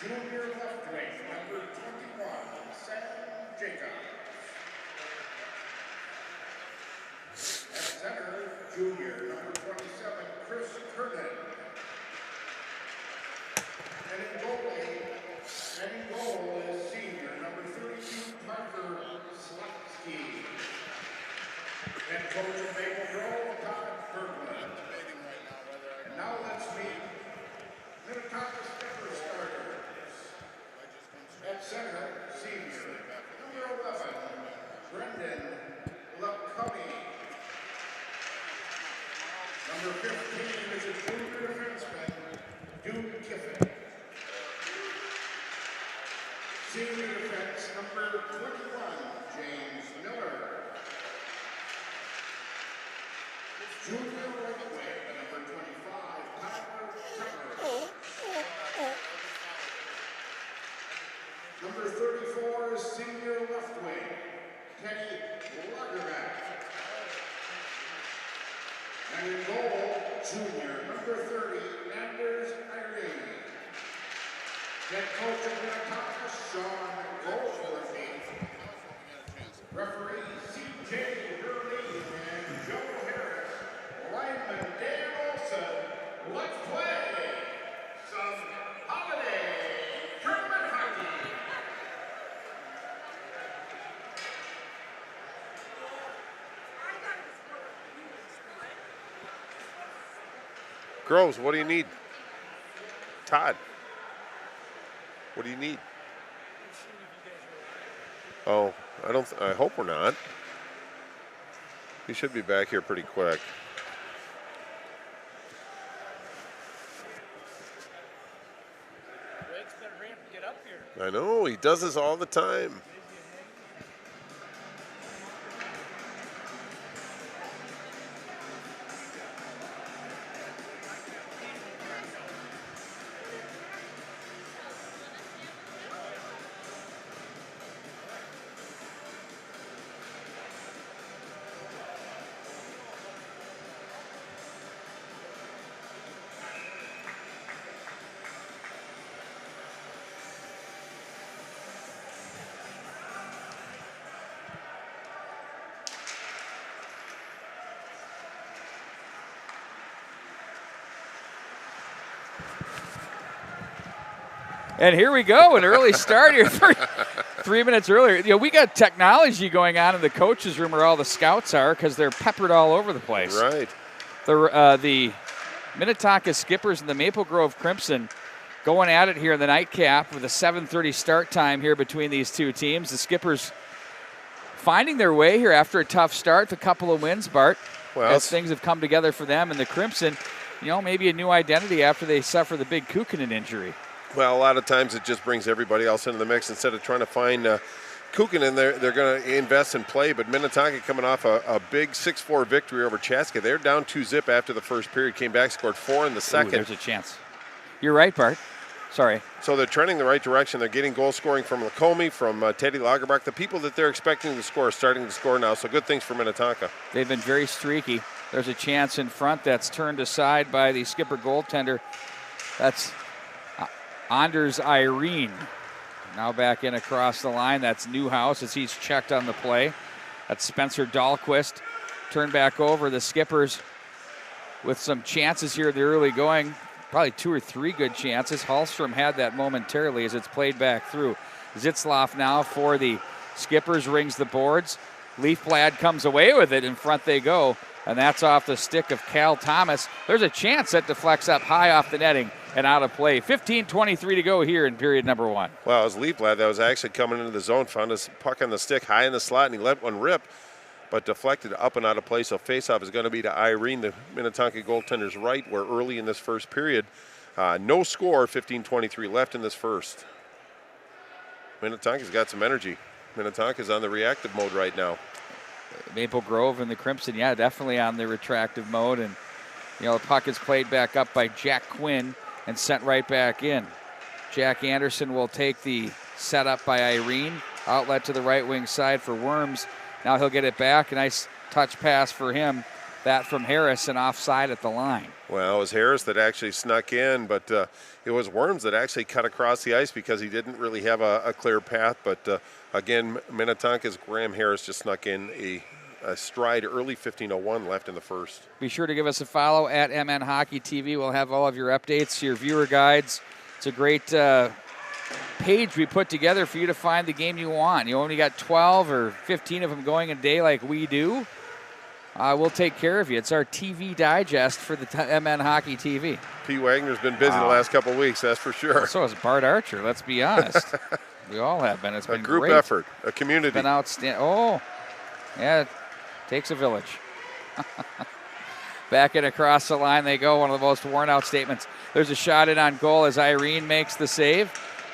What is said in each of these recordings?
Junior left wing, number 21, Sam Jacobs. At center, junior, number 27, Chris Kernan. And in goal is senior, number 32, Parker Slatsky. Head coach of Maple Grove, Todd Bergman. And now let's meet Minnetonka Skipper starters. At center, senior, number 11, Brendan LeCovey. Number 15 is a junior defenseman, Duke Kiffin. Senior defense, number 21, James Miller. Junior right wing, number 25, Tyler Tucker. Number 34 is senior left wing, Teddy Lagerback. And in goal, junior, number 30, Anders Irene. Head coach of Minnetonka, Sean Goldsworthy. Referee, C.J. Hurley and Joe Harris. Lineman, Dan Olson. Let's play some holiday tournament hockey. Groves, what do you need? Todd, what do you need? Oh, I hope we're not. He should be back here pretty quick. Greg's been ready to get up here. I know, he does this all the time. And here we go, an early start here, 3 minutes earlier. You know, we got technology going on in the coaches' room where all the scouts are because they're peppered all over the place. Right. The Minnetonka Skippers and the Maple Grove Crimson going at it here in the nightcap with a 7:30 start time here between these two teams. The Skippers finding their way here after a tough start, a couple of wins, Bart, as things have come together for them. And the Crimson, you know, maybe a new identity after they suffer the big Kukkonen injury. Well, a lot of times it just brings everybody else into the mix. Instead of trying to find Kukkonen, they're going to invest and play. But Minnetonka coming off a big 6-4 victory over Chaska. They're down 2-0 after the first period. Came back, scored 4 in the second. Ooh, there's a chance. You're right, Bart. Sorry. So they're trending the right direction. They're getting goal scoring from Lacombe, from Teddy Lagerback. The people that they're expecting to score are starting to score now. So good things for Minnetonka. They've been very streaky. There's a chance in front that's turned aside by the Skipper goaltender. That's Anders Irene. Now back in across the line. That's Newhouse as he's checked on the play. That's Spencer Dahlquist. Turned back over. The Skippers with some chances here in the early going. Probably 2 or 3 good chances. Hallstrom had that momentarily as it's played back through. Zitzloff now for the Skippers rings the boards. Leafblad comes away with it. In front they go. And that's off the stick of Cal Thomas. There's a chance that deflects up high off the netting and out of play. 15:23 to go here in period number 1. Well, it was Leafblad that was actually coming into the zone, found a puck on the stick high in the slot, and he let one rip, but deflected up and out of play. So faceoff is going to be to Irene, the Minnetonka goaltender's right, where early in this first period, no score, 15:23 left in this first. Minnetonka's got some energy. Minnetonka's on the reactive mode right now. Maple Grove and the Crimson, yeah, definitely on the retractive mode. And, you know, the puck is played back up by Jack Quinn and sent right back in. Jack Anderson will take the setup by Irene. Outlet to the right wing side for Worms. Now he'll get it back. A nice touch pass for him that from Harris and offside at the line. Well, it was Harris that actually snuck in, but it was Worms that actually cut across the ice because he didn't really have a clear path. But again, Minnetonka's Graham Harris just snuck in a stride early, 15:01 left in the first. Be sure to give us a follow at MN Hockey TV. We'll have all of your updates, your viewer guides. It's a great page we put together for you to find the game you want. You only got 12 or 15 of them going a day like we do. We'll take care of you. It's our TV digest for the MN Hockey TV. Pete Wagner's been busy the last couple of weeks, that's for sure. So has Bart Archer, let's be honest. We all have been. It's been a group great. effort, a community. It's been outstanding. Oh, yeah, it takes a village. Back in across the line they go, one of the most worn out statements. There's a shot in on goal as Irene makes the save.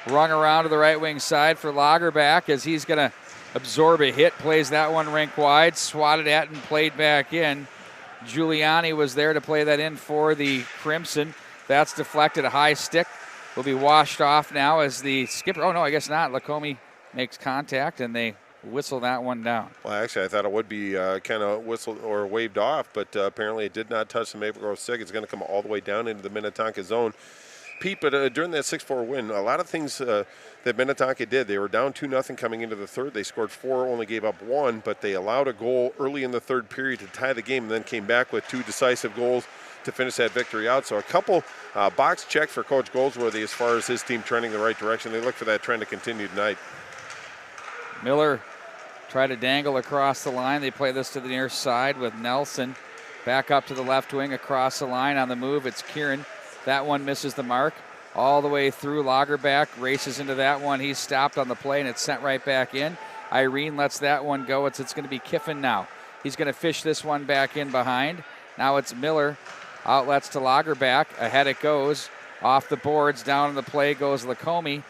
Rung around to the right wing side for Lagerback as he's going to absorb a hit, plays that one rink wide, swatted at and played back in. Giuliani was there to play that in for the Crimson. That's deflected, a high stick. Will be washed off now as the skipper, oh no, I guess not. Lacombe makes contact and they whistle that one down. Well, actually, I thought it would be kind of whistled or waved off, but apparently it did not touch the Maple Grove stick. It's going to come all the way down into the Minnetonka zone. Pete, but during that 6-4 win, a lot of things that Minnetonka did. They were down 2-0 coming into the third. They scored 4, only gave up 1, but they allowed a goal early in the third period to tie the game and then came back with 2 decisive goals to finish that victory out. So a couple box check for Coach Goldsworthy as far as his team trending the right direction. They look for that trend to continue tonight. Miller tried to dangle across the line. They play this to the near side with Nelson. Back up to the left wing across the line on the move. It's Kieran. That one misses the mark. All the way through. Lagerback races into that one. He's stopped on the play and it's sent right back in. Irene lets that one go. It's going to be Kiffin now. He's going to fish this one back in behind. Now it's Miller. Outlets to Lagerback. Ahead it goes. Off the boards. Down in the play goes Lacombe.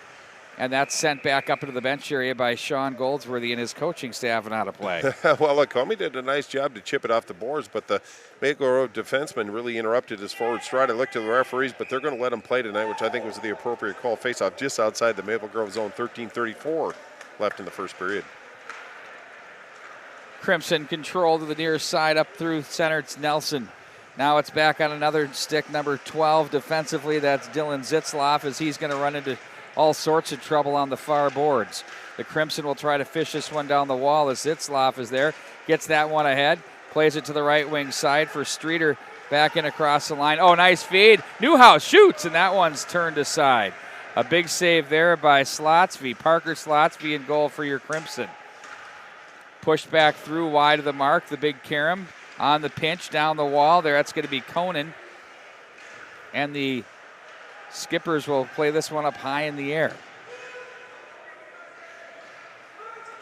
And that's sent back up into the bench area by Sean Goldsworthy and his coaching staff on how to play. Well, Lacombe did a nice job to chip it off the boards, but the Maple Grove defenseman really interrupted his forward stride. I looked to the referees, but they're going to let him play tonight, which I think was the appropriate call. Face-off just outside the Maple Grove zone, 13:34 left in the first period. Crimson control to the near side up through center. It's Nelson. Now it's back on another stick, number 12 defensively. That's Dylan Zitzloff as he's going to run into all sorts of trouble on the far boards. The Crimson will try to fish this one down the wall as Zitzloff is there. Gets that one ahead. Plays it to the right wing side for Streeter. Back in across the line. Oh, nice feed. Newhouse shoots, and that one's turned aside. A big save there by Slotsby. Parker Slotsby in goal for your Crimson. Pushed back through wide of the mark. The big Karam on the pinch down the wall there. That's going to be Conan. And the Skippers will play this one up high in the air.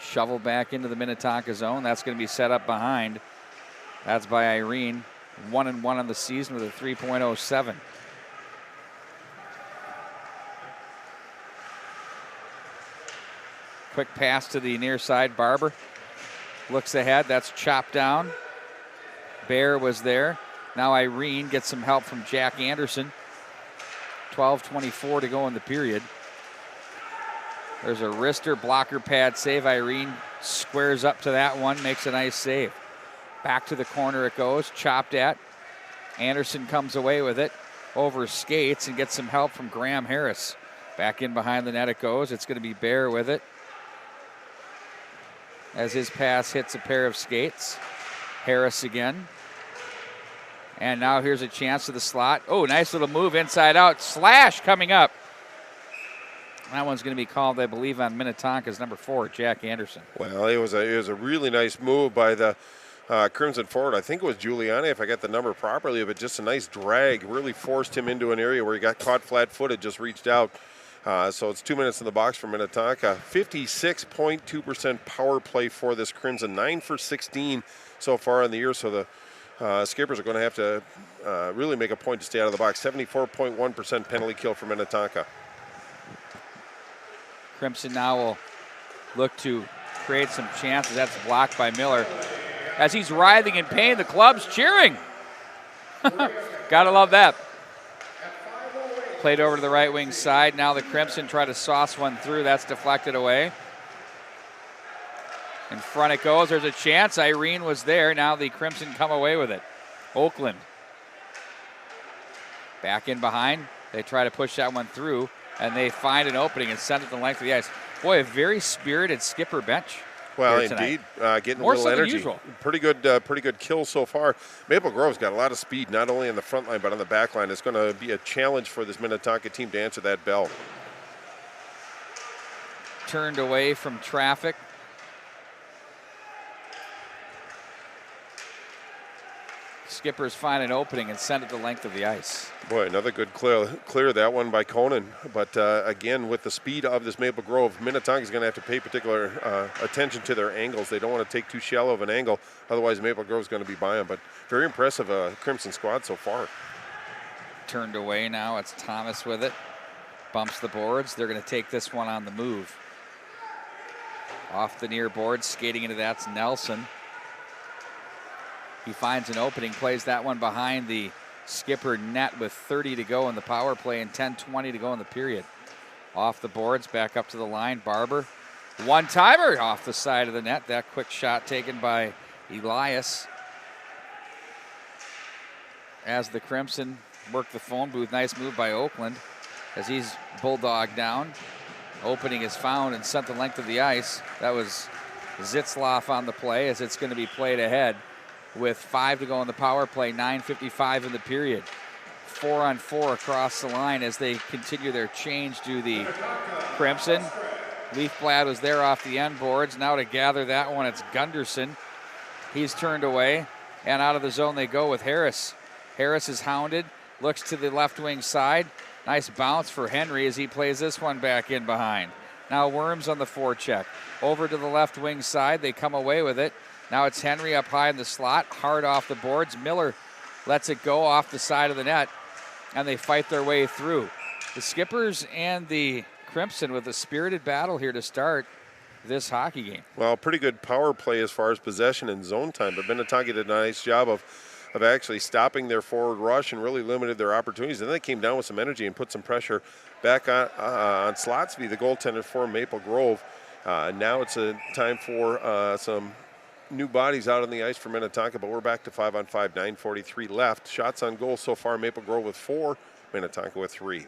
Shovel back into the Minnetonka zone. That's going to be set up behind. That's by Irene. 1-1 on the season with a 3.07. Quick pass to the near side. Barber looks ahead. That's chopped down. Bear was there. Now Irene gets some help from Jack Anderson. 12:24 to go in the period. There's a wrister blocker pad save. Irene squares up to that one, makes a nice save. Back to the corner it goes, chopped at. Anderson comes away with it, over skates and gets some help from Graham Harris. Back in behind the net it goes. It's going to be Bear with it as his pass hits a pair of skates. Harris again. And now here's a chance to the slot. Oh, nice little move inside out. Slash coming up. That one's going to be called, I believe, on Minnetonka's number 4, Jack Anderson. Well, it was a really nice move by the Crimson forward. I think it was Giuliani, if I got the number properly, but just a nice drag. Really forced him into an area where he got caught flat-footed, just reached out. So it's 2 minutes in the box for Minnetonka. 56.2% power play for this Crimson. 9 for 16 so far in the year. So the Skippers are going to have to really make a point to stay out of the box. 74.1% penalty kill for Minnetonka. Crimson now will look to create some chances. That's blocked by Miller. As he's writhing in pain, the club's cheering. Gotta love that. Played over to the right wing side. Now the Crimson try to sauce one through. That's deflected away. In front it goes. There's a chance. Irene was there. Now the Crimson come away with it. Oakland back in behind. They try to push that one through, and they find an opening and send it the length of the ice. Boy, a very spirited Skipper bench. Well, indeed, getting more a little so energy. Than usual. Pretty good kill so far. Maple Grove's got a lot of speed, not only on the front line but on the back line. It's going to be a challenge for this Minnetonka team to answer that bell. Turned away from traffic. Skippers find an opening and send it the length of the ice. Boy, another good clear that one by Conan. But again, with the speed of this Maple Grove, Minnetonka's going to have to pay particular attention to their angles. They don't want to take too shallow of an angle, otherwise Maple Grove's going to be by them. But very impressive Crimson squad so far. Turned away now. It's Thomas with it. Bumps the boards. They're going to take this one on the move. Off the near board, skating into that's Nelson. He finds an opening, plays that one behind the Skipper net with 30 to go in the power play and 10-20 to go in the period. Off the boards, back up to the line. Barber, one-timer off the side of the net. That quick shot taken by Elias. As the Crimson work the phone booth, nice move by Oakland as he's bulldogged down. Opening is found and sent the length of the ice. That was Zitzloff on the play as it's going to be played ahead with 5 to go in the power play, 9:55 in the period. 4-on-4 across the line as they continue their change to the Crimson. Leafblad was there off the end boards. Now to gather that one, it's Gunderson. He's turned away, and out of the zone they go with Harris. Harris is hounded, looks to the left wing side. Nice bounce for Henry as he plays this one back in behind. Now Worms on the forecheck. Over to the left wing side, they come away with it. Now it's Henry up high in the slot, hard off the boards. Miller lets it go off the side of the net, and they fight their way through. The Skippers and the Crimson with a spirited battle here to start this hockey game. Well, pretty good power play as far as possession and zone time, but Minnetonka did a nice job of actually stopping their forward rush and really limited their opportunities. And then they came down with some energy and put some pressure back on Slotsby, the goaltender for Maple Grove. Now it's a time for some new bodies out on the ice for Minnetonka, but we're back to 5-on-5, 9:43 left. Shots on goal so far, Maple Grove with 4, Minnetonka with 3.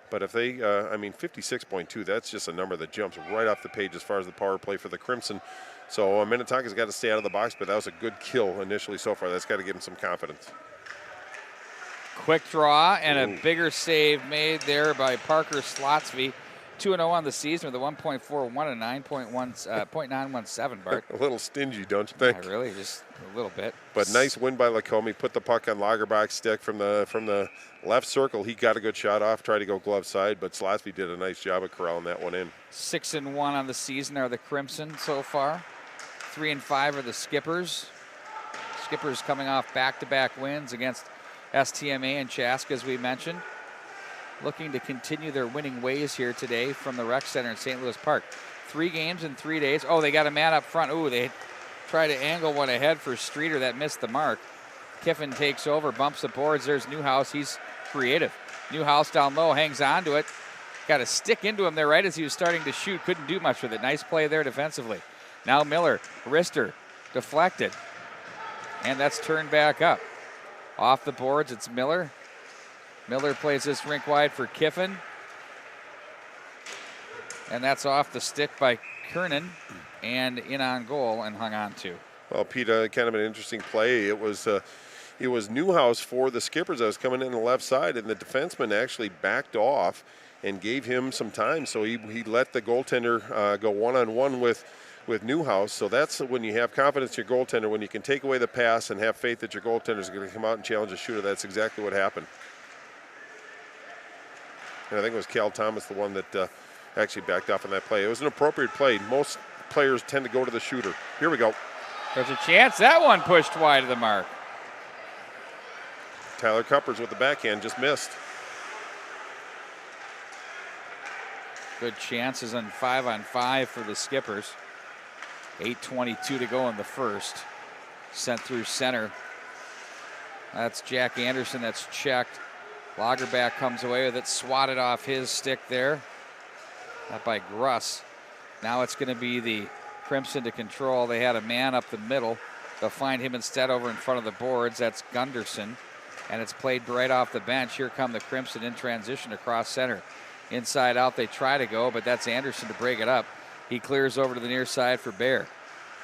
But if they, 56.2, that's just a number that jumps right off the page as far as the power play for the Crimson. So Minnetonka's got to stay out of the box, but that was a good kill initially so far. That's got to give them some confidence. Quick draw and a bigger save made there by Parker Slotsby. 2-0 on the season with a 1.41 and 0.917, Bart. A little stingy, don't you think? Yeah, really, just a little bit. But nice win by Lacombe. Put the puck on Lagerbach's stick from the left circle. He got a good shot off, tried to go glove side, but Slotsby did a nice job of corralling that one in. 6-1 on the season are the Crimson so far. 3-5 are the Skippers. Skippers coming off back-to-back wins against STMA and Chaska, as we mentioned. Looking to continue their winning ways here today from the rec center in St. Louis Park. 3 games in 3 days. Oh, they got a man up front. Ooh, they try to angle one ahead for Streeter. That missed the mark. Kiffin takes over, bumps the boards. There's Newhouse. He's creative. Newhouse down low, hangs on to it. Got a stick into him there right as he was starting to shoot. Couldn't do much with it. Nice play there defensively. Now Miller, wrister, deflected. And that's turned back up. Off the boards, it's Miller. Miller plays this rink wide for Kiffin. And that's off the stick by Kernan and in on goal and hung on to. Well, Pete, kind of an interesting play. It was Newhouse for the Skippers that was coming in the left side, and the defenseman actually backed off and gave him some time. So he let the goaltender go one-on-one with Newhouse. So that's when you have confidence in your goaltender, when you can take away the pass and have faith that your goaltender is going to come out and challenge a shooter. That's exactly what happened. And I think it was Cal Thomas, the one that actually backed off on that play. It was an appropriate play. Most players tend to go to the shooter. Here we go. There's a chance. That one pushed wide of the mark. Tyler Cuppers with the backhand just missed. Good chances on 5-on-5 for the Skippers. 8:22 to go in the first. Sent through center. That's Jack Anderson. That's checked. Lagerbach comes away with it, swatted off his stick there. That by Gruss. Now it's going to be the Crimson to control. They had a man up the middle. They'll find him instead over in front of the boards. That's Gunderson. And it's played right off the bench. Here come the Crimson in transition across center. Inside out they try to go, but that's Anderson to break it up. He clears over to the near side for Bear.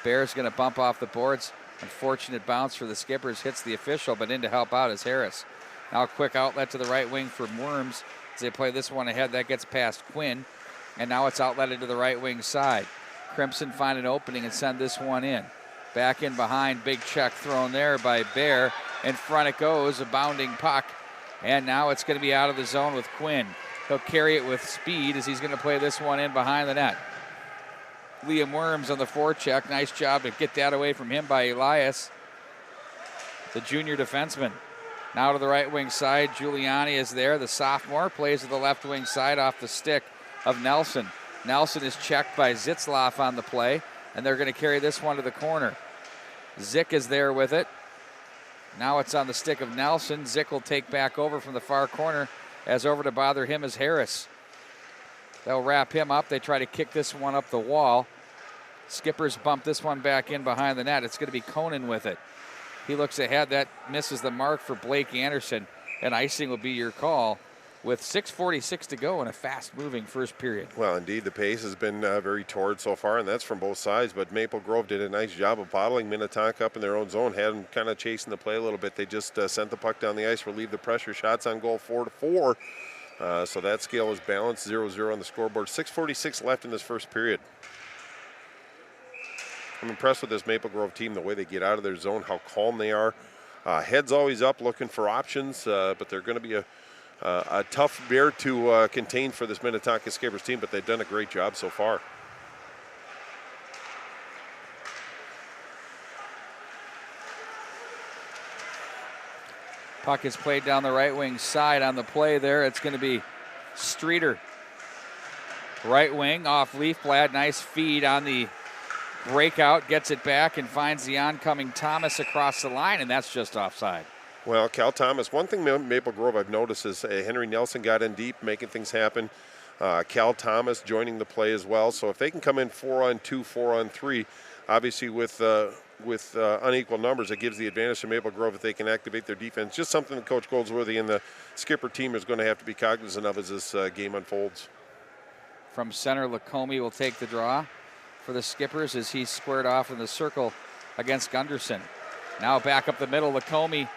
Bear's going to bump off the boards. Unfortunate bounce for the Skippers. Hits the official, but in to help out is Harris. Now a quick outlet to the right wing for Worms. As they play this one ahead, that gets past Quinn. And now it's outletted to the right wing side. Crimson find an opening and send this one in. Back in behind, big check thrown there by Bear. In front it goes, a bounding puck. And now it's going to be out of the zone with Quinn. He'll carry it with speed as he's going to play this one in behind the net. Liam Worms on the forecheck. Nice job to get that away from him by Elias, the junior defenseman. Now to the right wing side, Giuliani is there. The sophomore plays to the left wing side off the stick of Nelson. Nelson is checked by Zitzloff on the play, and they're going to carry this one to the corner. Zick is there with it. Now it's on the stick of Nelson. Zick will take back over from the far corner, as over to bother him is Harris. They'll wrap him up. They try to kick this one up the wall. Skippers bump this one back in behind the net. It's going to be Conan with it. He looks ahead. That misses the mark for Blake Anderson, and icing will be your call with 6:46 to go in a fast-moving first period. Well, indeed, the pace has been very torrid so far, and that's from both sides. But Maple Grove did a nice job of bottling Minnetonka up in their own zone, had them kind of chasing the play a little bit. They just sent the puck down the ice, relieved the pressure. Shots on goal 4-4. So that scale was balanced, 0-0 on the scoreboard. 6:46 left in this first period. I'm impressed with this Maple Grove team, the way they get out of their zone, how calm they are. Heads always up, looking for options, but they're going to be a tough bear to contain for this Minnetonka Skippers team, but they've done a great job so far. Puck is played down the right wing side on the play there. It's going to be Streeter. Right wing off Leafblad. Nice feed on the breakout. Gets it back and finds the oncoming Thomas across the line, and that's just offside. Well, Cal Thomas, one thing Maple Grove I've noticed is Henry Nelson got in deep, making things happen. Cal Thomas joining the play as well. So if they can come in 4-on-2, 4-on-3, obviously with unequal numbers, it gives the advantage to Maple Grove if they can activate their defense. Just something that Coach Goldsworthy and the Skipper team is going to have to be cognizant of as this game unfolds. From center, Lacombe will take the draw for the Skippers as he's squared off in the circle against Gunderson. Now back up the middle, Lacombe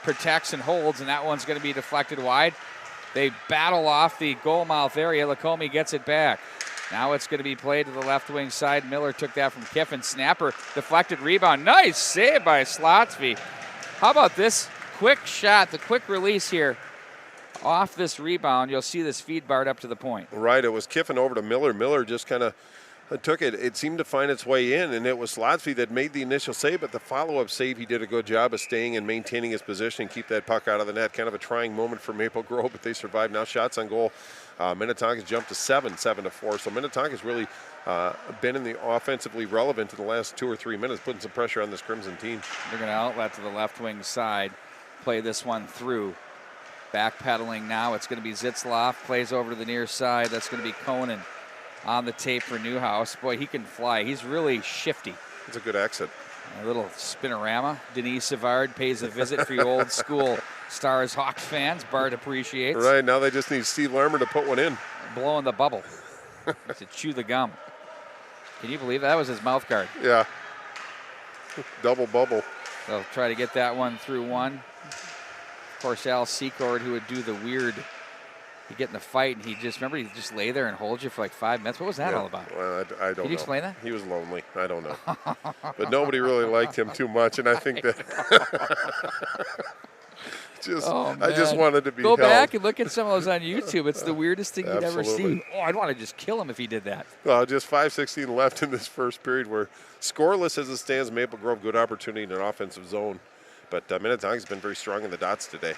protects and holds, and that one's going to be deflected wide. They battle off the goal mouth area. Lacombe gets it back. Now it's going to be played to the left wing side. Miller took that from Kiffin. Snapper, deflected rebound. Nice save by Slotsby. How about this quick shot, the quick release here off this rebound. You'll see this feed barred up to the point. Right, it was Kiffin over to Miller. Miller just kind of took it. It seemed to find its way in, and it was Slotsby that made the initial save, but the follow-up save, he did a good job of staying and maintaining his position and keep that puck out of the net. Kind of a trying moment for Maple Grove, but they survived. Now shots on goal. Minnetonka's jumped to 7-4. So Minnetonka's really been in the offensively relevant in the last 2 or 3 minutes, putting some pressure on this Crimson team. They're going to outlet to the left wing side, play this one through. Backpedaling now, it's going to be Zitzloff, plays over to the near side. That's going to be Conan on the tape for Newhouse. Boy, he can fly. He's really shifty. It's a good exit. A little spinorama. Denise Savard pays a visit for you old school Stars Hawks fans. Bart appreciates. Right, now they just need Steve Larmer to put one in. Blowing the bubble to chew the gum. Can you believe that was his mouth guard? Yeah. Double bubble. They'll try to get that one through one. Of course, Al Secord, who would do the weird, he'd get in the fight and he'd just lay there and hold you for like 5 minutes. What was that all about? Well, I don't know. Can you explain that? He was lonely. I don't know. But nobody really liked him too much, and I think that I just wanted to be Go held. back and look at some of those on YouTube. It's the weirdest thing you'd ever Absolutely. see. Oh, I'd want to just kill him if he did that. Well, just 5:16 left in this first period. We're scoreless as it stands. Maple Grove, good opportunity in an offensive zone. But Minnetonka's been very strong in the dots today.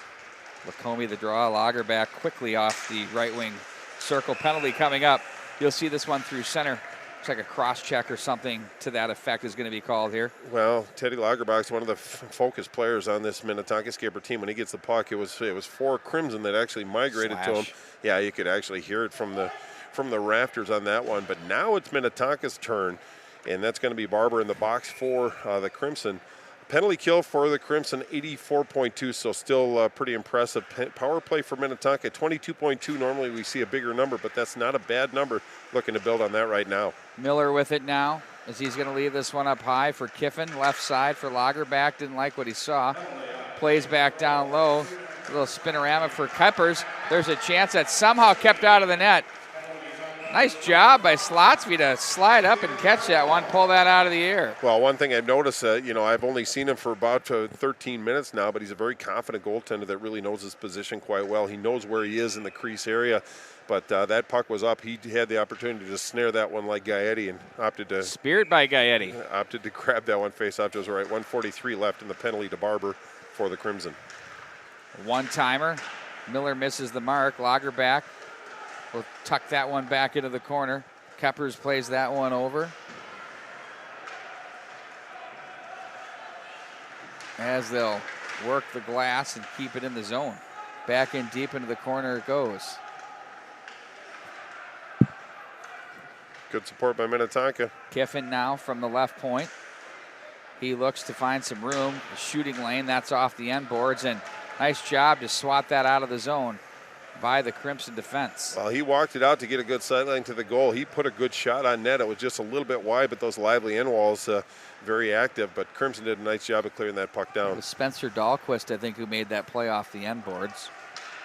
Lacombe the draw, Lager back quickly off the right wing circle. Penalty coming up. You'll see this one through center. Looks like a cross check or something to that effect is going to be called here. Well, Teddy Lagerbach's one of the focus players on this Minnetonka Skipper team. When he gets the puck, it was 4 Crimson that actually migrated to him. Yeah, you could actually hear it from the rafters on that one. But now it's Minnetonka's turn, and that's going to be Barber in the box for the Crimson. penalty kill for the Crimson, 84.2, so still pretty impressive. Power play for Minnetonka, 22.2. Normally we see a bigger number, but that's not a bad number. Looking to build on that right now. Miller with it now, as he's going to leave this one up high for Kiffin. Left side for Lagerback, didn't like what he saw. Plays back down low. A little spinorama for Keppers. There's a chance that somehow kept out of the net. Nice job by Slotsky to slide up and catch that one, pull that out of the air. Well, one thing I've noticed, I've only seen him for about 13 minutes now, but he's a very confident goaltender that really knows his position quite well. He knows where he is in the crease area, but that puck was up. He had the opportunity to snare that one like Gaetti and opted to... Speared by Gaetti. Opted to grab that one face off to his right. 1:43 left in the penalty to Barber for the Crimson. One-timer. Miller misses the mark. Lagerback will tuck that one back into the corner. Keppers plays that one over. As they'll work the glass and keep it in the zone. Back in deep into the corner it goes. Good support by Minnetonka. Kiffin now from the left point. He looks to find some room. The shooting lane, that's off the end boards, and nice job to swat that out of the zone by the Crimson defense. Well, he walked it out to get a good sideline to the goal. He put a good shot on net. It was just a little bit wide, but those lively end walls very active. But Crimson did a nice job of clearing that puck down. It was Spencer Dahlquist, I think, who made that play off the end boards.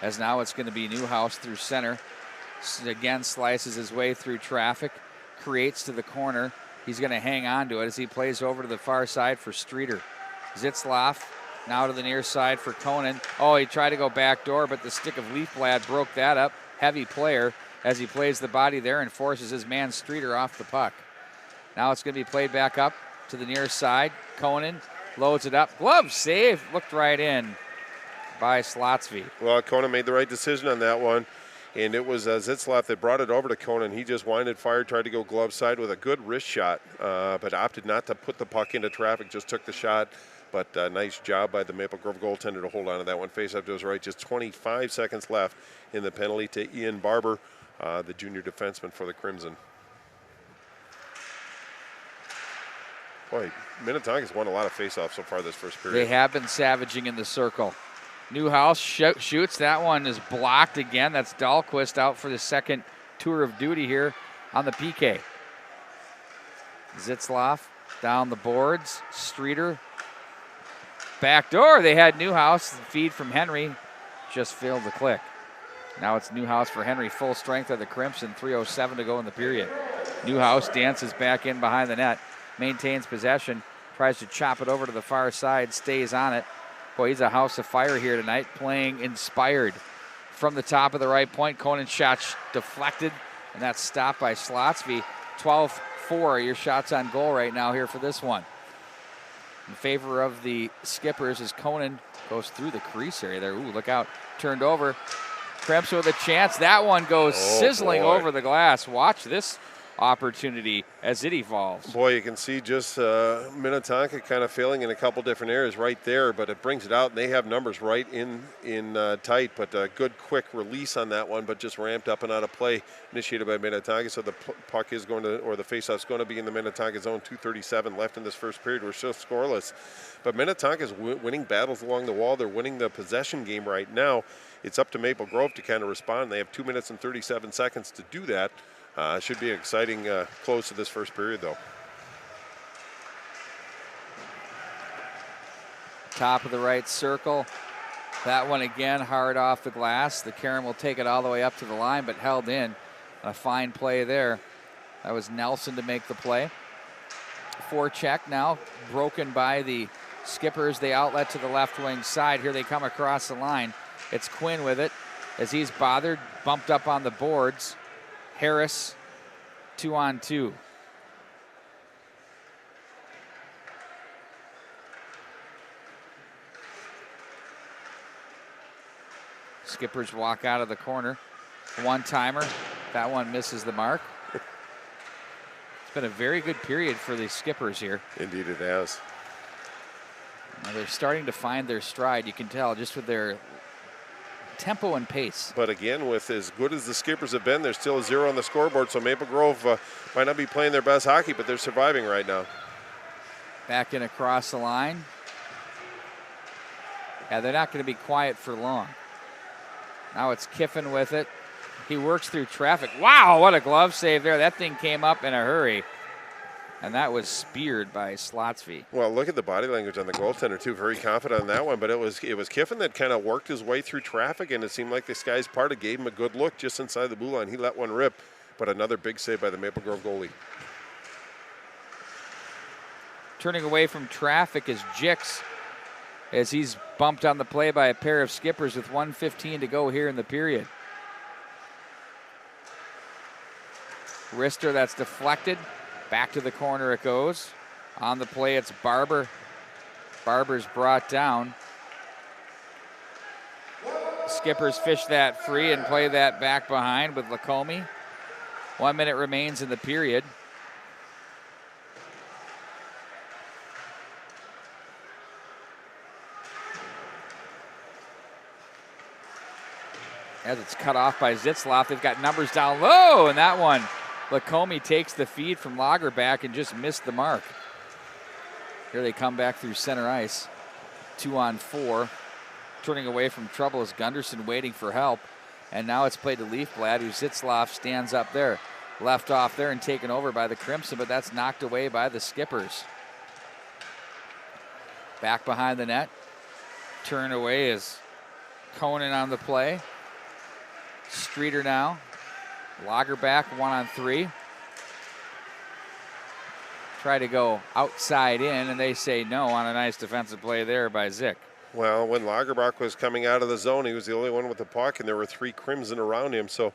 As now it's going to be Newhouse through center. Again, slices his way through traffic, creates to the corner. He's going to hang on to it as he plays over to the far side for Streeter. Zitzloff now to the near side for Conan. Oh, he tried to go back door, but the stick of Leafblad broke that up. Heavy player as he plays the body there and forces his man Streeter off the puck. Now it's going to be played back up to the near side. Conan loads it up. Glove save. Looked right in by Slotsky. Well, Conan made the right decision on that one. And it was Zitzloff that brought it over to Conan. He just winded, fired, tried to go glove side with a good wrist shot, but opted not to put the puck into traffic, just took the shot. But nice job by the Maple Grove goaltender to hold on to that one. Face up to his right, just 25 seconds left in the penalty to Ian Barber, the junior defenseman for the Crimson. Boy, Minnetonka's won a lot of faceoffs so far this first period. They have been savaging in the circle. Newhouse shoots. That one is blocked again. That's Dahlquist out for the second tour of duty here on the PK. Zitzloff down the boards. Streeter. Backdoor. They had Newhouse. The feed from Henry just failed to click. Now it's Newhouse for Henry. Full strength of the Crimson. 3:07 to go in the period. Newhouse dances back in behind the net. Maintains possession. Tries to chop it over to the far side. Stays on it. Boy, he's a house of fire here tonight, playing inspired. From the top of the right point, Conan's shot deflected, and that's stopped by Slotsky. 12-4, your shots on goal right now here for this one. In favor of the Skippers as Conan goes through the crease area there. Ooh, look out. Turned over. Crimson with a chance. That one goes sizzling over the glass. Watch this opportunity as it evolves. Boy, you can see just Minnetonka kind of failing in a couple different areas right there, but it brings it out, and they have numbers right in tight, but a good quick release on that one, but just ramped up and out of play, initiated by Minnetonka, so the puck is going to, or the faceoff is going to be in the Minnetonka zone. 2:37 left in this first period. We're still scoreless, but Minnetonka is winning battles along the wall. They're winning the possession game right now. It's up to Maple Grove to kind of respond. They have 2 minutes and 37 seconds to do that. Should be an exciting close to this first period, though. Top of the right circle. That one again hard off the glass. The Karen will take it all the way up to the line, but held in. A fine play there. That was Nelson to make the play. Forecheck now broken by the Skippers. They outlet to the left wing side. Here they come across the line. It's Quinn with it as he's bothered, bumped up on the boards. Harris, 2-on-2. Skippers walk out of the corner. One-timer. That one misses the mark. It's been a very good period for the Skippers here. Indeed it has. Now they're starting to find their stride. You can tell just with their tempo and pace. But again, with as good as the Skippers have been, there's still a 0 on the scoreboard, so Maple Grove might not be playing their best hockey, but they're surviving right now. Back in across the line. Yeah, they're not going to be quiet for long. Now it's Kiffin with it. He works through traffic. Wow, what a glove save there. That thing came up in a hurry. And that was speared by Slotsky. Well, look at the body language on the goaltender, too. Very confident on that one. But it was Kiffin that kind of worked his way through traffic, and it seemed like this guy's parted gave him a good look just inside the blue line. He let one rip, but another big save by the Maple Grove goalie. Turning away from traffic is Jix, as he's bumped on the play by a pair of skippers with 1:15 to go here in the period. Wrister, that's deflected. Back to the corner it goes. On the play, it's Barber. Barber's brought down. Skippers fish that free and play that back behind with Lacombe. 1 minute remains in the period. As it's cut off by Zitzloff, they've got numbers down low, and that one, Lacombe takes the feed from Lagerback and just missed the mark. Here they come back through center ice. 2-on-4. Turning away from trouble is Gunderson waiting for help. And now it's played to Leafblad, who Zitzloff stands up there. Left off there and taken over by the Crimson, but that's knocked away by the Skippers. Back behind the net. Turn away is Conan on the play. Streeter now. Lagerback 1-on-3. Try to go outside in, and they say no on a nice defensive play there by Zick. Well, when Lagerbach was coming out of the zone, he was the only one with the puck, and there were 3 Crimson around him. So,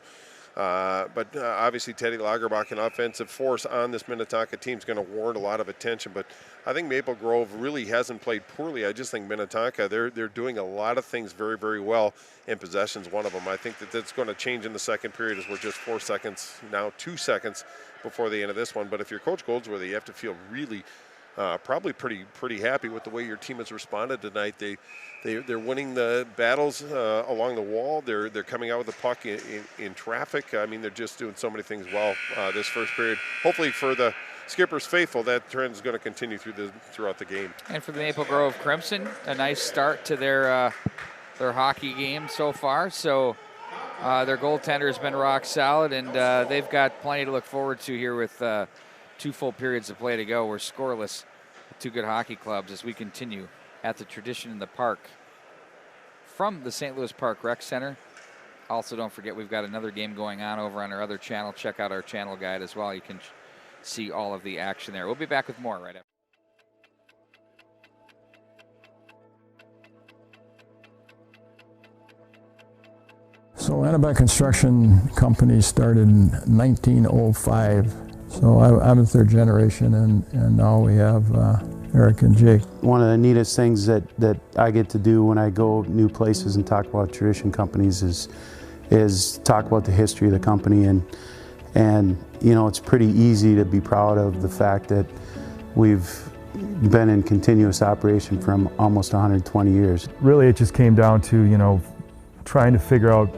but obviously Teddy Lagerbach, an offensive force on this Minnetonka team, is going to warrant a lot of attention. But I think Maple Grove really hasn't played poorly. I just think Minnetonka, they're doing a lot of things very, very well, and possession's one of them. I think that's going to change in the second period as we're just 4 seconds, now 2 seconds before the end of this one. But if you're Coach Goldsworthy, you have to feel really probably pretty happy with the way your team has responded tonight. They're winning the battles along the wall. They're coming out with the puck in traffic. I mean, they're just doing so many things well this first period. Hopefully for the Skippers faithful, that trend is going to continue throughout the game. And for the Maple Grove Crimson, a nice start to their hockey game so far. So their goaltender has been rock solid, and they've got plenty to look forward to here with 2 full periods of play to go. We're scoreless with 2 good hockey clubs as we continue at the Tradition in the Park from the St. Louis Park Rec Center. Also, don't forget we've got another game going on over on our other channel. Check out our channel guide as well. You can see all of the action there. We'll be back with more right after. So Anabai Construction Company started in 1905. So I'm a 3rd generation, and now we have Eric and Jake. One of the neatest things that I get to do when I go new places and talk about tradition companies is talk about the history of the company, and you know, it's pretty easy to be proud of the fact that we've been in continuous operation for almost 120 years. Really, it just came down to, you know, trying to figure out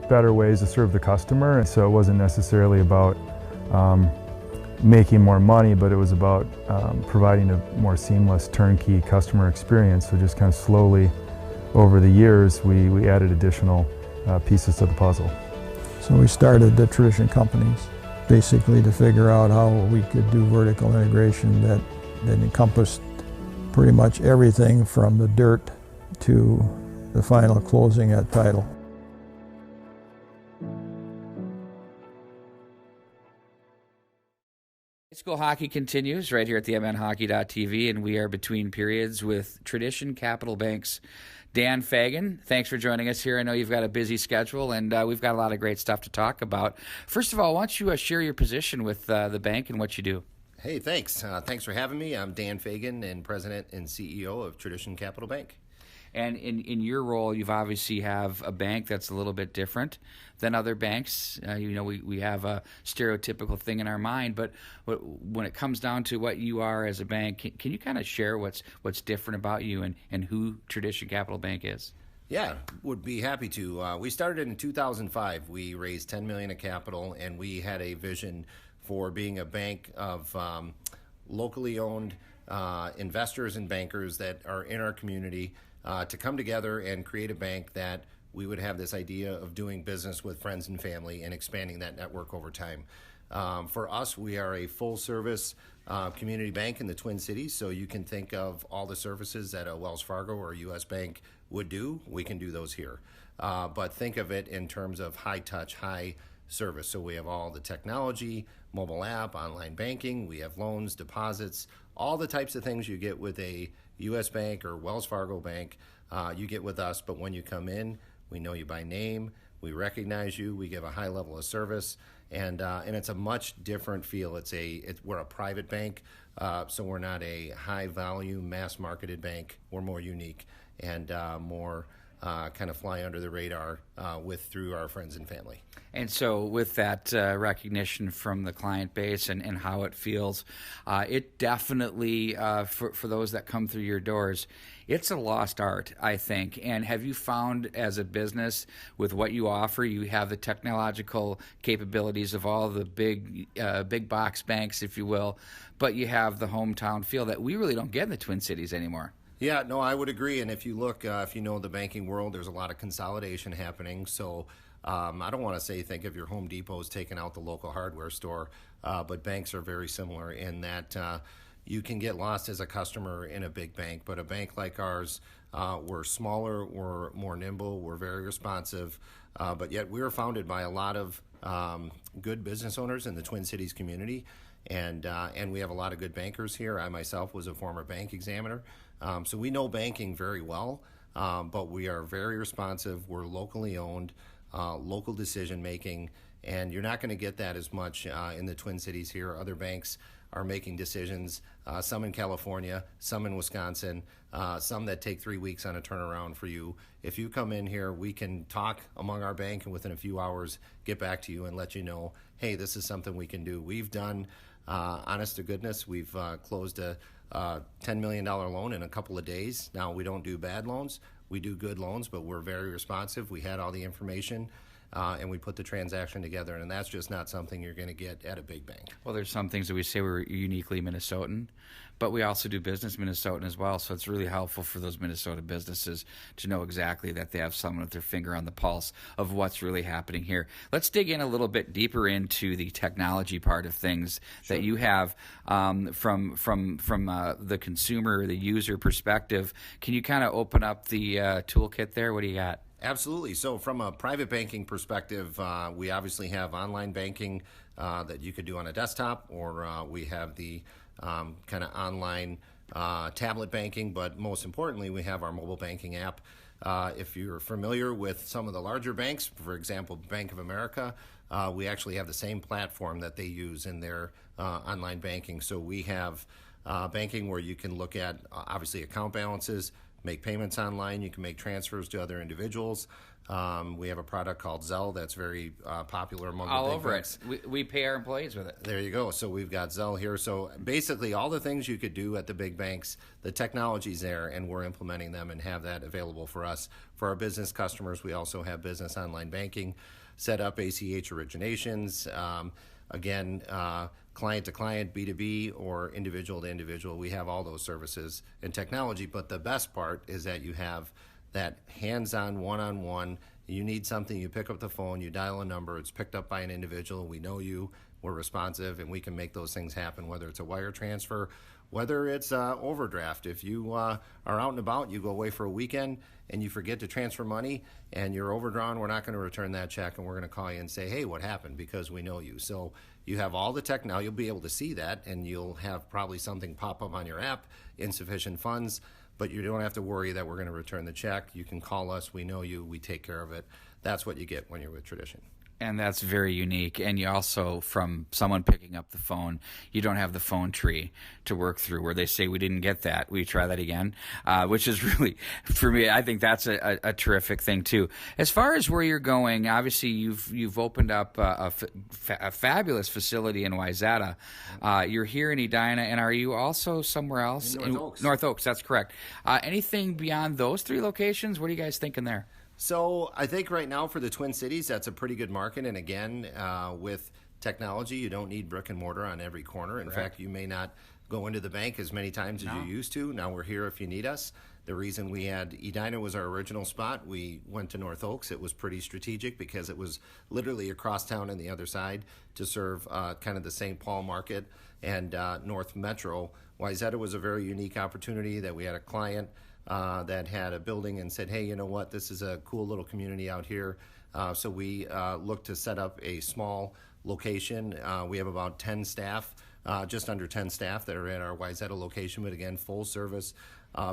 better ways to serve the customer, and so it wasn't necessarily about making more money, but it was about providing a more seamless turnkey customer experience. So just kind of slowly over the years we added additional pieces to the puzzle. So we started the Tradition Companies basically to figure out how we could do vertical integration that encompassed pretty much everything from the dirt to the final closing at title. High school hockey continues right here at the MNHockey.tv, and we are between periods with Tradition Capital Bank's Dan Fagan. Thanks for joining us here. I know you've got a busy schedule, and we've got a lot of great stuff to talk about. First of all, why don't you share your position with the bank and what you do? Hey, thanks. Thanks for having me. I'm Dan Fagan, and President and CEO of Tradition Capital Bank. And in your role, you've obviously have a bank that's a little bit different than other banks. You know, we have a stereotypical thing in our mind, but when it comes down to what you are as a bank, can you kind of share what's different about you and who Tradition Capital Bank is? Yeah, would be happy to. We started in 2005. We raised $10 million in capital, and we had a vision for being a bank of locally owned investors and bankers that are in our community. to come together and create a bank that we would have this idea of doing business with friends and family and expanding that network over time. For us, we are a full-service community bank in the Twin Cities, so you can think of all the services that a Wells Fargo or a U.S. bank would do. We can do those here. But think of it in terms of high-touch, high service. So we have all the technology, mobile app, online banking. We have loans, deposits, all the types of things you get with a U.S. bank or Wells Fargo bank, you get with us. But when you come in, we know you by name. We recognize you. We give a high level of service, and it's a much different feel. We're a private bank, so we're not a high value mass marketed bank. We're more unique and more kind of fly under the radar through our friends and family. And so with that recognition from the client base and how it feels, it definitely, for those that come through your doors, it's a lost art, I think. And have you found as a business with what you offer, you have the technological capabilities of all the big box banks, if you will, but you have the hometown feel that we really don't get in the Twin Cities anymore. Yeah, no, I would agree. And if you look, if you know the banking world, there's a lot of consolidation happening. So I don't want to say think of your Home Depot's taking out the local hardware store, but banks are very similar in that you can get lost as a customer in a big bank. But a bank like ours, we're smaller, we're more nimble, we're very responsive, but yet we were founded by a lot of good business owners in the Twin Cities community. And we have a lot of good bankers here. I myself was a former bank examiner. So we know banking very well, but we are very responsive. We're locally owned, local decision making, and you're not going to get that as much in the Twin Cities here. Other banks are making decisions, some in California, some in Wisconsin, some that take 3 weeks on a turnaround for you. If you come in here, we can talk among our bank and within a few hours get back to you and let you know, hey, this is something we can do. We've done, honest to goodness, we've closed a $10 million loan in a couple of days. Now, we don't do bad loans. We do good loans, but we're very responsive. We had all the information, and we put the transaction together, and that's just not something you're going to get at a big bank. Well, there's some things that we say we're uniquely Minnesotan, but we also do business Minnesotan as well, so it's really helpful for those Minnesota businesses to know exactly that they have someone with their finger on the pulse of what's really happening here. Let's dig in a little bit deeper into the technology part of things that you have from the consumer, the user perspective. Can you kind of open up the toolkit there? What do you got? Absolutely. So from a private banking perspective, we obviously have online banking that you could do on a desktop, or we have the kind of online tablet banking, but most importantly, we have our mobile banking app. If you're familiar with some of the larger banks, for example, Bank of America, we actually have the same platform that they use in their online banking. So we have banking where you can look at, obviously, account balances, make payments online. You can make transfers to other individuals. We have a product called Zelle that's very popular among all the big over banks. it. We pay our employees with it. There you go. So we've got Zelle here. So basically all the things you could do at the big banks, the technology's there, and we're implementing them and have that available for us. For our business customers, we also have business online banking, set up ACH originations, again, client to client, B2B, or individual to individual. We have all those services and technology, but the best part is that you have that hands-on, one-on-one. You need something, you pick up the phone, you dial a number, it's picked up by an individual, we know you, we're responsive, and we can make those things happen, whether it's a wire transfer, whether it's overdraft. If you are out and about, you go away for a weekend, and you forget to transfer money, and you're overdrawn, we're not going to return that check, and we're going to call you and say, hey, what happened? Because we know you. So you have all the tech now. You'll be able to see that, and you'll have probably something pop up on your app, insufficient funds, but you don't have to worry that we're going to return the check. You can call us. We know you. We take care of it. That's what you get when you're with Tradition. And that's very unique. And you also, from someone picking up the phone, you don't have the phone tree to work through where they say, we didn't get that. Will you try that again? Which is really, for me, I think that's a terrific thing too. As far as where you're going, obviously you've opened up a fabulous facility in Wayzata. You're here in Edina, and are you also somewhere else? In North Oaks. North Oaks, that's correct. Anything beyond those three locations? What are you guys thinking there? So I think right now for the Twin Cities, that's a pretty good market. And again, with technology, you don't need brick and mortar on every corner. In fact, you may not go into the bank as many times as you used to. Now we're here if you need us. The reason we had Edina was our original spot. We went to North Oaks. It was pretty strategic because it was literally across town on the other side to serve kind of the St. Paul market and North Metro. Wayzata was a very unique opportunity that we had a client that had a building and said, hey, you know what, this is a cool little community out here. So we looked to set up a small location. We have about 10 staff, just under 10 staff that are at our Wayzata location, but again, full service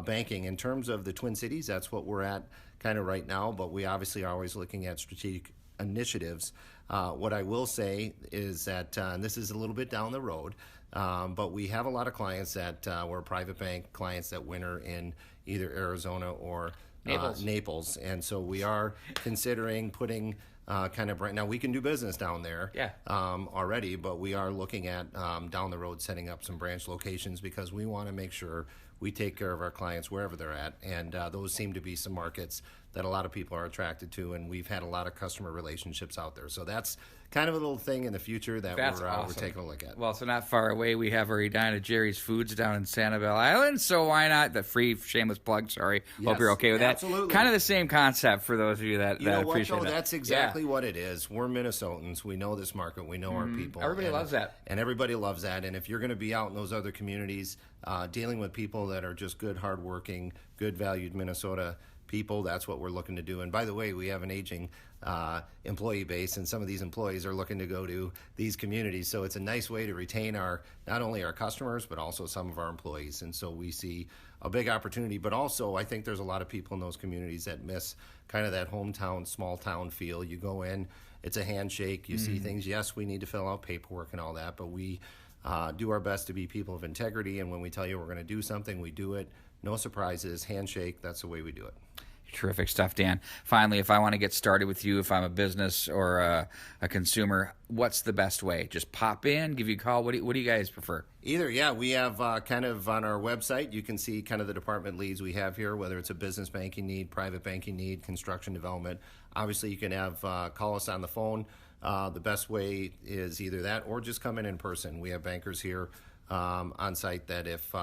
banking. In terms of the Twin Cities, that's what we're at kind of right now, but we obviously are always looking at strategic initiatives. What I will say is that, and this is a little bit down the road, but we have a lot of clients that were private bank clients that winter in either Arizona or Naples. And so we are considering putting kind of right now, we can do business down there already, but we are looking at down the road setting up some branch locations because we want to make sure we take care of our clients wherever they're at. And those seem to be some markets that a lot of people are attracted to, and we've had a lot of customer relationships out there. So that's kind of a little thing in the future that we're taking a look at. Well, so not far away, we have our Edina Jerry's Foods down in Sanibel Island, so why not? The free shameless plug, sorry. Yes, hope you're okay with that. absolutely. Kind of the same concept for those of you that appreciate Joe, that. that's exactly what it is. We're Minnesotans. We know this market. We know our people. Everybody loves that. And everybody loves that. And if you're going to be out in those other communities dealing with people that are just good, hardworking, good, valued Minnesota people, that's what we're looking to do. And by the way, we have an aging employee base, and some of these employees are looking to go to these communities. So it's a nice way to retain not only our customers, but also some of our employees. And so we see a big opportunity. But also, I think there's a lot of people in those communities that miss kind of that hometown, small town feel. You go in, it's a handshake, you see things. Yes, we need to fill out paperwork and all that, but we do our best to be people of integrity. And when we tell you we're going to do something, we do it. No surprises, handshake, that's the way we do it. Terrific stuff, Dan. Finally, if I want to get started with you, if I'm a business or a consumer, what's the best way? Just pop in, give you a call? What do you guys prefer? Either, yeah. We have kind of on our website, you can see kind of the department leads we have here, whether it's a business banking need, private banking need, construction development. Obviously, you can have call us on the phone. The best way is either that or just come in person. We have bankers here on site that if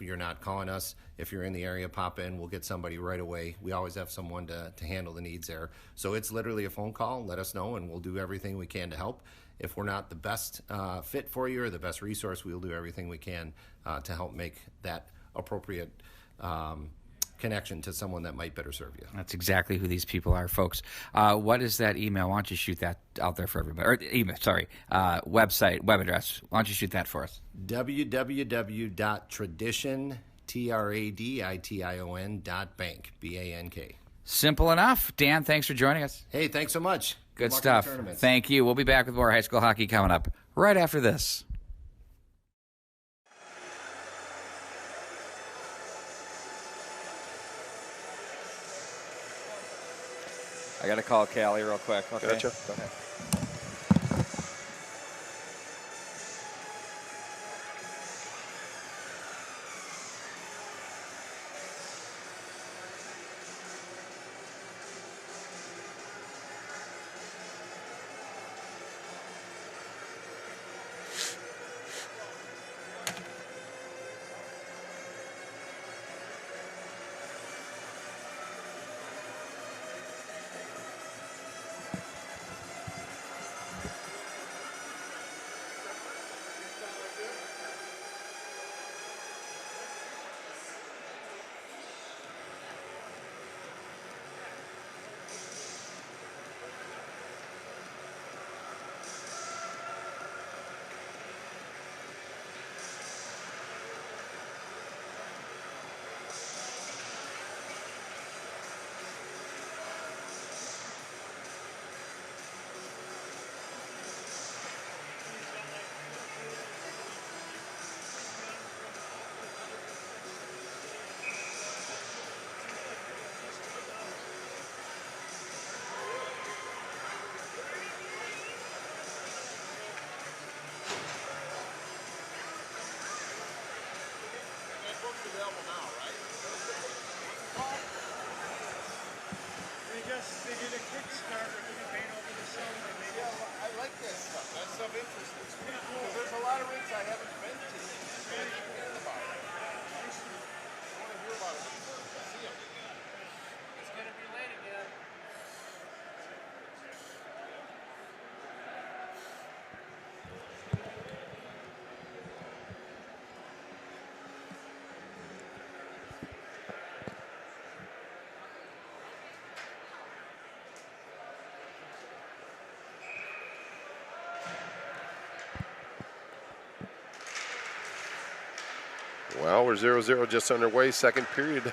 you're not calling us, if you're in the area, pop in, we'll get somebody right away. We always have someone to handle the needs there. So it's literally a phone call, let us know, and we'll do everything we can to help. If we're not the best fit for you or the best resource, we'll do everything we can to help make that appropriate connection to someone that might better serve you. That's exactly who these people are, folks. What is that email? Why don't you shoot that out there for everybody? Or email, sorry, website, web address. Why don't you shoot that for us? www.tradition.bank, B-A-N-K. Simple enough. Dan, thanks for joining us. Hey, thanks so much. Good luck stuff. in the tournaments. Thank you. We'll be back with more high school hockey coming up right after this. I got to call Callie real quick. Okay. Gotcha. Okay. They did a Kickstarter to paint over the summer. I like that stuff. That stuff interests me. There's a lot of rinks I haven't been to. Well, we're 0-0 just underway, second period.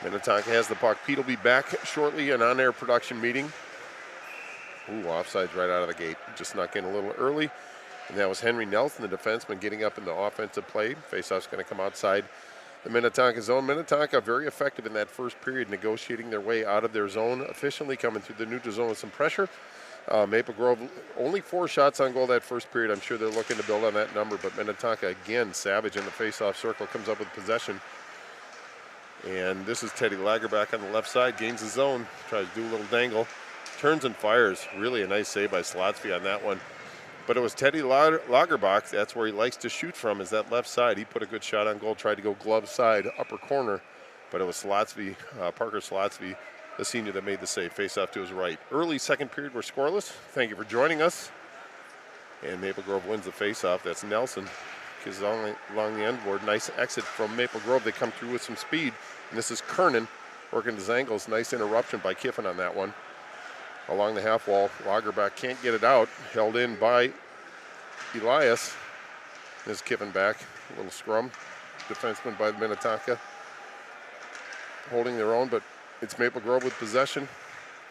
Minnetonka has the puck. Pete will be back shortly, an on-air production meeting. Ooh, offsides right out of the gate. Just snuck in a little early. And that was Henry Nelson, the defenseman, getting up in the offensive play. Faceoff's going to come outside the Minnetonka zone. Minnetonka very effective in that first period, negotiating their way out of their zone, efficiently coming through the neutral zone with some pressure. Maple Grove, only 4 shots on goal that first period. I'm sure they're looking to build on that number, but Minnetonka, again, savage in the faceoff circle, comes up with possession. And this is Teddy Lagerback on the left side, gains the zone, tries to do a little dangle, turns and fires. Really a nice save by Slotsky on that one. But it was Teddy Lagerbach. That's where he likes to shoot from, is that left side. He put a good shot on goal, tried to go glove side, upper corner. But it was Slotsky, Parker Slotsky, the senior, that made the save. Face off to his right. Early second period, we're scoreless. Thank you for joining us. And Maple Grove wins the face-off. That's Nelson. Is along the end board. Nice exit from Maple Grove. They come through with some speed. And this is Kernan working his angles. Nice interruption by Kiffin on that one. Along the half wall, Lagerback can't get it out. Held in by Elias. There's Kiffin back. A little scrum. Defenseman by Minnetonka. Holding their own, but it's Maple Grove with possession.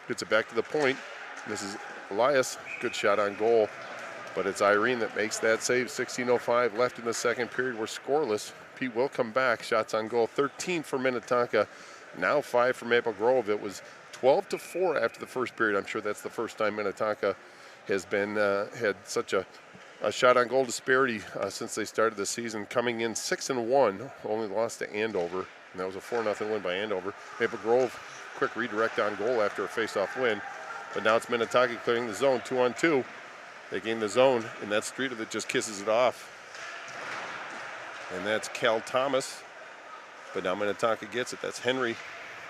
Gets it back to the point. This is Elias. Good shot on goal. But it's Irene that makes that save. 16:05 left in the second period. We're scoreless. Pete will come back. Shots on goal. 13 for Minnetonka. Now 5 for Maple Grove. It was 12-4 after the first period. I'm sure that's the first time Minnetonka has been had such a shot on goal disparity since they started the season. Coming in 6-1, only lost to Andover, and that was a 4-0 win by Andover. Maple Grove, quick redirect on goal after a face-off win. But now it's Minnetonka clearing the zone, 2-on-2. They gain the zone, and that's Streeter that just kisses it off. And that's Cal Thomas. But now Minnetonka gets it. That's Henry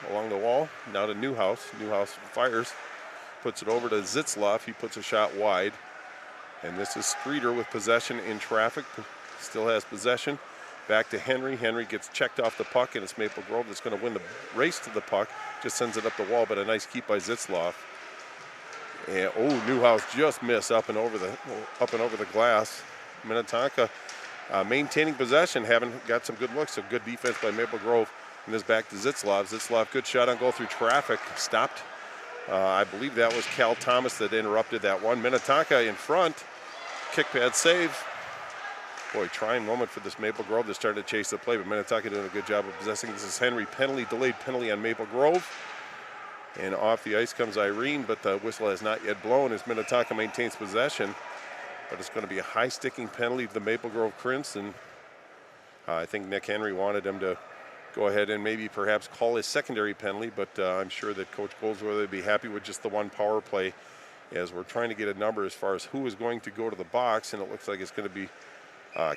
along the wall. Now to Newhouse. Newhouse fires. Puts it over to Zitzloff. He puts a shot wide. And this is Streeter with possession in traffic. Still has possession. Back to Henry. Henry gets checked off the puck, and it's Maple Grove that's going to win the race to the puck. Just sends it up the wall, but a nice keep by Zitzloff. And Newhouse just missed up and over the glass. Minnetonka maintaining possession, haven't got some good looks. So good defense by Maple Grove. And this back to Zitzloff. Zitzloff, good shot on goal through traffic. Stopped. I believe that was Cal Thomas that interrupted that one. Minnetonka in front. Kick pad save. Boy, trying moment for this Maple Grove. They started to chase the play, but Minnetonka doing a good job of possessing. This is Henry. Delayed penalty on Maple Grove. And off the ice comes Irene, but the whistle has not yet blown as Minnetonka maintains possession. But it's going to be a high-sticking penalty to the Maple Grove Crimson. I think Nick Henry wanted him to go ahead and maybe perhaps call his secondary penalty, but I'm sure that Coach Goldsworthy would be happy with just the one power play, as we're trying to get a number as far as who is going to go to the box, and it looks like it's going to be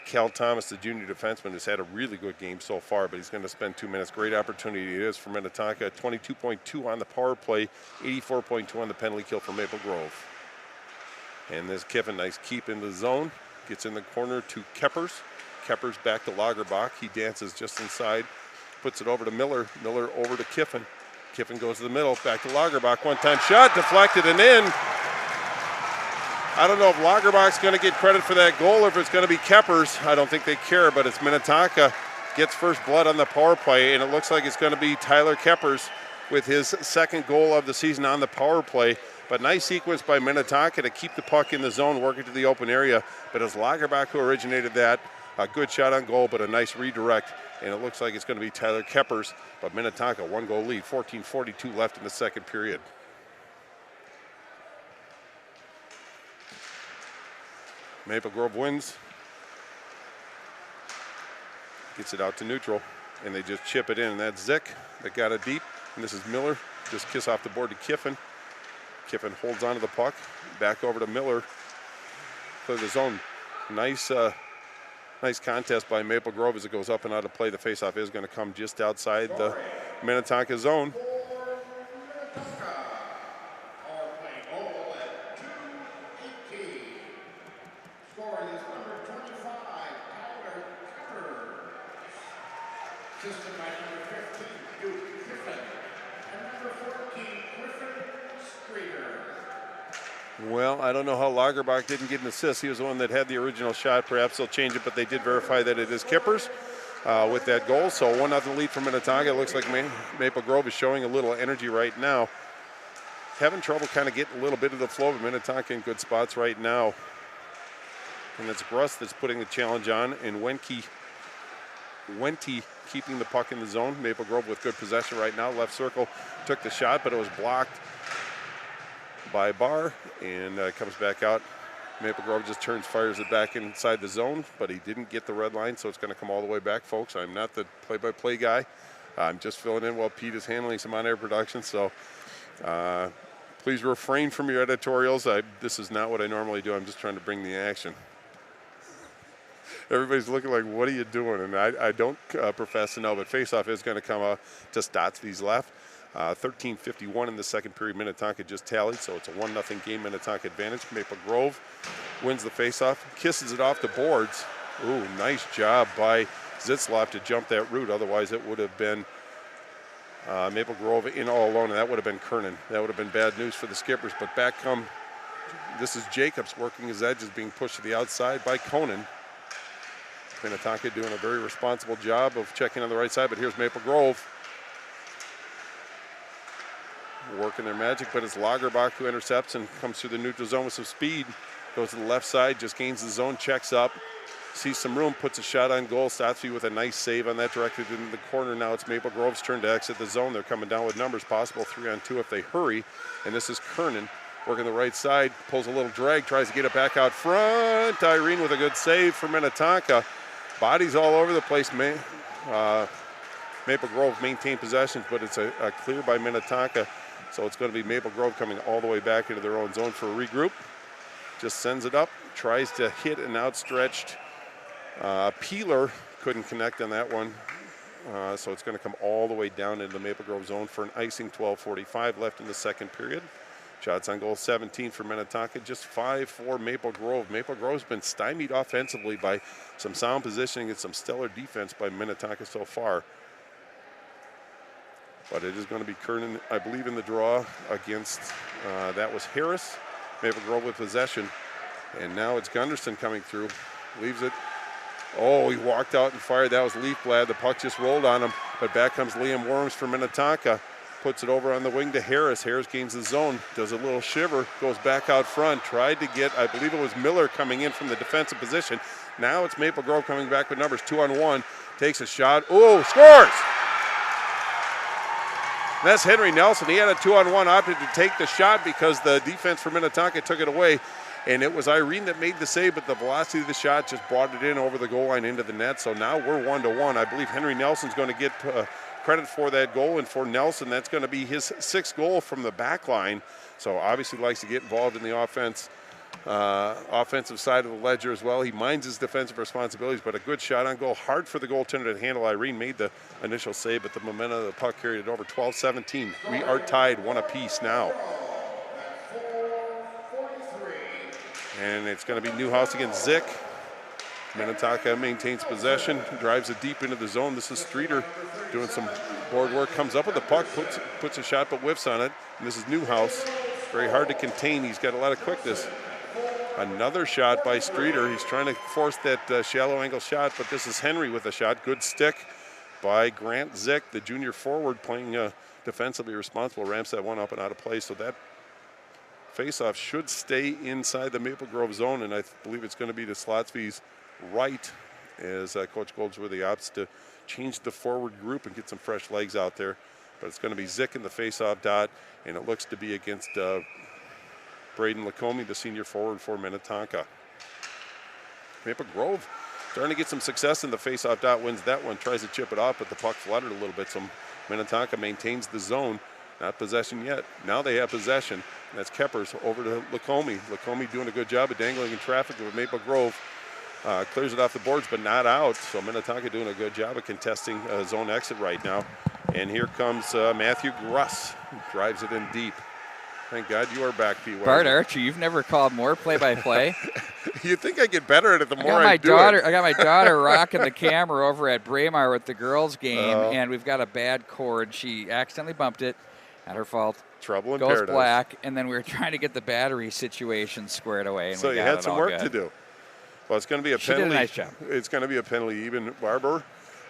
Cal Thomas, the junior defenseman, has had a really good game so far, but he's going to spend 2 minutes. Great opportunity it is for Minnetonka. 22.2 on the power play, 84.2 on the penalty kill for Maple Grove. And this Kiffin, nice keep in the zone. Gets in the corner to Keppers. Keppers back to Lagerbach. He dances just inside. Puts it over to Miller. Miller over to Kiffin. Kiffin goes to the middle. Back to Lagerbach. One-time shot. Deflected and in. I don't know if Lagerbach's going to get credit for that goal or if it's going to be Keppers. I don't think they care, but it's Minnetonka gets first blood on the power play, and it looks like it's going to be Tyler Keppers with his second goal of the season on the power play. But nice sequence by Minnetonka to keep the puck in the zone, working to the open area. But it's Lagerbach who originated that. A good shot on goal, but a nice redirect. And it looks like it's going to be Tyler Keppers. But Minnetonka, 1-goal lead, 14:42 left in the second period. Maple Grove wins. Gets it out to neutral, and they just chip it in. And that's Zick that got it deep. And this is Miller. Just kiss off the board to Kiffin. Kiffin holds onto the puck. Back over to Miller. Clear the zone. Nice contest by Maple Grove as it goes up and out of play. The faceoff is going to come just outside the Minnetonka zone. Well, I don't know how Lagerbach didn't get an assist. He was the one that had the original shot. Perhaps they'll change it, but they did verify that it is Kippers. with that goal. So 1-0 lead for Minnetonka. It looks like Maple Grove is showing a little energy right now. Having trouble kind of getting a little bit of the flow, but Minnetonka in good spots right now. And it's Gruss that's putting the challenge on, and Wente keeping the puck in the zone. Maple Grove with good possession right now. Left circle took the shot, but it was blocked by Barr, and comes back out. Maple Grove just fires it back inside the zone, but he didn't get the red line, so it's going to come all the way back, folks. I'm not the play-by-play guy. I'm just filling in while Pete is handling some on-air production, so please refrain from your editorials. This is not what I normally do. I'm just trying to bring the action. Everybody's looking like, what are you doing? And I don't profess to know, but faceoff is going to come to Stotsby's left. 13:51 in the second period. Minnetonka just tallied, so it's a 1-0 game. Minnetonka advantage. Maple Grove wins the faceoff, kisses it off the boards. Ooh, nice job by Zitzlaff to jump that route. Otherwise, it would have been Maple Grove in all alone, and that would have been Kernan. That would have been bad news for the Skippers. But back come, this is Jacobs working his edges, being pushed to the outside by Conan. Minnetonka doing a very responsible job of checking on the right side, but here's Maple Grove working their magic, but it's Lagerbach who intercepts and comes through the neutral zone with some speed. Goes to the left side, just gains the zone, checks up, sees some room, puts a shot on goal. Stotsby with a nice save on that, directed into the corner. Now it's Maple Grove's turn to exit the zone. They're coming down with numbers, possible 3-on-2 if they hurry. And this is Kernan working the right side, pulls a little drag, tries to get it back out front. Irene with a good save for Minnetonka. Bodies all over the place. Maple Grove maintained possessions, but it's a clear by Minnetonka. So it's going to be Maple Grove coming all the way back into their own zone for a regroup. Just sends it up, tries to hit an outstretched Peeler. Couldn't connect on that one. So it's going to come all the way down into the Maple Grove zone for an icing. 12:45 left in the second period. Shots on goal 17 for Minnetonka, just 5 for Maple Grove. Maple Grove's been stymied offensively by some sound positioning and some stellar defense by Minnetonka so far. But it is going to be Kernan, I believe, in the draw against, that was Harris. Maple Grove with possession. And now it's Gunderson coming through. Leaves it. Oh, he walked out and fired. That was Leafblad. The puck just rolled on him. But back comes Liam Worms for Minnetonka. Puts it over on the wing to Harris. Harris gains the zone, does a little shiver, goes back out front. Tried to get, I believe it was Miller coming in from the defensive position. Now it's Maple Grove coming back with numbers. 2-on-1. Takes a shot. Oh, scores! That's Henry Nelson. He had a 2-on-1, opted to take the shot because the defense for Minnetonka took it away. And it was Irene that made the save, but the velocity of the shot just brought it in over the goal line into the net. So now we're 1-1. I believe Henry Nelson's going to get credit for that goal. And for Nelson, that's going to be his 6th goal from the back line. So obviously likes to get involved in the offensive side of the ledger as well. He minds his defensive responsibilities, but a good shot on goal. Hard for the goaltender to handle. Irene made the initial save, but the momentum of the puck carried it over. 12-17. We are tied 1 apiece now. And it's going to be Newhouse against Zick. Minnetonka maintains possession, drives it deep into the zone. This is Streeter doing some board work, comes up with the puck, puts a shot but whiffs on it. And this is Newhouse. Very hard to contain. He's got a lot of quickness. Another shot by Streeter. He's trying to force that shallow angle shot, but this is Henry with a shot. Good stick by Grant Zick, the junior forward, playing defensively responsible. Ramps that one up and out of play, so that faceoff should stay inside the Maple Grove zone, and I believe it's going to be to Slotsby's right as Coach Goldsworthy opts to change the forward group and get some fresh legs out there. But it's going to be Zick in the faceoff dot, and it looks to be against Braden Lacombe, the senior forward for Minnetonka. Maple Grove starting to get some success in the faceoff dot, wins that one, tries to chip it off, but the puck fluttered a little bit, so Minnetonka maintains the zone. Not possession yet. Now they have possession. That's Keppers over to Lacombe. Lacombe doing a good job of dangling in traffic with Maple Grove. Clears it off the boards, but not out. So Minnetonka doing a good job of contesting zone exit right now. And here comes Matthew Gruss. Drives it in deep. Thank God you are back, Pete. Bart Archer, you've never called more play-by-play. You think I get better at it the more I do it. I got my daughter rocking the camera over at Braemar with the girls' game, and we've got a bad cord. She accidentally bumped it. Not her fault. Trouble in Goes paradise. black, and then we were trying to get the battery situation squared away. And so you had some work to do. Well, it's going to be a penalty. She did a nice job. It's going to be a penalty. Even Barber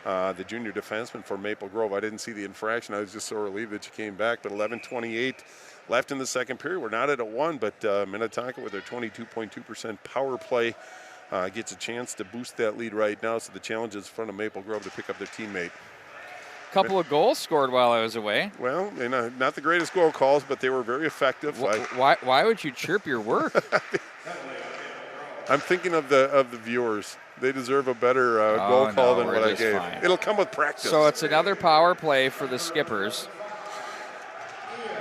the junior defenseman for Maple Grove. I didn't see the infraction. I was just so relieved that you came back. But 11:28 left in the second period. We're not at a 1, but Minnetonka with their 22.2% power play gets a chance to boost that lead right now. So the challenge is in front of Maple Grove to pick up their teammate. Couple of goals scored while I was away. Well, not the greatest goal calls, but they were very effective. Why would you chirp your work? I'm thinking of the viewers. They deserve a better goal call than what I gave. Fine. It'll come with practice. So it's another power play for the Skippers.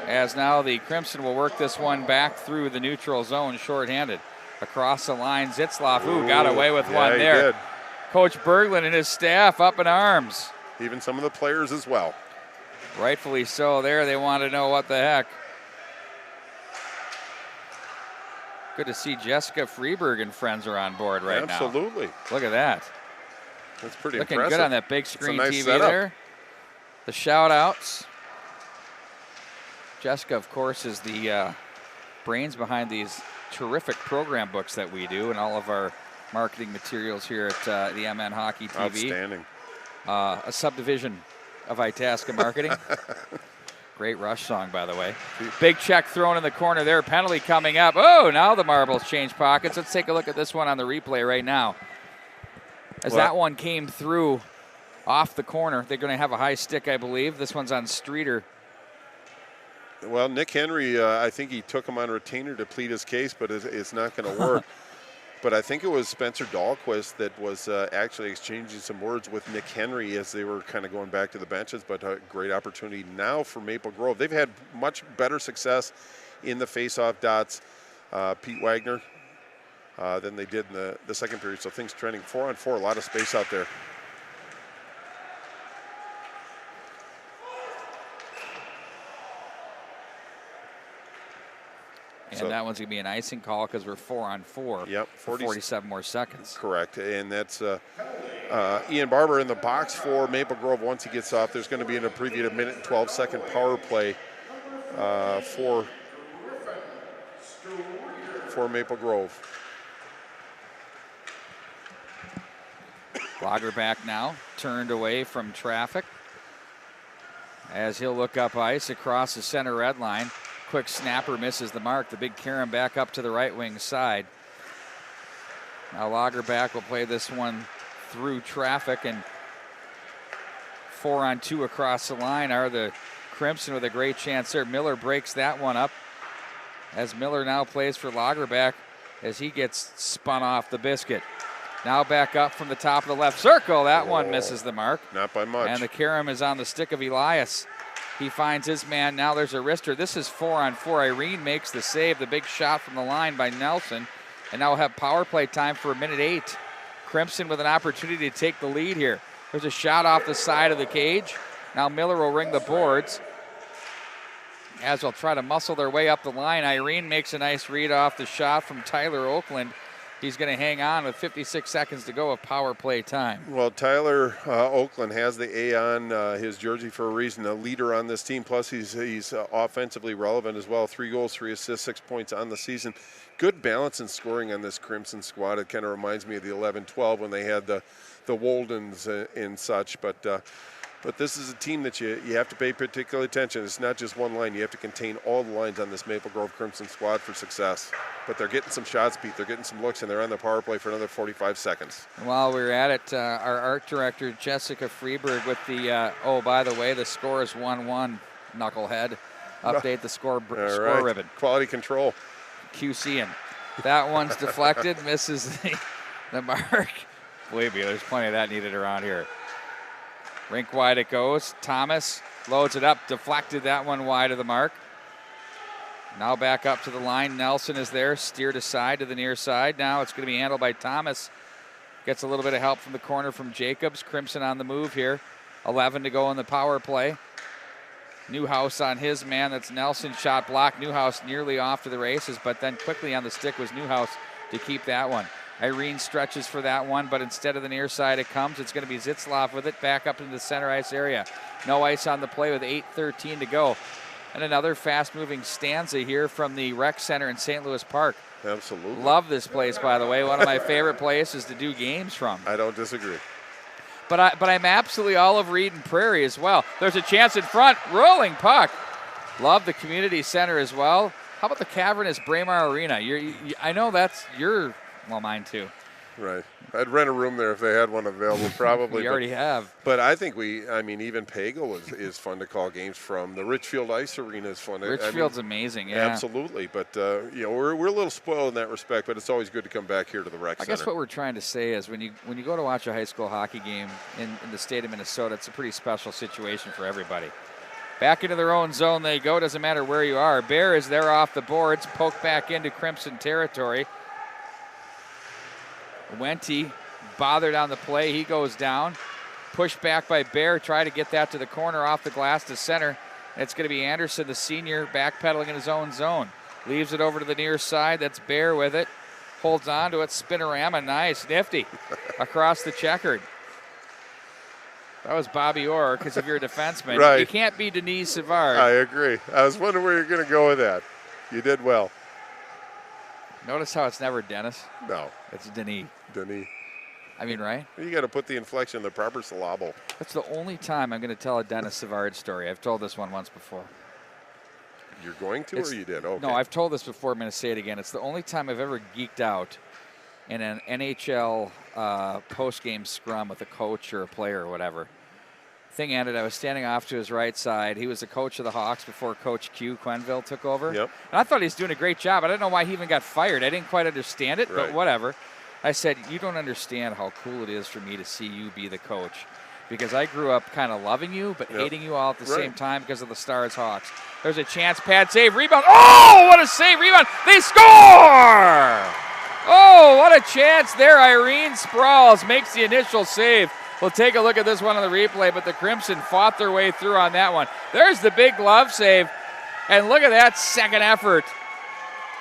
As now the Crimson will work this one back through the neutral zone, shorthanded. Across the line, Zitzlaff, got away with one there. Did. Coach Berglund and his staff up in arms. Even some of the players as well. Rightfully so there. They want to know what the heck. Good to see Jessica Freeberg and friends are on board right now. Absolutely. Look at that. That's pretty Looking impressive. good on that big screen nice TV setup. there. The shout-outs. Jessica, of course, is the brains behind these terrific program books that we do and all of our marketing materials here at the MN Hockey TV. Outstanding. A subdivision of Itasca Marketing. Great Rush song, by the way. Big check thrown in the corner there. Penalty coming up. Oh, now the marbles change pockets. Let's take a look at this one on the replay right now. As that one came through off the corner, they're going to have a high stick, I believe. This one's on Streeter. Well, Nick Henry, I think he took him on retainer to plead his case, but it's not going to work. But I think it was Spencer Dahlquist that was actually exchanging some words with Nick Henry as they were kind of going back to the benches, but a great opportunity now for Maple Grove. They've had much better success in the face-off dots, Pete Wagner, than they did in the second period. So things trending 4-on-4, a lot of space out there. And that one's going to be an icing call because we're 4-on-4. Yep, 47 more seconds. Correct, and that's Ian Barber in the box for Maple Grove. Once he gets off, there's going to be an abbreviated minute and 12-second power play for Maple Grove. Lagerback now turned away from traffic as he'll look up ice across the center red line. Quick snapper misses the mark. The big carom back up to the right wing side. Now Lagerback will play this one through traffic, and 4-on-2 across the line are the Crimson with a great chance there. Miller breaks that one up as Miller now plays for Lagerback as he gets spun off the biscuit. Now back up from the top of the left circle. That one misses the mark. Not by much. And the carom is on the stick of Elias. He finds his man. Now there's a wrister. This is 4-on-4. Irene makes the save. The big shot from the line by Nelson. And now we'll have power play time for 1:08. Crimson with an opportunity to take the lead here. There's a shot off the side of the cage. Now Miller will ring the boards as they'll try to muscle their way up the line. Irene makes a nice read off the shot from Tyler Oakland. He's going to hang on with 56 seconds to go of power play time. Well, Tyler Oakland has the A on his jersey for a reason, a leader on this team. Plus, he's offensively relevant as well. 3 goals, 3 assists, 6 points on the season. Good balance in scoring on this Crimson squad. It kind of reminds me of the 11-12 when they had the Woldens and such. But this is a team that you have to pay particular attention. It's not just one line. You have to contain all the lines on this Maple Grove Crimson squad for success. But they're getting some shots, Pete. They're getting some looks, and they're on the power play for another 45 seconds. While we're at it, our art director, Jessica Freeberg, with the, by the way, the score is 1-1, knucklehead. Update the score ribbon. Quality control. QC, and that one's deflected, misses the mark. Believe me, there's plenty of that needed around here. Rink wide it goes. Thomas loads it up, deflected that one wide of the mark. Now back up to the line. Nelson is there, steered aside to the near side. Now it's going to be handled by Thomas. Gets a little bit of help from the corner from Jacobs. Crimson on the move here. 11 to go in the power play. Newhouse on his man. That's Nelson. Shot blocked. Newhouse nearly off to the races, but then quickly on the stick was Newhouse to keep that one. Irene stretches for that one, but instead of the near side it comes. It's going to be Zitzlaff with it back up into the center ice area. No ice on the play with 8:13 to go. And another fast-moving stanza here from the rec center in St. Louis Park. Absolutely. Love this place, by the way. One of my favorite places to do games from. I don't disagree. But I'm absolutely all over Eden Prairie as well. There's a chance in front. Rolling puck. Love the community center as well. How about the cavernous Braemar Arena? I know that's your, well, mine too. Right. I'd rent a room there if they had one available, probably. We already have. But I think even Pagel is fun to call games from. The Richfield Ice Arena is fun. Richfield's amazing, yeah. Absolutely. But, we're a little spoiled in that respect, but it's always good to come back here to the rec center. I guess what we're trying to say is when you go to watch a high school hockey game in the state of Minnesota, it's a pretty special situation for everybody. Back into their own zone they go. Doesn't matter where you are. Bear is there off the boards. Poked back into Crimson territory. Wente bothered on the play. He goes down. Pushed back by Bear. Try to get that to the corner off the glass to center. It's going to be Anderson, the senior, backpedaling in his own zone. Leaves it over to the near side. That's Bear with it. Holds on to it. Spinorama. Nice. Nifty. Across the checkered. That was Bobby Orr, because if you're a defenseman, right. You can't be Denis Savard. I agree. I was wondering where you're going to go with that. You did well. Notice how it's never Dennis. No. It's Denis. Denis. I mean, right? You got to put the inflection in the proper syllable. That's the only time I'm going to tell a Dennis Savard story. I've told this one once before. You're going to, or you did? Okay. No, I've told this before. I'm going to say it again. It's the only time I've ever geeked out in an NHL post-game scrum with a coach or a player or whatever. Thing ended, I was standing off to his right side. He was the coach of the Hawks before Coach Q Quenville took over. Yep. And I thought he was doing a great job. I don't know why he even got fired. I didn't quite understand it, right. But whatever. I said, you don't understand how cool it is for me to see you be the coach. Because I grew up kind of loving you, but yep. hating you all at the right. same time because of the Stars Hawks. There's a chance, pad save, rebound. Oh, what a save, rebound. They score! Oh, what a chance there. Irene Sprawls makes the initial save. We'll take a look at this one on the replay, but the Crimson fought their way through on that one. There's the big glove save, and look at that second effort.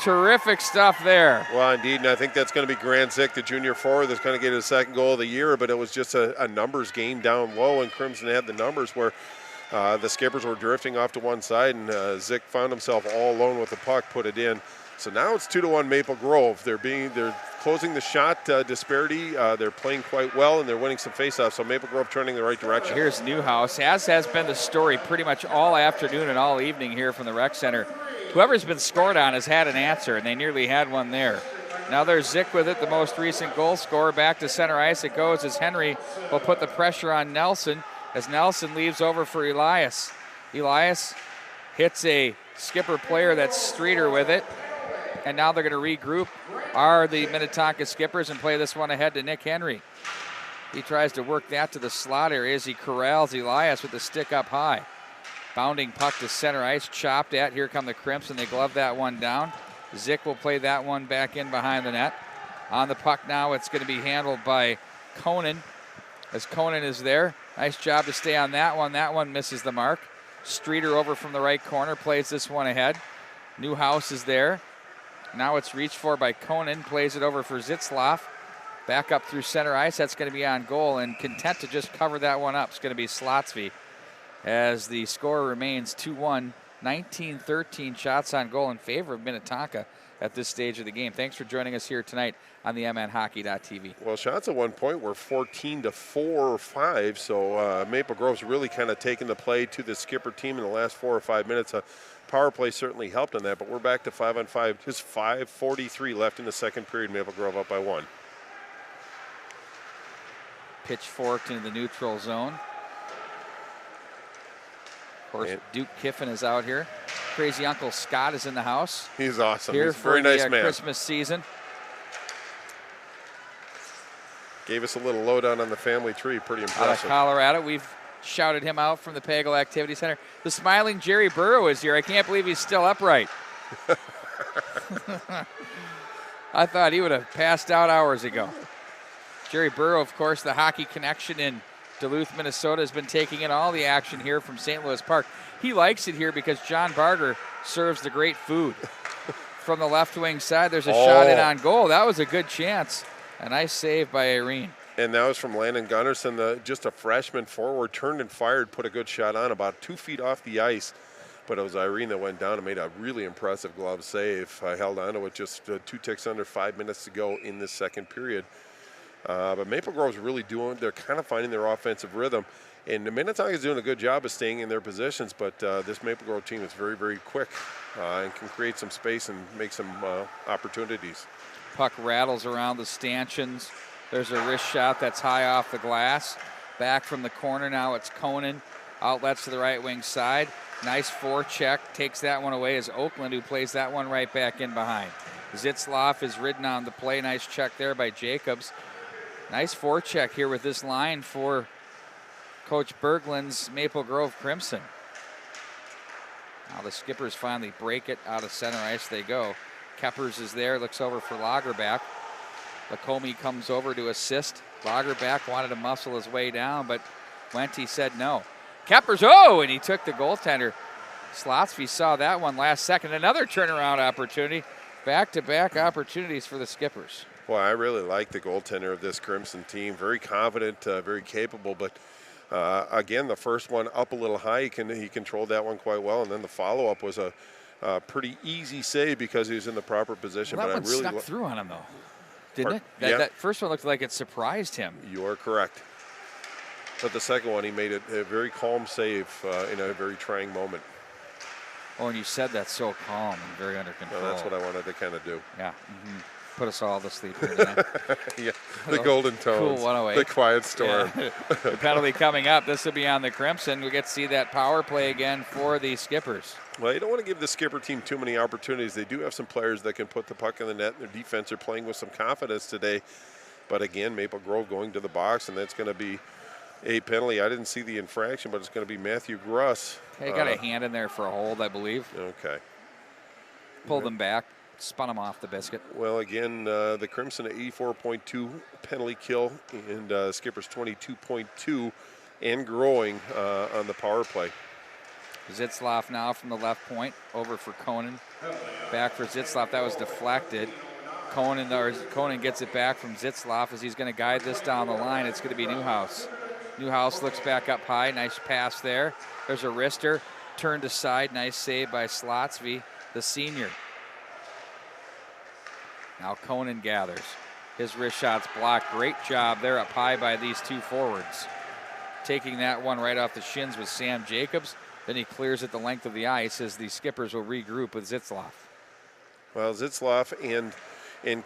Terrific stuff there. Well, indeed, and I think that's going to be Grant Zick, the junior forward, that's going to get his second goal of the year, but it was just a numbers game down low, and Crimson had the numbers where the Skippers were drifting off to one side, and Zick found himself all alone with the puck, put it in. So now it's 2-1 Maple Grove. They're closing the shot disparity. They're playing quite well, and they're winning some faceoffs. So Maple Grove turning the right direction. Here's Newhouse, as has been the story pretty much all afternoon and all evening here from the rec center. Whoever's been scored on has had an answer, and they nearly had one there. Now there's Zick with it, the most recent goal scorer. Back to center ice it goes as Henry will put the pressure on Nelson as Nelson leaves over for Elias. Elias hits a Skipper player, that's Streeter with it. And now they're going to regroup, are the Minnetonka Skippers, and play this one ahead to Nick Henry. He tries to work that to the slot area as he corrals Elias with the stick up high. Bounding puck to center ice, chopped at. Here come the Crimson. They glove that one down. Zick will play that one back in behind the net. On the puck now, it's going to be handled by Conan, as Conan is there. Nice job to stay on that one. That one misses the mark. Streeter over from the right corner, plays this one ahead. Newhouse is there. Now it's reached for by Conan, plays it over for Zitzloff. Back up through center ice, that's going to be on goal, and content to just cover that one up. It's going to be Slotsby as the score remains 2-1, 19-13 shots on goal in favor of Minnetonka at this stage of the game. Thanks for joining us here tonight on the MNHockey.tv. Well, shots at one point were 14-4 or 5, so Maple Grove's really kind of taken the play to the Skipper team in the last 4 or 5 minutes. Power play certainly helped on that, but we're back to 5-on-5. Just 5:43 left in the second period. Maple Grove up by 1. Pitchforked into the neutral zone. Of course, Duke Kiffin is out here. Crazy Uncle Scott is in the house. He's awesome. Here He's a for very nice the man. Christmas season. Gave us a little lowdown on the family tree. Pretty Out of impressive. Colorado, we've shouted him out from the Pagel Activity Center. The smiling Jerry Burrow is here. I can't believe he's still upright. I thought he would have passed out hours ago. Jerry Burrow, of course, the hockey connection in Duluth, Minnesota, has been taking in all the action here from St. Louis Park. He likes it here because John Barger serves the great food. From the left wing side, there's a shot in on goal. That was a good chance. A nice save by Irene. And that was from Landon Gunnarsson, just a freshman forward, turned and fired, put a good shot on about 2 feet off the ice. But it was Irene that went down and made a really impressive glove save. Held on to it just 2 ticks under 5 minutes to go in this second period. But Maple Grove's really they're kind of finding their offensive rhythm. And the Minnetonka is doing a good job of staying in their positions, but this Maple Grove team is very, very quick and can create some space and make some opportunities. Puck rattles around the stanchions. There's a wrist shot that's high off the glass. Back from the corner now, it's Conan. Outlets to the right wing side. Nice forecheck. Takes that one away as Oakland, who plays that one right back in behind. Zitzloff is ridden on the play. Nice check there by Jacobs. Nice forecheck here with this line for Coach Berglund's Maple Grove Crimson. Now the Skippers finally break it out of center ice. They go. Keppers is there, looks over for Lagerback. Lacombe comes over to assist. Lagerback wanted to muscle his way down, but Wente said no. Keppers, and he took the goaltender. Slotsky saw that one last second. Another turnaround opportunity. Back-to-back opportunities for the Skippers. Well, I really like the goaltender of this Crimson team. Very confident, very capable, but again, the first one up a little high. He controlled that one quite well, and then the follow-up was a pretty easy save because he was in the proper position. Well, that but one snuck through on him, though, didn't it? That first one looked like it surprised him. You are correct. But the second one, he made it a very calm save in a very trying moment. Oh, and you said that's so calm and very under control. Well, that's what I wanted to kind of do. Yeah. Mm-hmm. Put us all to sleep here tonight. Yeah, the golden tones, cool 108. The quiet storm. Yeah. The penalty coming up. This will be on the Crimson. We get to see that power play again for the Skippers. Well, you don't want to give the Skipper team too many opportunities. They do have some players that can put the puck in the net. Their defense are playing with some confidence today. But again, Maple Grove going to the box, and that's going to be a penalty. I didn't see the infraction, but it's going to be Matthew Gruss. He got a hand in there for a hold, I believe. Okay. Pulled him back, spun him off the biscuit. Well, again, the Crimson at 84.2 penalty kill, and Skipper's 22.2 and growing on the power play. Zitzloff now from the left point, over for Conan. Back for Zitzloff, that was deflected. Conan gets it back from Zitzloff as he's going to guide this down the line. It's going to be Newhouse. Newhouse looks back up high, nice pass there. There's a wrister, turned aside, nice save by Slotsky, the senior. Now Conan gathers. His wrist shot's blocked. Great job there up high by these two forwards. Taking that one right off the shins was Sam Jacobs. Then he clears it the length of the ice as the Skippers will regroup with Zitzloff. Well, Zitzloff and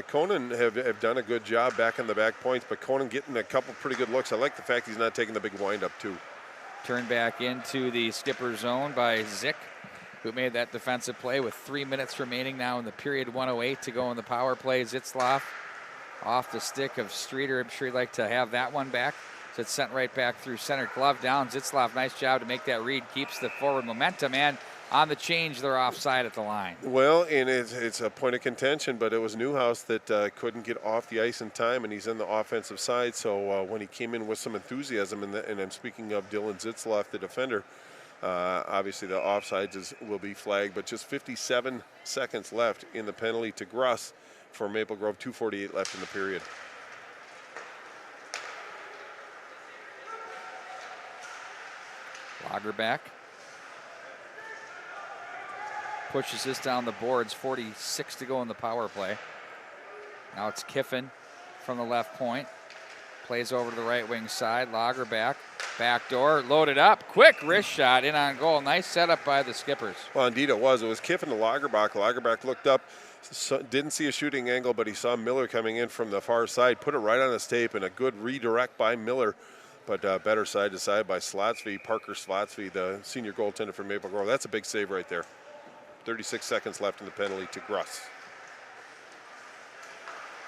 Conan have done a good job back in the back points, but Conan getting a couple pretty good looks. I like the fact he's not taking the big windup too. Turned back into the Skipper zone by Zick, who made that defensive play with 3 minutes remaining now in the period. 1:08 to go in the power play. Zitzloff off the stick of Streeter. I'm sure he'd like to have that one back. So it's sent right back through center. Glove down. Zitzloff, nice job to make that read. Keeps the forward momentum, and on the change, they're offside at the line. Well, and it's a point of contention, but it was Newhouse that couldn't get off the ice in time, and he's in the offensive side. So when he came in with some enthusiasm, and I'm speaking of Dylan Zitzloff, the defender, obviously the offsides will be flagged, but just 57 seconds left in the penalty to Gruss for Maple Grove, 2:48 left in the period. Lagerback pushes this down the boards. 46 to go in the power play. Now it's Kiffin from the left point. Plays over to the right wing side. Lagerback, back door, loaded up. Quick wrist shot in on goal. Nice setup by the Skippers. Well, indeed it was. It was Kiffin to Lagerback. Lagerback looked up, didn't see a shooting angle, but he saw Miller coming in from the far side. Put it right on his tape, and a good redirect by Miller. But better side to side by Slotsky, Parker Slotsky, the senior goaltender for Maple Grove. That's a big save right there. 36 seconds left in the penalty to Gruss.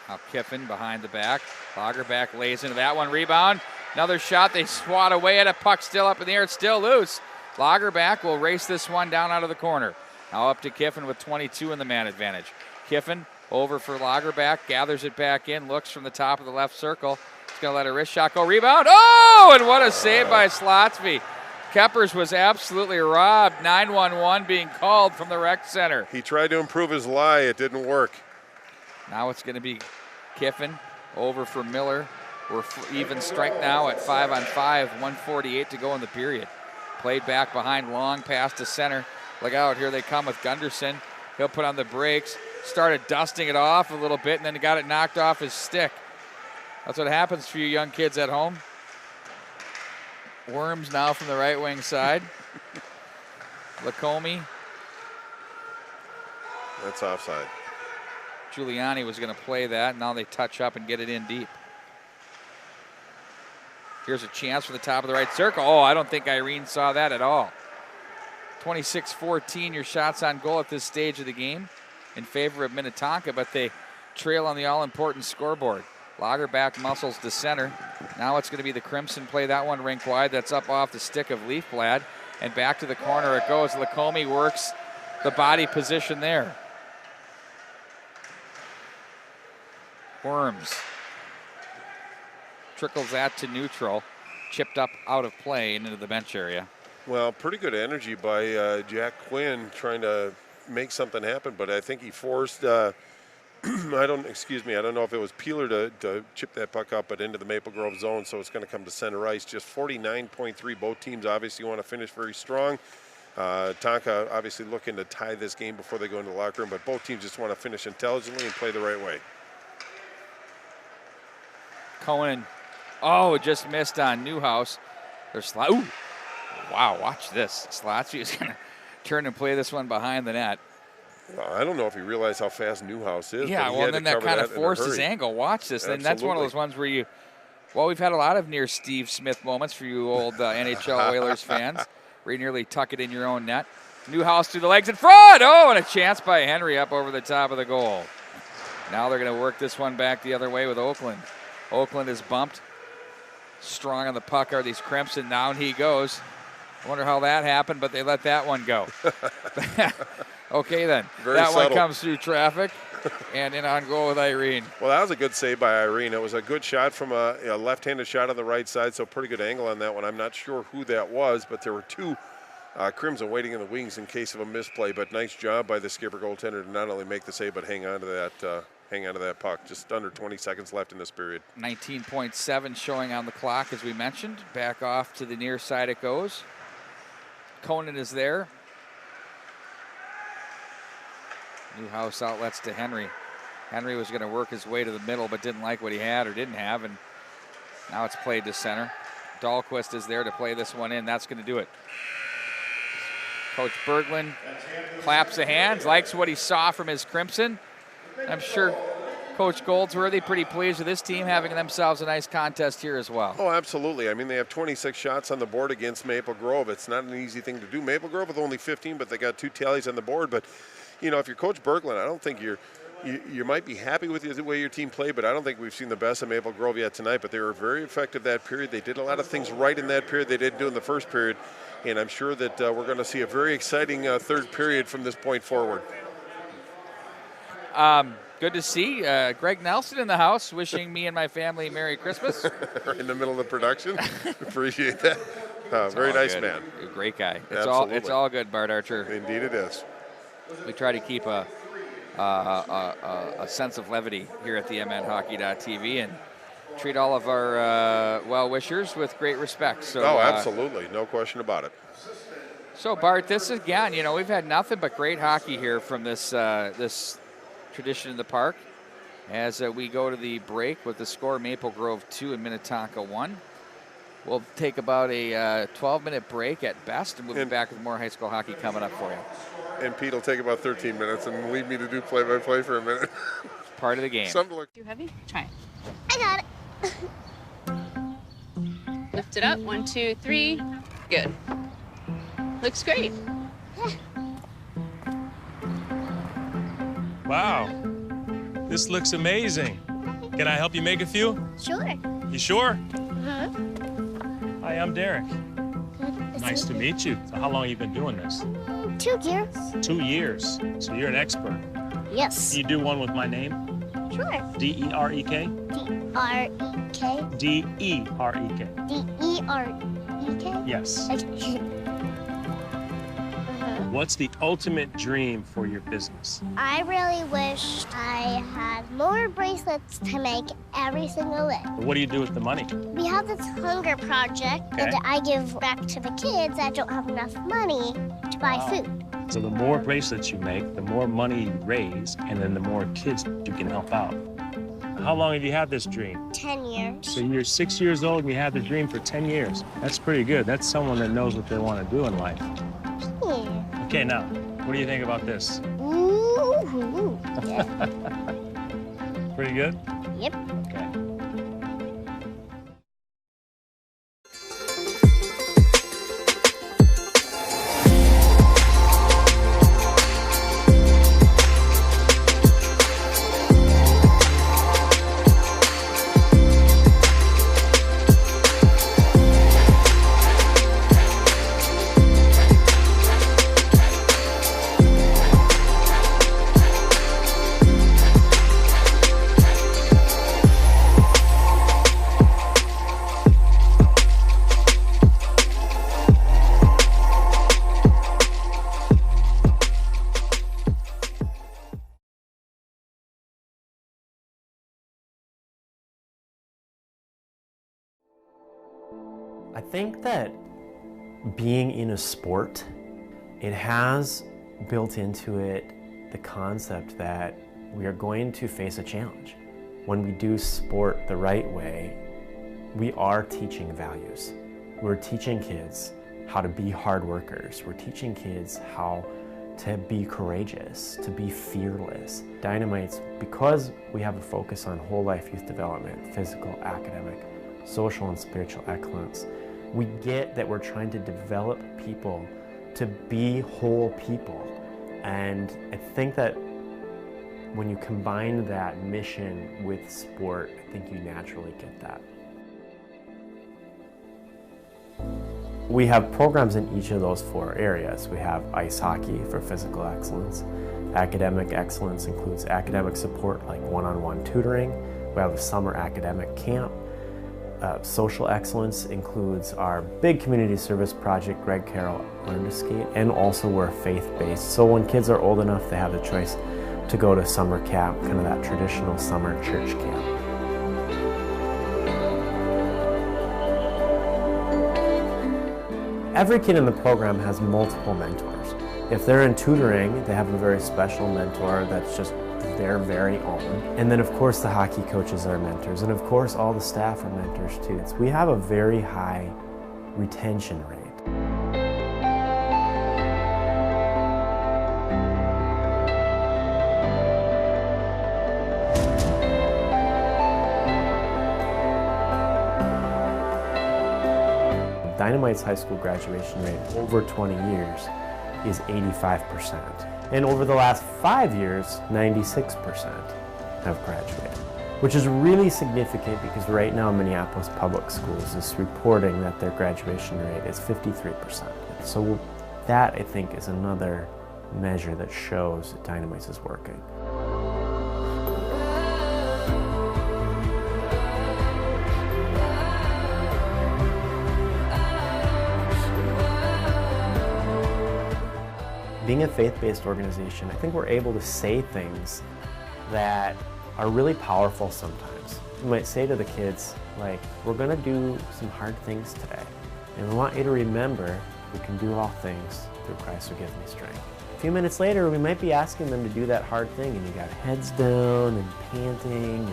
Now Kiffin behind the back. Lagerback lays into that one. Rebound. Another shot. They swat away at a puck still up in the air. It's still loose. Lagerback will race this one down out of the corner. Now up to Kiffin with 22 in the man advantage. Kiffin over for Lagerback. Gathers it back in. Looks from the top of the left circle. He's going to let a wrist shot go. Rebound. Oh, and what a save by Slotsky. Keppers was absolutely robbed. 9-1-1 being called from the rec center. He tried to improve his lie. It didn't work. Now it's going to be Kiffin over for Miller. We're even strike now at 5-on-5. 1:48 to go in the period. Played back behind, long pass to center. Look out, here they come with Gunderson. He'll put on the brakes. Started dusting it off a little bit, and then got it knocked off his stick. That's what happens for you young kids at home. Worms now from the right wing side. Lacombe. That's offside. Giuliani was going to play that. Now they touch up and get it in deep. Here's a chance for the top of the right circle. Oh, I don't think Irene saw that at all. 26-14, your shots on goal at this stage of the game in favor of Minnetonka, but they trail on the all-important scoreboard. Lagerback muscles to center. Now it's going to be the Crimson play that one rink wide. That's up off the stick of Leafblad. And back to the corner it goes. Lacombe works the body position there. Worms trickles that to neutral. Chipped up out of play and into the bench area. Well, pretty good energy by Jack Quinn trying to make something happen, but I think he forced, I don't know if it was Peeler to chip that puck up, but into the Maple Grove zone, so it's going to come to center ice. Just 49.3. Both teams obviously want to finish very strong. Tonka obviously looking to tie this game before they go into the locker room, but both teams just want to finish intelligently and play the right way. Cohen, oh, just missed on Newhouse. Ooh, wow, watch this. Slotsky is going to turn and play this one behind the net. Well, I don't know if he realized how fast Newhouse is. Yeah, well, then that kind of forced his angle. Watch this. And that's one of those ones where we've had a lot of near Steve Smith moments for you old NHL Oilers fans, where you nearly tuck it in your own net. Newhouse through the legs in front. Oh, and a chance by Henry up over the top of the goal. Now they're going to work this one back the other way with Oakland. Oakland is bumped. Strong on the puck are these Crimson. Down he goes. I wonder how that happened, but they let that one go. Okay, then. Very that subtle. one comes through traffic and in on goal with Irene. Well, that was a good save by Irene. It was a good shot from a left-handed shot on the right side, so pretty good angle on that one. I'm not sure who that was, but there were two Crimson waiting in the wings in case of a misplay, but nice job by the skipper goaltender to not only make the save, but hang on to that puck. Just under 20 seconds left in this period. 19.7 showing on the clock, as we mentioned. Back off to the near side it goes. Conan is there. Newhouse outlets to Henry. Henry was going to work his way to the middle, but didn't like what he had or didn't have, and now it's played to center. Dahlquist is there to play this one in. That's going to do it. Coach Berglund claps the hands, likes what he saw from his Crimson. I'm sure Coach Goldsworthy pretty pleased with this team having themselves a nice contest here as well. Oh, absolutely. I mean, they have 26 shots on the board against Maple Grove. It's not an easy thing to do. Maple Grove with only 15, but they got 2 tallies on the board. But, you know, if you're Coach Berglund, I don't think you might be happy with the way your team played, but I don't think we've seen the best of Maple Grove yet tonight. But they were very effective that period. They did a lot of things right in that period they didn't do in the first period. And I'm sure that we're going to see a very exciting third period from this point forward. Good to see Greg Nelson in the house, wishing me and my family Merry Christmas. In the middle of the production. Appreciate that. Very nice good. man. A great guy. Absolutely. It's all good, Bart Archer. Indeed it is. We try to keep a sense of levity here at the MNHockey.tv and treat all of our well-wishers with great respect. So, absolutely. No question about it. So, Bart, this again, you know, we've had nothing but great hockey here from this this tradition in the park as we go to the break with the score Maple Grove 2 and Minnetonka 1. We'll take about a 12-minute break at best, and we'll be back with more high school hockey coming up for you. And Pete will take about 13 minutes and leave me to do play-by-play for a minute. Part of the game. Something like Too heavy? Try it. I got it. Lift it up. 1, 2, 3. Good. Looks great. Wow, this looks amazing. Can I help you make a few? Sure. You sure? Uh-huh. Hi, I'm Derek. Nice to meet you. So how long have you been doing this? 2 years. 2 years. So you're an expert. Yes. Can you do one with my name? Sure. D-E-R-E-K? D-R-E-K. D-E-R-E-K. D-E-R-E-K? Yes. Okay. What's the ultimate dream for your business? I really wish I had more bracelets to make every single day. What do you do with the money? We have this hunger project that I give back to the kids that don't have enough money to buy food. So the more bracelets you make, the more money you raise, and then the more kids you can help out. How long have you had this dream? 10 years. So you're 6 years old and you had the dream for 10 years. That's pretty good. That's someone that knows what they want to do in life. Yeah. Okay, now, what do you think about this? Ooh. Yeah. Pretty good? Yep. Okay. I think that being in a sport, it has built into it the concept that we are going to face a challenge. When we do sport the right way, we are teaching values. We're teaching kids how to be hard workers. We're teaching kids how to be courageous, to be fearless. Dynamites, because we have a focus on whole life youth development, physical, academic, social and spiritual excellence, we get that we're trying to develop people to be whole people. And I think that when you combine that mission with sport, I think you naturally get that. We have programs in each of those 4 areas. We have ice hockey for physical excellence. Academic excellence includes academic support like one-on-one tutoring. We have a summer academic camp. Social excellence includes our big community service project, Greg Carroll Learn to Skate, and also we're faith-based. So when kids are old enough, they have the choice to go to summer camp, kind of that traditional summer church camp. Every kid in the program has multiple mentors. If they're in tutoring, they have a very special mentor that's just their very own. And then of course the hockey coaches are mentors, and of course all the staff are mentors too. We have a very high retention rate. Dynamite's high school graduation rate over 20 years is 85%. And over the last 5 years, 96% have graduated, which is really significant because right now Minneapolis Public Schools is reporting that their graduation rate is 53%. So that, I think, is another measure that shows that Dynamites is working. Being a faith-based organization, I think we're able to say things that are really powerful sometimes. You might say to the kids, like, we're gonna do some hard things today. And we want you to remember, we can do all things through Christ who gives me strength. A few minutes later, we might be asking them to do that hard thing and you got heads down and panting.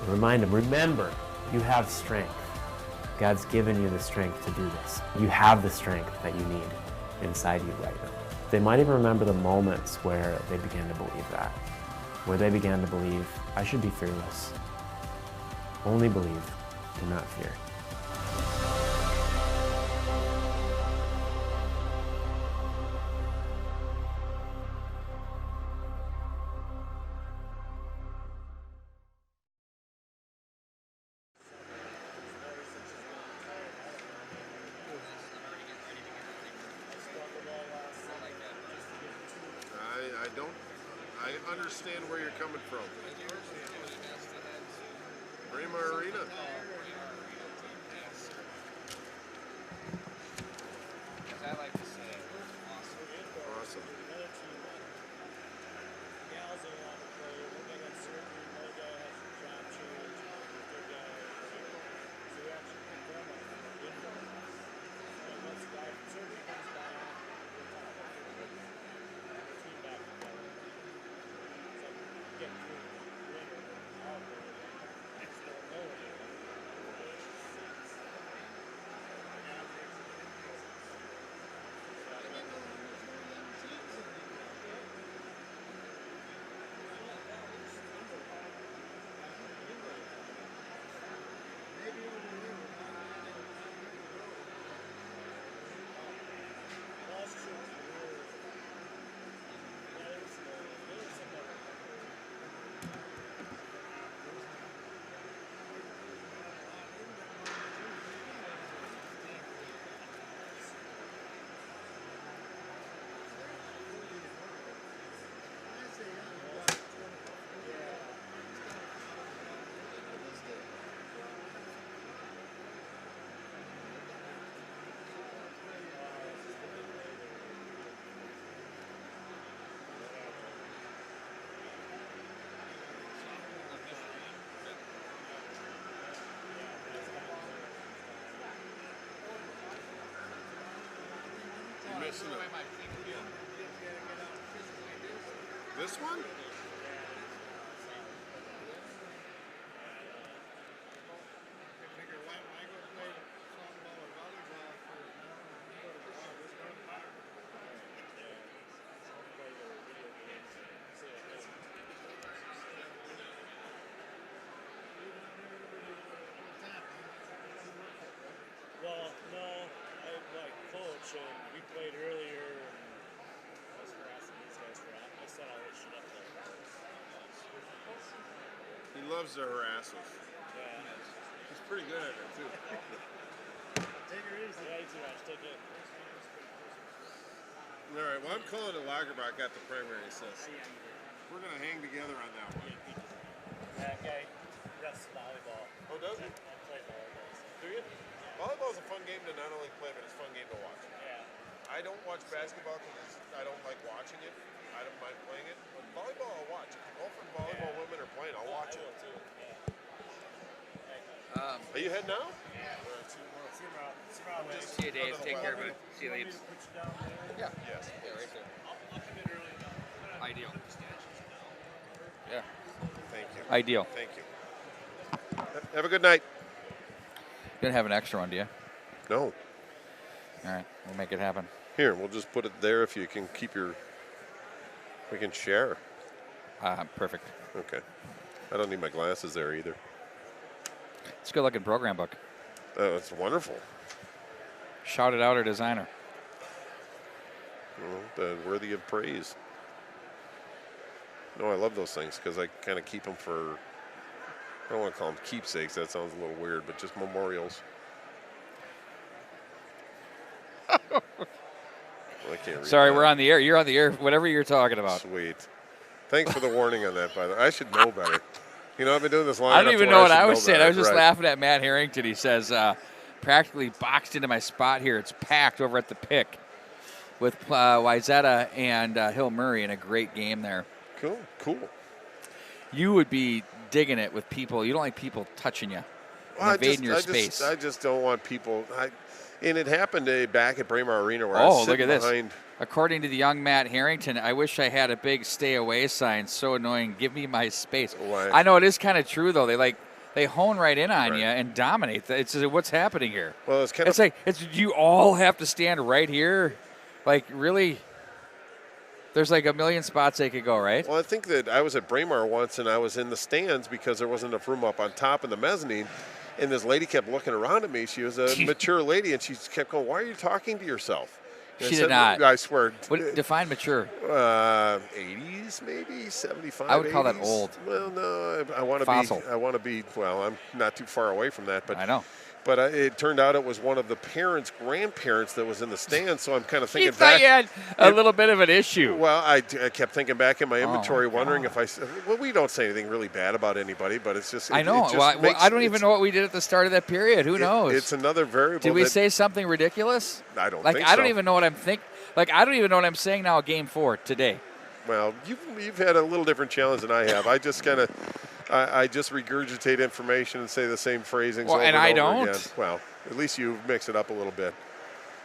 And remind them, remember, you have strength. God's given you the strength to do this. You have the strength that you need inside you right now. They might even remember the moments where they began to believe that, where they began to believe, I should be fearless. Only believe, do not fear. I understand where you're coming from. Braemar Arena. As I like to say, awesome. Awesome. listen to it. This one? Well, no, I coach, and we played earlier, and I was harassing these guys for that. I said all this shit up there. He loves to harass us. Yeah. He's pretty good at it, too. Take her easy. Yeah, you too much. Take it. All right, well, I'm calling it Lagerbach got the primary assist. We're going to hang together on that one. That guy does volleyball. Oh, does he? I play volleyball. Do you? Volleyball's a fun game to not only play, but it's a fun game to watch. Yeah. I don't watch basketball because I don't like watching it. I don't mind playing it. But volleyball, I'll watch. If golfing volleyball women are playing, I'll watch it. Too. Yeah. Are you heading now? See you, Dave. Take care, buddy. See you later. Yeah. Yes. Yeah, right there. Ideal. Yeah. Thank you. Ideal. Thank you. Have a good night. You don't have an extra one, do you? No. All right. We'll make it happen. Here, we'll just put it there if you can keep your... We can share. Perfect. Okay. I don't need my glasses there either. It's a good-looking program book. It's wonderful. Shouted out our designer. Well, worthy of praise. No, I love those things because I kind of keep them for... I don't want to call them keepsakes. That sounds a little weird, but just memorials. Well, I can't read Sorry, that. we're on the air. You're on the air. Whatever you're talking about. Sweet. Thanks for the warning on that, by the way. I should know better. You know, I've been doing this long I don't enough even to know where what I should was know saying. that. I was just Right. laughing at Matt Harrington. He says, practically boxed into my spot here. It's packed over at the pick with Wyzetta and Hill Murray in a great game there. Cool, cool. You would be digging it with people. You don't like people touching you, invading your space. I just don't want people. And it happened back at Braemar Arena where I Oh, was look sitting at this. behind. According to the young Matt Harrington, I wish I had a big stay away sign. So annoying. Give me my space. Why? I know it is kind of true, though. They hone right in on Right. you and dominate. It's what's happening here. Well, it's kind It's like you all have to stand right here. Like, really? There's like a million spots they could go, right? Well, I think that I was at Braemar once and I was in the stands because there wasn't enough room up on top in the mezzanine. And this lady kept looking around at me. She was a mature lady, and she kept going, "Why are you talking to yourself?" And She I did said, not. I swear. What, define mature. 80s, maybe 75. I would call that 80s. old. Well, no, I want to Fossil. be. I want to be. Well, I'm not too far away from that, but I know. But it turned out it was one of the parents' grandparents that was in the stands. So I'm kind of You thinking thought back. you had a little bit of an issue. Well, I kept thinking back in my inventory, my wondering if well, we don't say anything really bad about anybody, but it's just. I know. It just Well, makes- I don't even know what we did at the start of that period. Who knows? It's another variable. Did we that- say something ridiculous? I don't like think I don't so. even know what I'm thinking. Like I don't even know what I'm saying now. Game 4 today. Well, you've had a little different challenge than I have. I just kind of, I just regurgitate information and say the same phrasings Well, over and and I over don't. again. Well, at least you mix it up a little bit.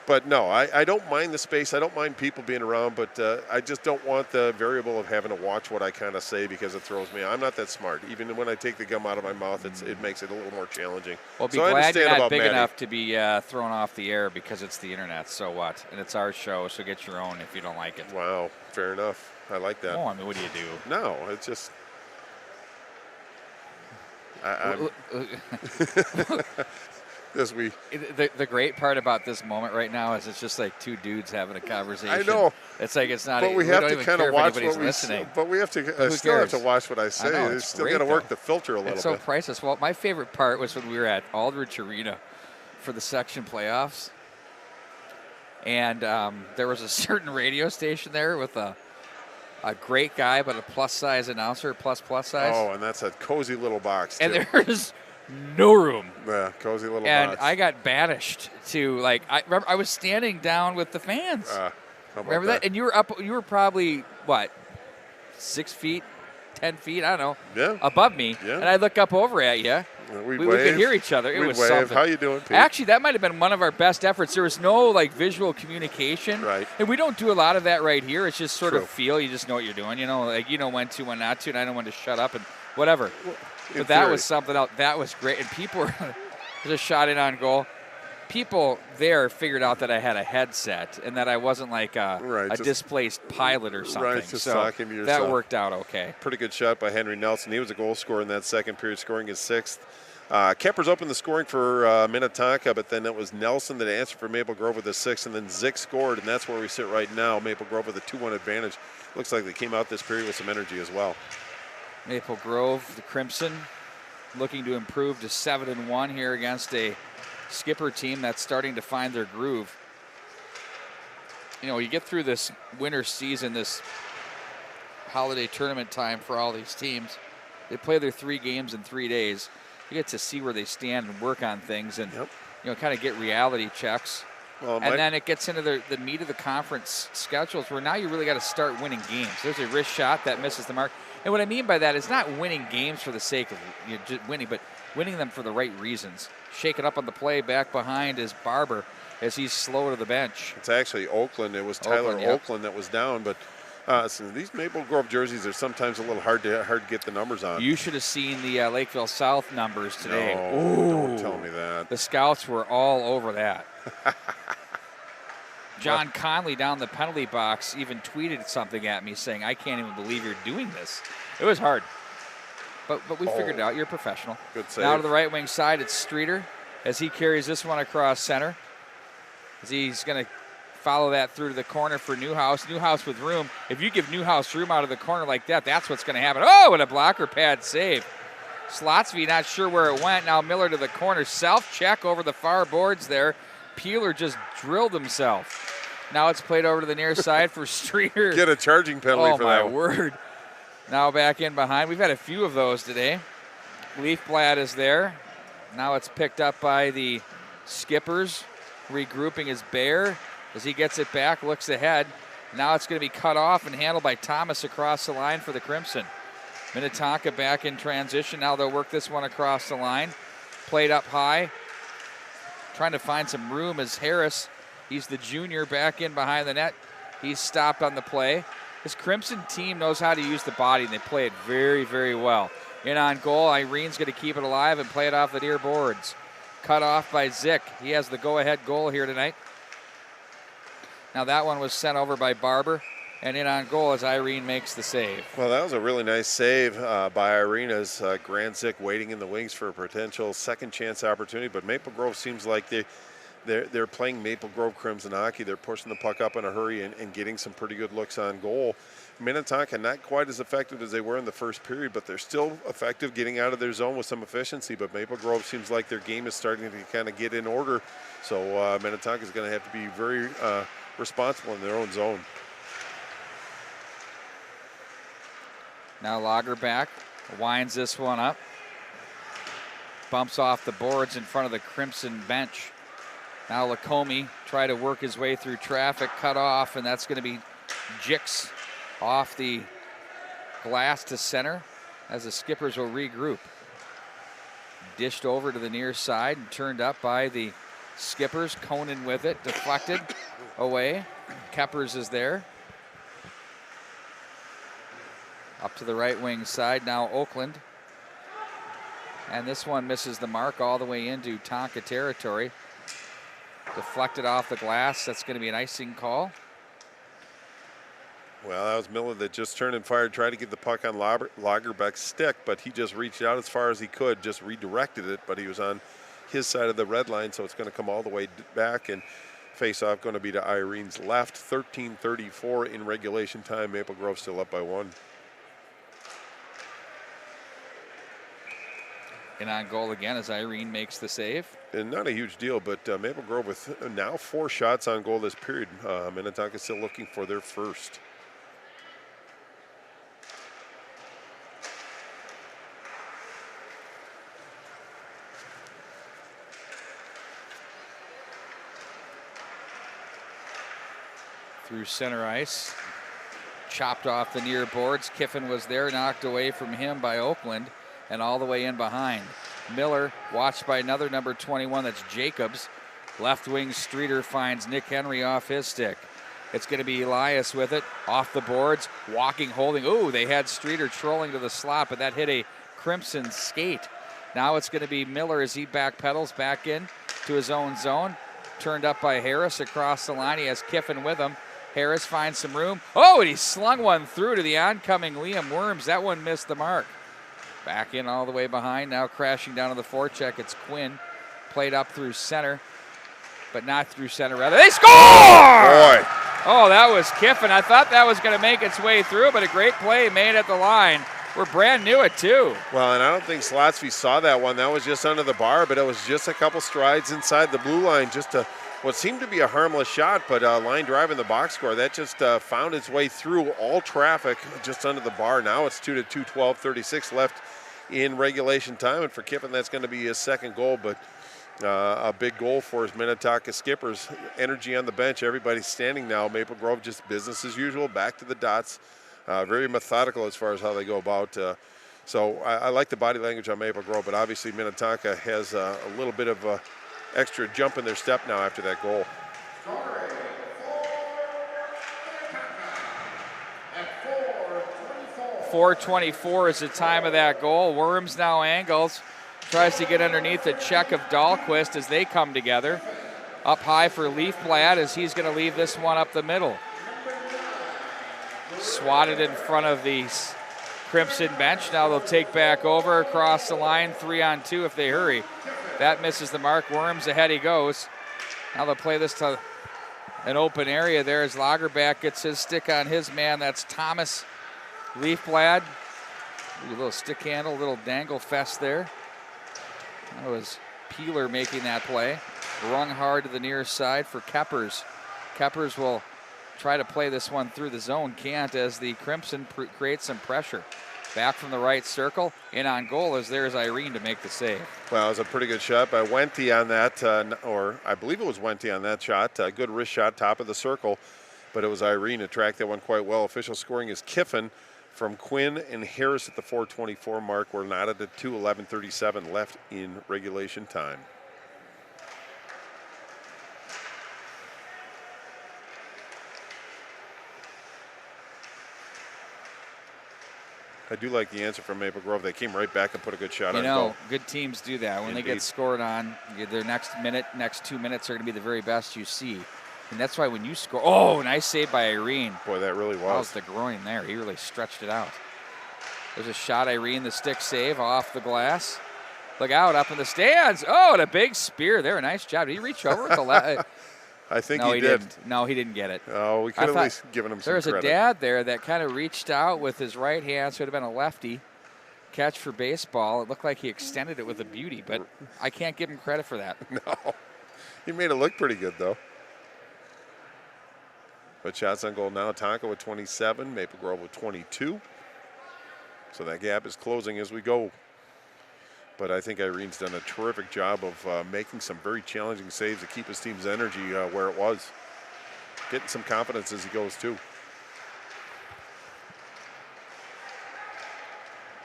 But no, I don't mind the space. I don't mind people being around, but I just don't want the variable of having to watch what I kind of say because it throws me. I'm not that smart. Even when I take the gum out of my mouth, it makes it a little more challenging. Well, be so I glad understand you're not about big Maddie. enough to be thrown off the air because it's the internet. So what? And it's our show, so get your own if you don't like it. Wow, fair enough. I like that. Oh, I mean, what do you do? No, it's just. As we. The great part about this moment right now is it's just like two dudes having a conversation. I know. It's like it's not. But we don't have to even kind care of if watch anybody's what we listening. say. But we have to. I Who still have to cares? watch what I say. I know, I it's still great, got to work though. the filter a little It's so bit. priceless. Well, my favorite part was when we were at Aldrich Arena for the section playoffs, and there was a certain radio station there with a great guy, but a plus size announcer, plus size. Oh, and that's a cozy little box. And too. there's no room. Yeah, cozy little And box. I got banished to I remember I was standing down with the fans. How about Remember that? And you were up. You were probably what, 6 feet, 10 feet? I don't know. Yeah. Above me, Yeah. and I look up over at you, We could hear each other. It We'd was wave. something. How you doing, Pete? Actually, that might have been one of our best efforts. There was no like visual communication. Right. And we don't do a lot of that right here. It's just sort True. of feel. You just know what you're doing. You know, like you know when to, when not to, and I know when to shut up and whatever. But that was something else. That was great. And people were just shot in on goal. People there figured out that I had a headset and that I wasn't like a displaced pilot or something. Right, just so talking to yourself. that worked out okay. Pretty good shot by Henry Nelson. He was a goal scorer in that second period, scoring his 6th. Kepper's opened the scoring for Minnetonka, but then it was Nelson that answered for Maple Grove with a 6th, and then Zick scored, and that's where we sit right now. Maple Grove with a 2-1 advantage. Looks like they came out this period with some energy as well. Maple Grove, the Crimson, looking to improve to 7-1 here against a Skipper team that's starting to find their groove. You know, you get through this winter season, this holiday tournament time for all these teams. They play their 3 games in 3 days. You get to see where they stand and work on things and, you know, kind of get reality checks. Well, and then it gets into the meat of the conference schedules where now you really got to start winning games. There's a wrist shot that misses the mark. And what I mean by that is not winning games for the sake of just winning, but winning them for the right reasons. Shaking up on the play, back behind is Barber as he's slow to the bench. It's actually Oakland. It was Tyler Oakland that was down, but so these Maple Grove jerseys are sometimes a little hard to get the numbers on. You should have seen the Lakeville South numbers today. No, don't tell me that. The scouts were all over that. John Conley down the penalty box even tweeted something at me saying, I can't even believe you're doing this. It was hard. But we figured it out. You're a professional. Good save. Now to the right wing side, it's Streeter as he carries this one across center. As he's going to follow that through to the corner for Newhouse. Newhouse with room. If you give Newhouse room out of the corner like that, that's what's going to happen. Oh, and a blocker pad save. Slotsky not sure where it went. Now Miller to the corner. Self-check over the far boards there. Peeler just drilled himself. Now it's played over to the near side for Streeter. Get a charging penalty for that one. Oh, my word. Now back in behind. We've had a few of those today. Leafblad is there. Now it's picked up by the Skippers. Regrouping is Bear as he gets it back, looks ahead. Now it's going to be cut off and handled by Thomas across the line for the Crimson. Minnetonka back in transition. Now they'll work this one across the line. Played up high. Trying to find some room as Harris, he's the junior, back in behind the net. He's stopped on the play. This Crimson team knows how to use the body, and they play it very, very well. In on goal, Irene's going to keep it alive and play it off the near boards. Cut off by Zick. He has the go-ahead goal here tonight. Now that one was sent over by Barber, and in on goal as Irene makes the save. Well, that was a really nice save by Irene as Grant Zick waiting in the wings for a potential second chance opportunity, but Maple Grove seems like they're playing Maple Grove Crimson hockey. They're pushing the puck up in a hurry and getting some pretty good looks on goal. Minnetonka not quite as effective as they were in the first period, but they're still effective getting out of their zone with some efficiency. But Maple Grove seems like their game is starting to kind of get in order. So Minnetonka is going to have to be very responsible in their own zone. Now Lagerback winds this one up. Bumps off the boards in front of the Crimson bench. Now Lacombe try to work his way through traffic, cut off, and that's going to be Jix off the glass to center as the Skippers will regroup. Dished over to the near side and turned up by the Skippers. Conan with it, deflected away. Keppers is there. Up to the right wing side, now Oakland. And this one misses the mark all the way into Tonka territory. Deflected off the glass. That's going to be an icing call. Well, that was Miller that just turned and fired, tried to get the puck on Lagerbeck's stick, but he just reached out as far as he could, just redirected it, but he was on his side of the red line, so it's going to come all the way back, and face-off going to be to Irene's left. 13:34 in regulation time. Maple Grove still up by 1. And on goal again as Irene makes the save. And not a huge deal, but Maple Grove with now 4 shots on goal this period. Minnetonka still looking for their first. Through center ice. Chopped off the near boards. Kiffin was there, knocked away from him by Oakland, and all the way in behind. Miller watched by another number 21, that's Jacobs. Left wing Streeter finds Nick Henry off his stick. It's going to be Elias with it, off the boards, walking, holding. Ooh, they had Streeter trolling to the slot, but that hit a Crimson skate. Now it's going to be Miller as he backpedals back in to his own zone. Turned up by Harris across the line. He has Kiffin with him. Harris finds some room. Oh, and he slung one through to the oncoming Liam Worms. That one missed the mark. Back in all the way behind. Now crashing down to the forecheck. It's Quinn. Played up through center, but not through center. Rather, they score! Boy. Oh, that was Kiffin. I thought that was going to make its way through, but a great play made at the line. We're brand new at 2. Well, and I don't think Slotsky saw that one. That was just under the bar, but it was just a couple strides inside the blue line, just to what seemed to be a harmless shot, but a line drive in the box score. That just found its way through all traffic just under the bar. Now it's 2-2, 12:36 left in regulation time, and for Kiffin, that's going to be his second goal, but a big goal for his Minnetonka Skippers. Energy on the bench. Everybody's standing now. Maple Grove just business as usual, back to the dots. Very methodical as far as how they go about. So I like the body language on Maple Grove, but obviously Minnetonka has a little bit of a extra jump in their step now after that goal. 4:24 is the time of that goal. Worms now angles. Tries to get underneath the check of Dahlquist as they come together. Up high for Leafblad as he's going to leave this one up the middle. Swatted in front of the Crimson bench. Now they'll take back over across the line, 3-on-2 if they hurry. That misses the mark. Worms ahead he goes. Now they'll play this to an open area there as Lagerback gets his stick on his man. That's Thomas Leafblad. Ooh, a little stick handle, a little dangle fest there. That was Peeler making that play. Rung hard to the near side for Keppers. Keppers will try to play this one through the zone. Can't as the Crimson creates some pressure. Back from the right circle. In on goal as there's Irene to make the save. Well, it was a pretty good shot by Wente on that, or I believe it was Wente on that shot. Good wrist shot, top of the circle. But it was Irene who tracked that one quite well. Official scoring is Kiffin from Quinn and Harris at the 4:24 mark. We're not at the 2:11:37 left in regulation time. I do like the answer from Maple Grove. They came right back and put a good shot on goal. Good teams do that. When Indeed. they get scored on, their next 2 minutes are going to be the very best you see. And that's why when you score, oh, nice save by Irene. Boy, that really was. That was the groin there. He really stretched it out. There's a shot, Irene, the stick save off the glass. Look out, up in the stands. Oh, and a big spear there. Nice job. Did he reach over with the left? I think no, he did. Didn't. No, he didn't get it. Oh, we could have at least given him some credit. There's a dad there that kind of reached out with his right hand, so it would have been a lefty catch for baseball. It looked like he extended it with a beauty, but I can't give him credit for that. No. He made it look pretty good, though. But shots on goal now. Tonka with 27, Maple Grove with 22. So that gap is closing as we go. But I think Irene's done a terrific job of making some very challenging saves to keep his team's energy where it was. Getting some confidence as he goes, too.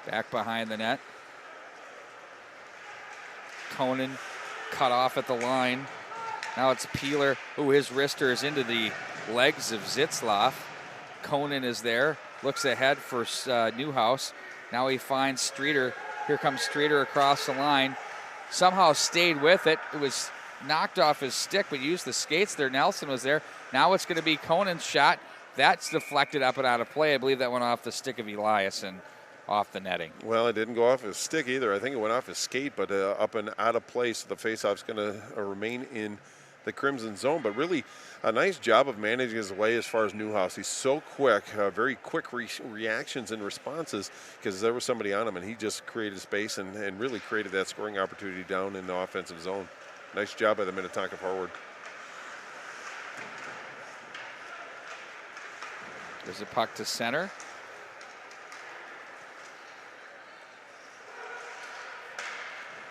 Back behind the net. Conan cut off at the line. Now it's Peeler. Ooh, his wrister is into the legs of Zitzloff. Conan is there. Looks ahead for Newhouse. Now he finds Streeter. Here comes Streeter across the line. Somehow stayed with it. It was knocked off his stick, but used the skates there. Nelson was there. Now it's going to be Conan's shot. That's deflected up and out of play. I believe that went off the stick of Elias and off the netting. Well, it didn't go off his stick either. I think it went off his skate, but up and out of play. So the faceoff's going to remain in the Crimson zone. But really a nice job of managing his way as far as Newhouse. He's so quick, very quick reactions and responses, because there was somebody on him and he just created space and really created that scoring opportunity down in the offensive zone. Nice job by the Minnetonka forward. There's a puck to center.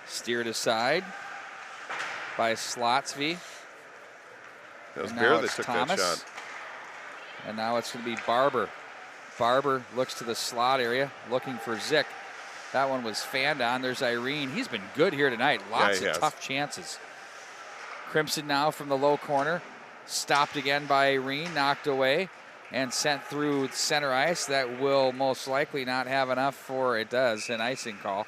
Steered aside by Slotsky. That was Bear that took Thomas. that shot. And now it's going to be Barber. Barber looks to the slot area, looking for Zick. That one was fanned on. There's Irene. He's been good here tonight. Lots of tough chances. Crimson now from the low corner. Stopped again by Irene, knocked away, and sent through center ice. That will most likely not have enough for, it does, an icing call.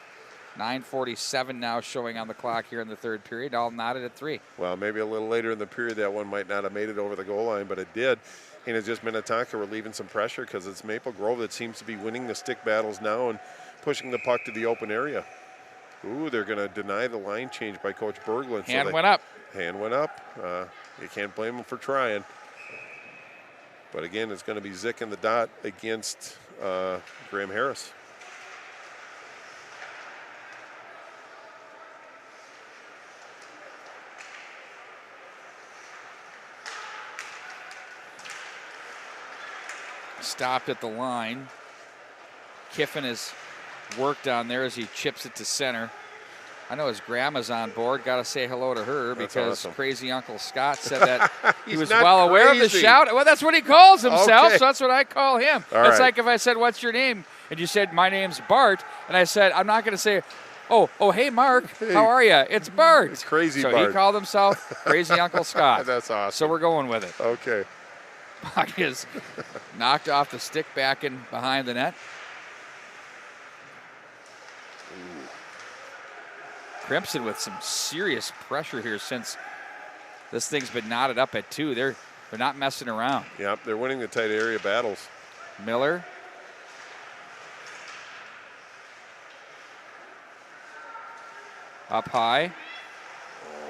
9:47 now showing on the clock here in the third period. All knotted at 3. Well, maybe a little later in the period that one might not have made it over the goal line, but it did. And it's just Minnetonka relieving some pressure because it's Maple Grove that seems to be winning the stick battles now and pushing the puck to the open area. Ooh, they're going to deny the line change by Coach Berglund. Hand went up. Hand went up. You can't blame him for trying. But again, it's going to be Zick in the dot against Graham Harris. Stopped at the line. Kiffin has worked on there as he chips it to center. I know his grandma's on board. Got to say hello to her because Crazy Uncle Scott said that he was well aware of the shout. Well, that's what he calls himself, so that's what I call him. It's like if I said, "What's your name?" and you said, "My name's Bart," and I said, "I'm not going to say, oh, hey, Mark, how are you? It's Bart." It's Crazy so Bart. So he called himself Crazy Uncle Scott. That's awesome. So we're going with it. Okay. Puck is knocked off the stick back in behind the net. Crimson with some serious pressure here since this thing's been knotted up at 2. They're not messing around. Yep, they're winning the tight area battles. Miller. Up high.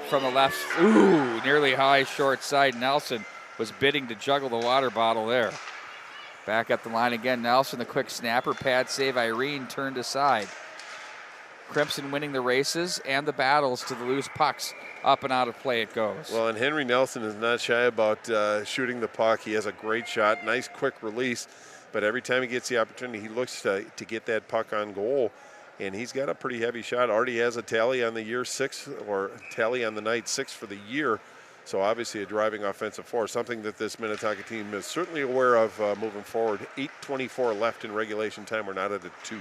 From the left. Ooh, nearly high short side. Nelson was bidding to juggle the water bottle there. Back up the line again. Nelson, the quick snapper. Pad save. Irene turned aside. Crimson winning the races and the battles to the loose pucks. Up and out of play it goes. Well, and Henry Nelson is not shy about shooting the puck. He has a great shot, nice quick release. But every time he gets the opportunity, he looks to get that puck on goal. And he's got a pretty heavy shot. Already has a tally on the year 6, or tally on the night 6 for the year. So obviously a driving offensive force, something that this Minnetonka team is certainly aware of moving forward. 8:24 left in regulation time. We're not at a 2.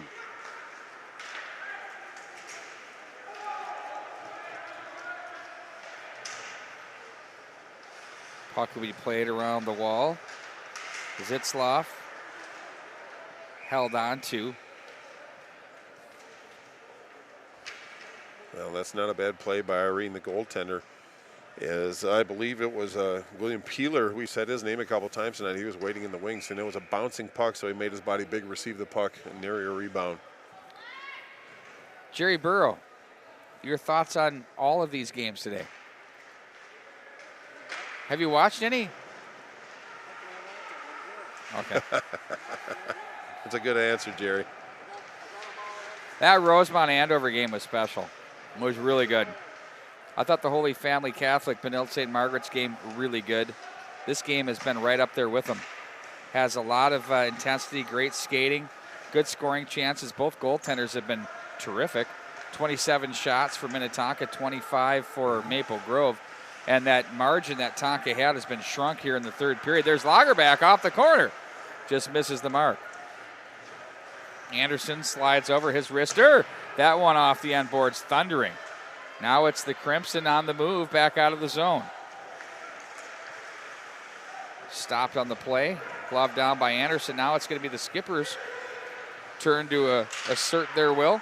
Puck will be played around the wall. Zitzloff held on to. Well, that's not a bad play by Irene, the goaltender. As I believe it was William Peeler, we said his name a couple times tonight. He was waiting in the wings, and it was a bouncing puck, so he made his body big, receive the puck, and near a rebound. Jerry Burrow, your thoughts on all of these games today? Have you watched any? Okay. That's a good answer, Jerry. That Rosemont Andover game was special. It was really good. I thought the Holy Family Catholic Benilde St. Margaret's game really good. This game has been right up there with them. Has a lot of intensity, great skating, good scoring chances. Both goaltenders have been terrific. 27 shots for Minnetonka, 25 for Maple Grove. And that margin that Tonka had has been shrunk here in the third period. There's Lagerback off the corner. Just misses the mark. Anderson slides over his wrister. That one off the end boards, thundering. Now it's the Crimson on the move, back out of the zone. Stopped on the play. Glove down by Anderson. Now it's going to be the Skippers' turn to assert their will.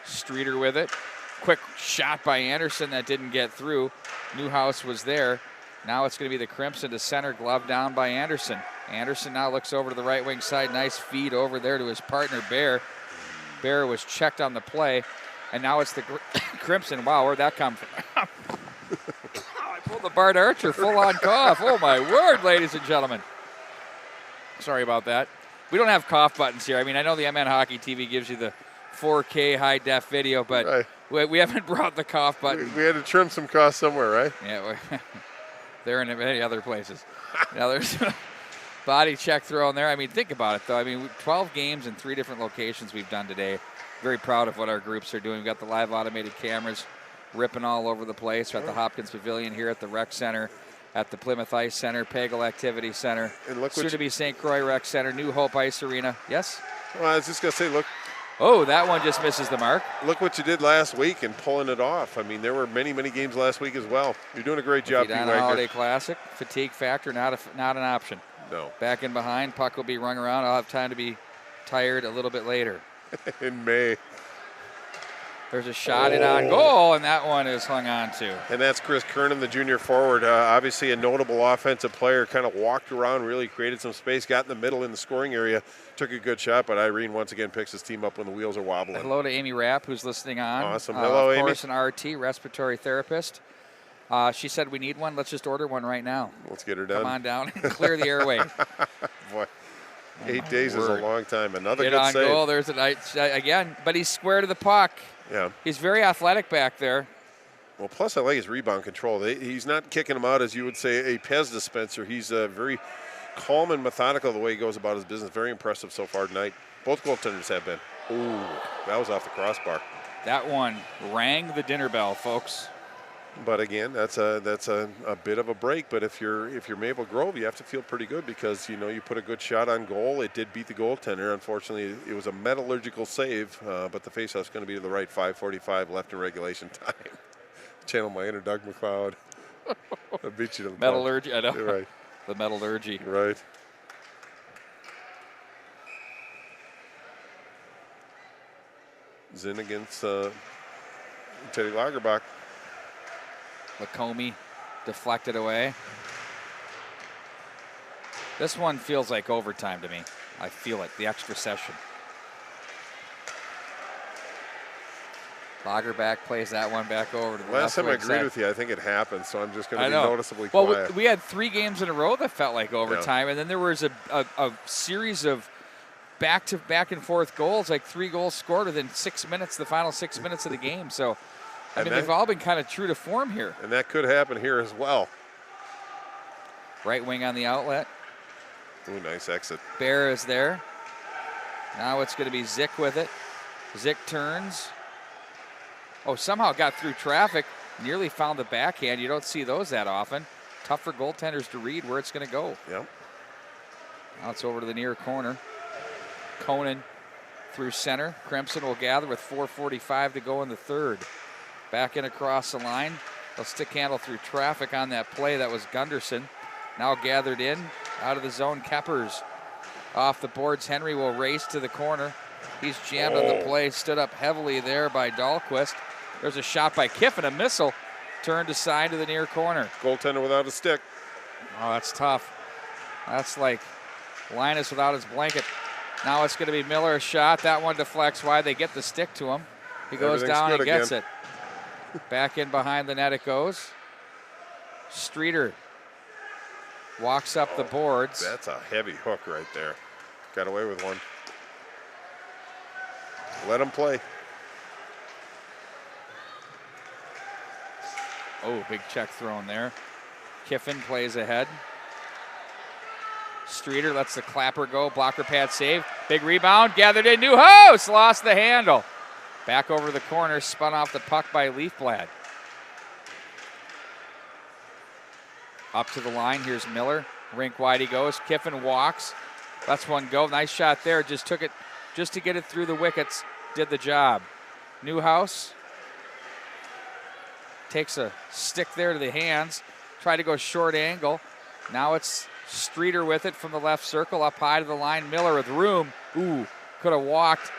Streeter with it. Quick shot by Anderson that didn't get through. Newhouse was there. Now it's going to be the Crimson to center, glove down by Anderson. Anderson now looks over to the right wing side. Nice feed over there to his partner, Bear. Bear was checked on the play. And now it's the Crimson. Wow, where'd that come from? I pulled the Bart Archer full-on cough. Oh, my word, ladies and gentlemen. Sorry about that. We don't have cough buttons here. I mean, I know the MN Hockey TV gives you the 4K high-def video, but we haven't brought the cough button. We had to trim some costs somewhere, right? Yeah, they're in many other places. Now there's a body check throw in there. I mean, think about it, though. I mean, 12 games in 3 different locations we've done today. Very proud of what our groups are doing. We've got the live automated cameras ripping all over the place. We're at the Hopkins Pavilion here at the Rec Center. at the Plymouth Ice Center, Pagel Activity Center, And look soon to be St. Croix Rec Center, New Hope Ice Arena. Yes? Well, I was just going to say, look. Oh, that one just misses the mark. Look what you did last week and pulling it off. I mean, there were many, many games last week as well. You're doing a great job, P. Wagner. Holiday Classic, fatigue factor, not an option. No. Back in behind, puck will be rung around. I'll have time to be tired a little bit later. In May. There's a shot in on goal, and that one is hung on to. And that's Chris Kernan, the junior forward. Obviously a notable offensive player. Kind of walked around, really created some space, got in the middle in the scoring area, took a good shot, but Irene once again picks his team up when the wheels are wobbling. Hello to Amy Rapp, who's listening on. Awesome. Hello, Amy. Of course, an RT, respiratory therapist. She said we need one. Let's just order one right now. Let's get her done. Come on down and clear the airway. Boy, 8 days is a long time. Another Get good on save. goal. There's a night again, but he's square to the puck. Yeah. He's very athletic back there. Well, plus I like his rebound control. He's not kicking him out as you would say a Pez dispenser. He's very calm and methodical the way he goes about his business. Very impressive so far tonight. Both goaltenders have been. Ooh, that was off the crossbar. That one rang the dinner bell, folks. But again, that's a bit of a break. But if you're Maple Grove, you have to feel pretty good because you put a good shot on goal. It did beat the goaltender. Unfortunately, it was a metallurgical save, but the faceoff's going to be to the right. 5:45 left in regulation time. Channel my inner Doug McLeod. I beat you to the metallurgy. I know. You're right. The metallurgy. Right. Zinn against Teddy Lagerbach. Lacombe deflected away. This one feels like overtime to me. I feel it, the extra session. Lagerbach plays that one back over to the last time I agreed side. with you, I think it happened, so I'm just going to be noticeably well, quiet. We had 3 games in a row that felt like overtime, and then there was a series of back and forth goals, like 3 goals scored within 6 minutes, the final 6 minutes of the game. So, I mean, they've all been kind of true to form here. And that could happen here as well. Right wing on the outlet. Ooh, nice exit. Bear is there. Now it's going to be Zick with it. Zick turns. Oh, somehow got through traffic. Nearly found the backhand. You don't see those that often. Tough for goaltenders to read where it's going to go. Yep. Now it's over to the near corner. Conan through center. Crimson will gather with 4:45 to go in the third. Back in across the line. A stick handle through traffic on that play. That was Gunderson. Now gathered in. Out of the zone, Keppers. Off the boards, Henry will race to the corner. He's jammed on the play. Stood up heavily there by Dahlquist. There's a shot by Kiffin, a missile. Turned aside to the near corner. Goaltender without a stick. Oh, that's tough. That's like Linus without his blanket. Now it's going to be Miller, a shot. That one deflects wide. They get the stick to him. He goes down and gets it. Back in behind the net it goes. Streeter walks up the boards. That's a heavy hook right there. Got away with one. Let him play. Oh, big check thrown there. Kiffin plays ahead. Streeter lets the clapper go. Blocker pad save. Big rebound. Gathered in. Newhouse lost the handle. Back over the corner. Spun off the puck by Leafblad. Up to the line. Here's Miller. Rink wide he goes. Kiffin walks. Lets one go. Nice shot there. Just took it just to get it through the wickets. Did the job. Newhouse takes a stick there to the hands. Tried to go short angle. Now it's Streeter with it from the left circle. Up high to the line. Miller with room. Ooh, could have walked.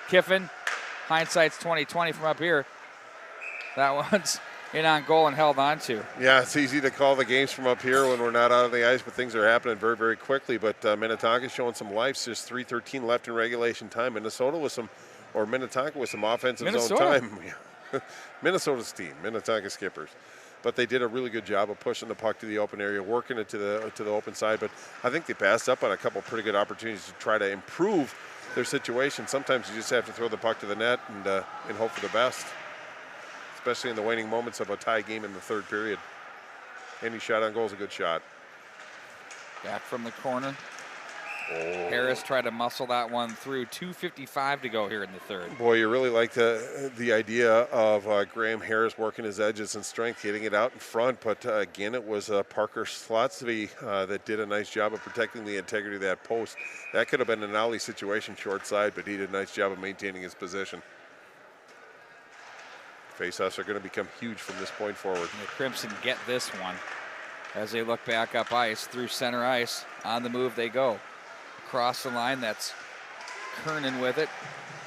Kiffin. Hindsight's 20/20 from up here. That one's in on goal and held on to. Yeah, it's easy to call the games from up here when we're not out on the ice, but things are happening very, very quickly. But Minnetonka's showing some life. Just 3:13 left in regulation time. Minnesota with some, or Minnetonka with some offensive zone time. Minnesota's team, Minnetonka Skippers. But they did a really good job of pushing the puck to the open area, working it to the open side. But I think they passed up on a couple pretty good opportunities to try to improve their situation. Sometimes you just have to throw the puck to the net and hope for the best, especially in the waning moments of a tie game in the third period. Any shot on goal is a good shot. Back from the corner. Harris tried to muscle that one through. 2:55 to go here in the third. Boy, you really like the idea of Graham Harris working his edges and strength, getting it out in front. But again, it was Parker Slotsby that did a nice job of protecting the integrity of that post. That could have been an alley situation short side, but he did a nice job of maintaining his position. Faceoffs are going to become huge from this point forward. And the Crimson get this one as they look back up ice through center ice. On the move they go. Across the line, that's Kernan with it.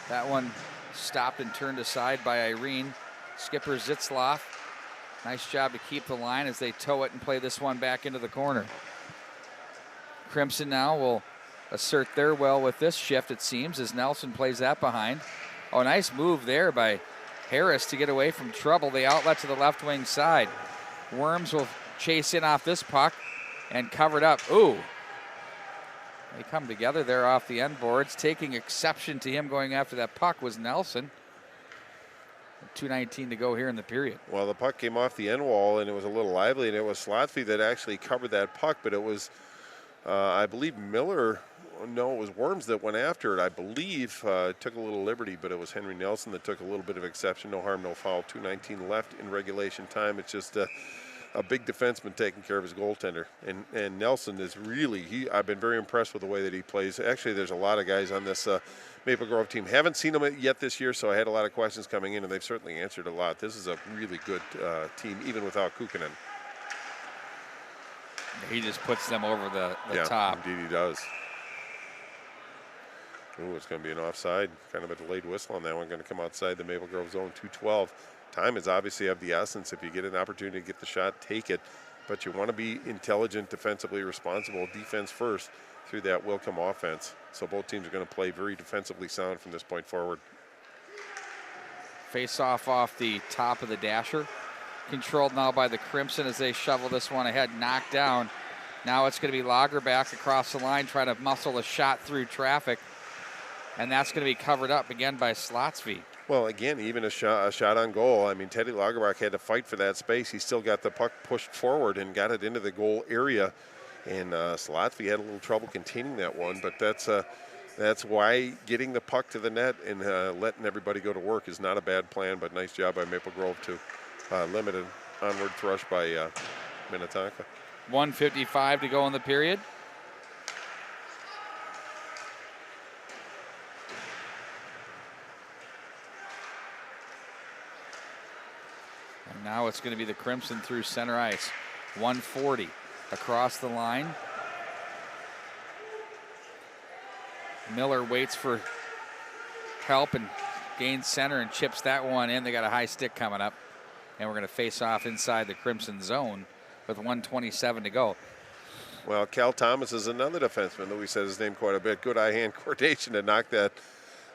That one stopped and turned aside by Irene. Skipper Zitzloff. Nice job to keep the line as they tow it and play this one back into the corner. Crimson now will assert their will with this shift, it seems, as Nelson plays that behind. Oh, nice move there by Harris to get away from trouble. The outlet to the left wing side. Worms will chase in off this puck and cover it up. Ooh. They come together there off the end boards. Taking exception to him going after that puck was Nelson. 2:19 to go here in the period. Well, the puck came off the end wall, and it was a little lively, and it was Slotsby that actually covered that puck, but it was, I believe, Miller. No, it was Worms that went after it. I believe took a little liberty, but it was Henry Nelson that took a little bit of exception. No harm, no foul. 2:19 left in regulation time. It's just a big defenseman taking care of his goaltender. And Nelson is really, I've been very impressed with the way that he plays. Actually, there's a lot of guys on this Maple Grove team. Haven't seen them yet this year, so I had a lot of questions coming in, and they've certainly answered a lot. This is a really good team, even without Kukkonen. He just puts them over the top. Indeed he does. Ooh, it's going to be an offside. Kind of a delayed whistle on that one. Going to come outside the Maple Grove zone. 2:12. Time is obviously of the essence. If you get an opportunity to get the shot, take it. But you want to be intelligent, defensively responsible, defense first through that will come offense. So both teams are going to play very defensively sound from this point forward. Face off the top of the dasher. Controlled now by the Crimson as they shovel this one ahead, knocked down. Now it's going to be Lagerback across the line trying to muscle a shot through traffic. And that's going to be covered up again by Slotsby. Well, again, even a shot on goal. I mean, Teddy Lagerback had to fight for that space. He still got the puck pushed forward and got it into the goal area. And Slotsby had a little trouble containing that one. But that's why getting the puck to the net and letting everybody go to work is not a bad plan. But nice job by Maple Grove to limit an onward thrust by Minnetonka. 1:55 to go in the period. Now it's going to be the Crimson through center ice. 1:40 across the line. Miller waits for help and gains center and chips that one in. They got a high stick coming up. And we're going to face off inside the Crimson zone with 1:27 to go. Well, Cal Thomas is another defenseman that we said his name quite a bit. Good eye-hand coordination to knock that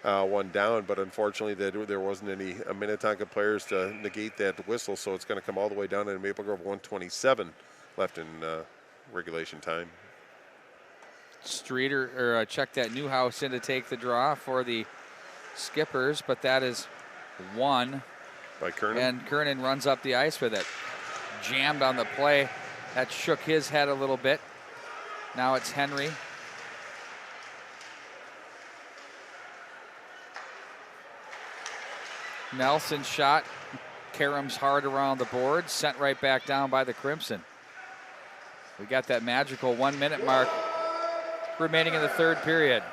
one down, but unfortunately there wasn't any Minnetonka players to negate that whistle, so it's going to come all the way down to Maple Grove. 1:27 left in regulation time. Streeter checked that Newhouse in to take the draw for the Skippers, but that is one by Kernan. And Kernan runs up the ice with it. Jammed on the play. That shook his head a little bit. Now it's Henry. Nelson shot, caroms hard around the board, sent right back down by the Crimson. We got that magical 1 minute mark remaining in the third period.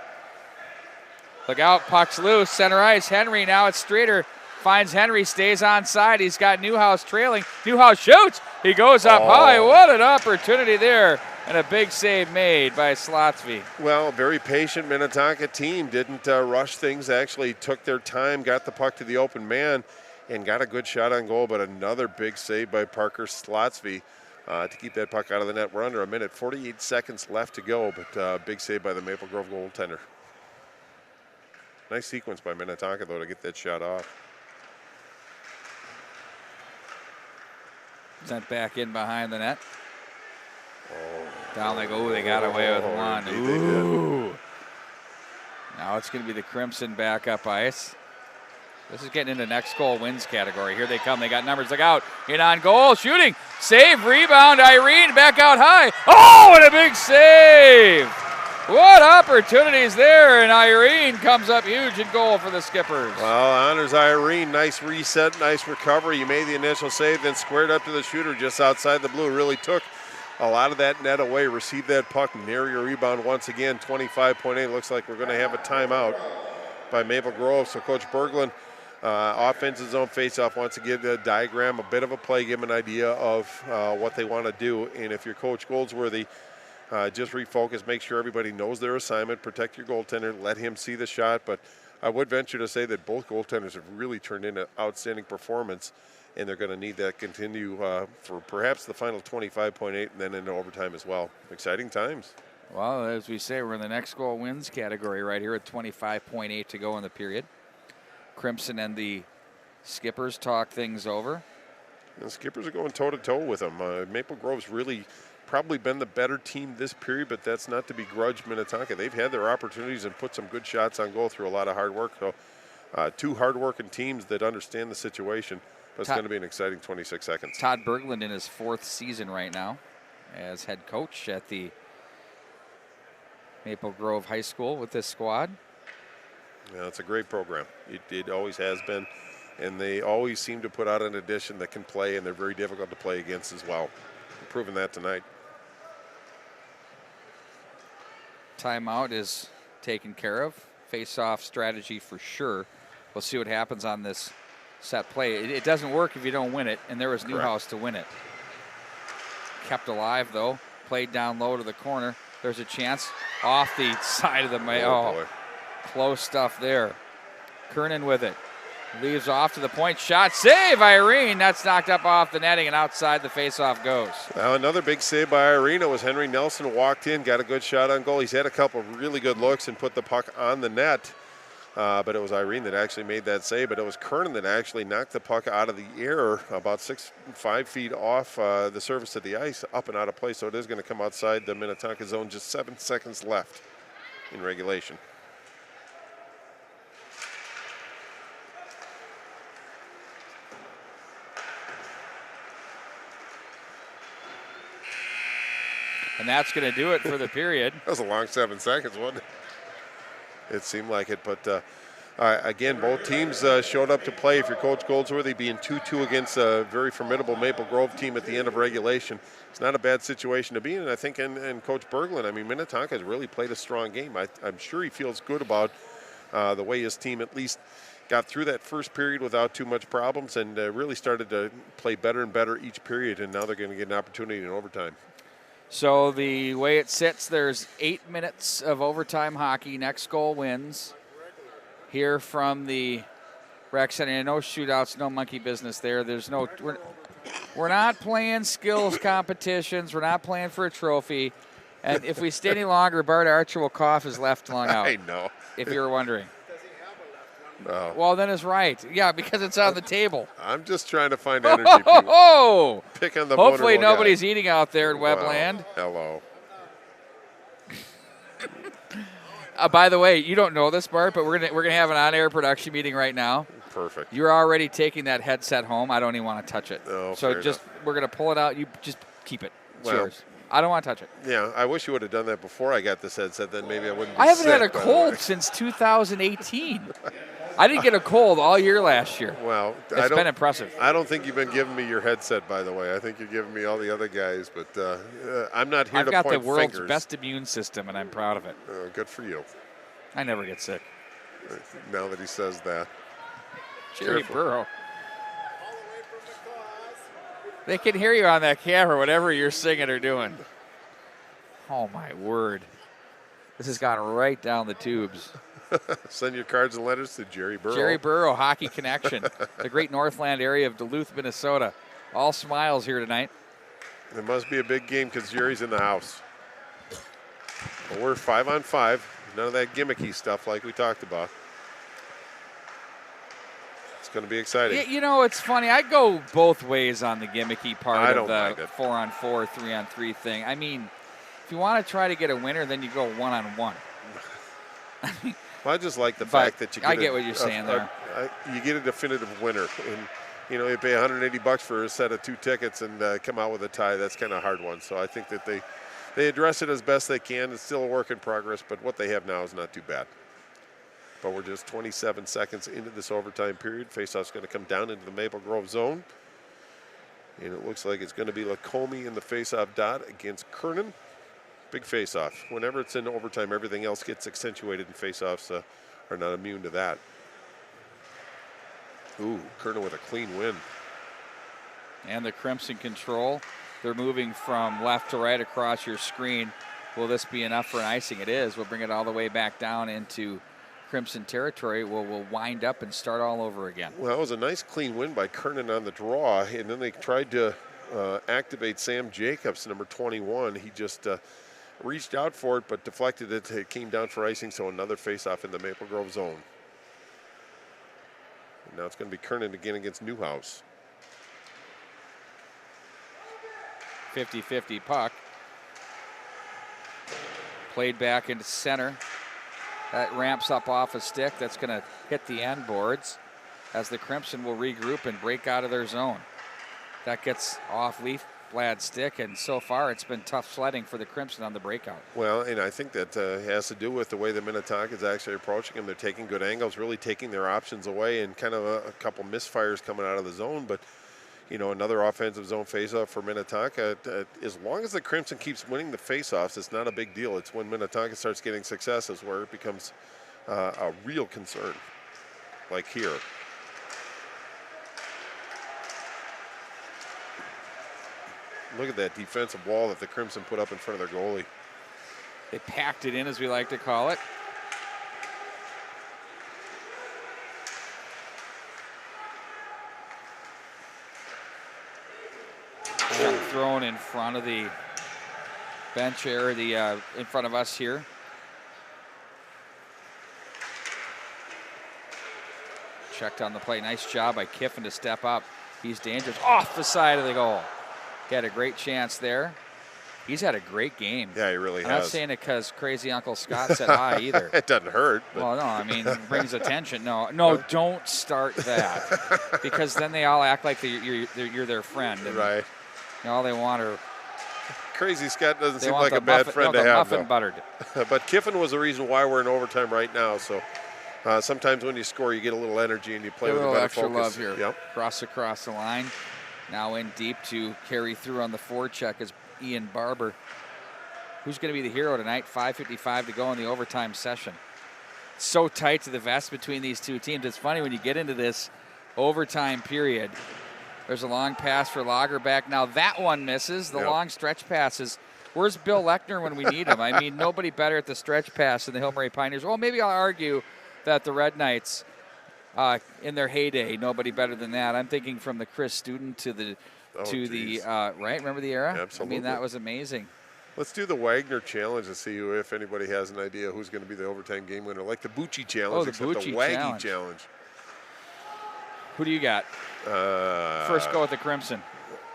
Look out, puck's loose, center ice, Henry, now it's Streeter. Finds Henry, stays onside, he's got Newhouse trailing. Newhouse shoots, he goes up high, what an opportunity there. And a big save made by Slotsby. Well, very patient Minnetonka team. Didn't rush things, actually took their time, got the puck to the open man, and got a good shot on goal, but another big save by Parker Slotsby to keep that puck out of the net. We're under a minute, 48 seconds left to go, but big save by the Maple Grove goaltender. Nice sequence by Minnetonka, though, to get that shot off. Sent back in behind the net. Down they go. They got away with one. Ooh. Now it's going to be the Crimson back up ice. This is getting into next goal wins category. Here they come. They got numbers. Look out. In on goal. Shooting. Save. Rebound. Irene back out high. Oh, and a big save What opportunities there, and Irene comes up huge in goal for the Skippers. Well, honors Irene. Nice reset, nice recovery. You made the initial save, then squared up to the shooter just outside the blue. Really took a lot of that net away, received that puck, nary a rebound once again. 25.8. Looks like we're going to have a timeout by Maple Grove. So Coach Berglund, offensive zone faceoff, wants to give the diagram a bit of a play, give them an idea of what they want to do. And if you're Coach Goldsworthy, just refocus, make sure everybody knows their assignment, protect your goaltender, let him see the shot. But I would venture to say that both goaltenders have really turned in an outstanding performance, and they're going to need that continue for perhaps the final 25.8 and then into overtime as well. Exciting times. Well, as we say, we're in the next goal wins category right here at 25.8 to go in the period. Crimson and the Skippers talk things over. The Skippers are going toe-to-toe with them. Maple Grove's really probably been the better team this period, but that's not to begrudge Minnetonka. They've had their opportunities and put some good shots on goal through a lot of hard work. So two hard-working teams that understand the situation. But it's going to be an exciting 26 seconds. Todd Berglund in his 4th season right now as head coach at the Maple Grove High School with this squad. Yeah, it's a great program. It always has been. And they always seem to put out an addition that can play, and they're very difficult to play against as well. We're proving that tonight. Timeout is taken care of. Face-off strategy for sure. We'll see what happens on this set play. It doesn't work if you don't win it, and there was Newhouse to win it. Kept alive, though. Played down low to the corner. There's a chance off the side of the boy. Close stuff there. Kernan with it. Leaves off to the point. Shot, save, Irene. That's knocked up off the netting, and outside the faceoff goes. Now another big save by Irene. It was Henry Nelson walked in, got a good shot on goal. He's had a couple of really good looks and put the puck on the net. But it was Irene that actually made that save. But it was Kernan that actually knocked the puck out of the air about 5 feet off the surface of the ice, up and out of play. So it is going to come outside the Minnetonka zone. Just 7 seconds left in regulation. And that's going to do it for the period. That was a long 7 seconds, wasn't it? It seemed like it, but again, both teams showed up to play. If you're Coach Goldsworthy, being 2-2 against a very formidable Maple Grove team at the end of regulation, it's not a bad situation to be in. And I think, and Coach Berglund, I mean, Minnetonka has really played a strong game. I'm sure he feels good about the way his team at least got through that first period without too much problems and really started to play better and better each period, and now they're going to get an opportunity in overtime. So the way it sits, there's 8 minutes of overtime hockey. Next goal wins. Here from the rec center. No shootouts, no monkey business there. There's no. We're not playing skills competitions. We're not playing for a trophy. And if we stay any longer, Bart Archer will cough his left lung out. I know. If you were wondering. No. Well, then it's right. Yeah, because it's on the table. I'm just trying to find energy. People. Pick on the Hopefully vulnerable nobody's guy. eating out there in Webland. Hello. By the way, you don't know this, Bart, but we're gonna have an on-air production meeting right now. Perfect. You're already taking that headset home. I don't even want to touch it. Oh, so fair just enough. we're gonna pull it out. You just keep it. It's Well, yours. I don't want to touch it. Yeah, I wish you would have done that before I got this headset. Then maybe I wouldn't be I haven't had a sick, by the cold way. since 2018. I didn't get a cold all year last year. Well, it's been impressive. I don't think you've been giving me your headset, by the way. I think you're giving me all the other guys, but I'm not here I've to got point the world's fingers. best immune system, and I'm proud of it. Good for you. I never get sick. Now that he says that. Jerry Careful. Burrow. They can hear you on that camera, whatever you're singing or doing. Oh, my word. This has gone right down the tubes. Send your cards and letters to Jerry Burrow. Jerry Burrow, Hockey Connection, the great Northland area of Duluth, Minnesota. All smiles here tonight. It must be a big game because Jerry's in the house. Well, we're 5-on-5. None of that gimmicky stuff like we talked about. It's going to be exciting. You know, it's funny. I go both ways on the gimmicky part I of don't mind the it. 4-on-4, 3-on-3 thing. I mean, if you want to try to get a winner, then you go 1-on-1. Well, I just like the fact that you get I get what you're saying there. You get a definitive winner. And, you know, you pay $180 for a set of 2 tickets and come out with a tie. That's kind of a hard one. So I think that they they address it as best they can. It's still a work in progress, but what they have now is not too bad. But we're just 27 seconds into this overtime period. Faceoff's going to come down into the Maple Grove zone. And it looks like it's going to be Lacombe in the faceoff dot against Kernan. Big faceoff. Whenever it's in overtime, everything else gets accentuated, and faceoffs are not immune to that. Ooh, Kernan with a clean win. And the Crimson control. They're moving from left to right across your screen. Will this be enough for an icing? It is. We'll bring it all the way back down into Crimson territory. We'll wind up and start all over again. Well, it was a nice clean win by Kernan on the draw, and then they tried to activate Sam Jacobs, number 21. He just reached out for it, but deflected it. It came down for icing, so another face-off in the Maple Grove zone. And now it's going to be Kernan again against Newhouse. 50-50 puck. Played back into center. That ramps up off a stick. That's going to hit the end boards as the Crimson will regroup and break out of their zone. That gets off Leafblad's stick, and so far it's been tough sledding for the Crimson on the breakout. Well, and I think that has to do with the way the Minnetonka is actually approaching them. They're taking good angles, really taking their options away, and kind of a couple misfires coming out of the zone. But, you know, another offensive zone faceoff for Minnetonka. As long as the Crimson keeps winning the faceoffs, it's not a big deal. It's when Minnetonka starts getting successes where it becomes a real concern, like here. Look at that defensive wall that the Crimson put up in front of their goalie. They packed it in, as we like to call it. Thrown in front of the bench area, in front of us here. Checked on the play. Nice job by Kiffin to step up. He's dangerous off the side of the goal. He had a great chance there. He's had a great game. Yeah, he really I'm has. not saying it because crazy Uncle Scott said hi either. It doesn't hurt. But. Well, no, I mean, it brings attention. No, don't start that. Because then they all act like you're their friend. And, right. You know, all they want are... Crazy Scott doesn't seem like a bad friend to have, muffin buttered. But Kiffin was the reason why we're in overtime right now. So sometimes when you score, you get a little energy and you play with a better extra focus. Love here. Yep. Across the line. Now in deep to carry through on the forecheck is Ian Barber. Who's going to be the hero tonight? 5:55 to go in the overtime session. So tight to the vest between these two teams. It's funny when you get into this overtime period. There's a long pass for Lagerback. Now that one misses. The long stretch passes. Where's Bill Lechner when we need him? I mean, nobody better at the stretch pass than the Hill Murray Pioneers. Well, maybe I'll argue that the Red Knights, in their heyday, nobody better than that. I'm thinking from the Chris Student to the right. Remember the era? Absolutely. I mean, that was amazing. Let's do the Wagner challenge and see if anybody has an idea who's going to be the overtime game winner, like the Bucci challenge, except the Waggy challenge. Who do you got? First go with the Crimson.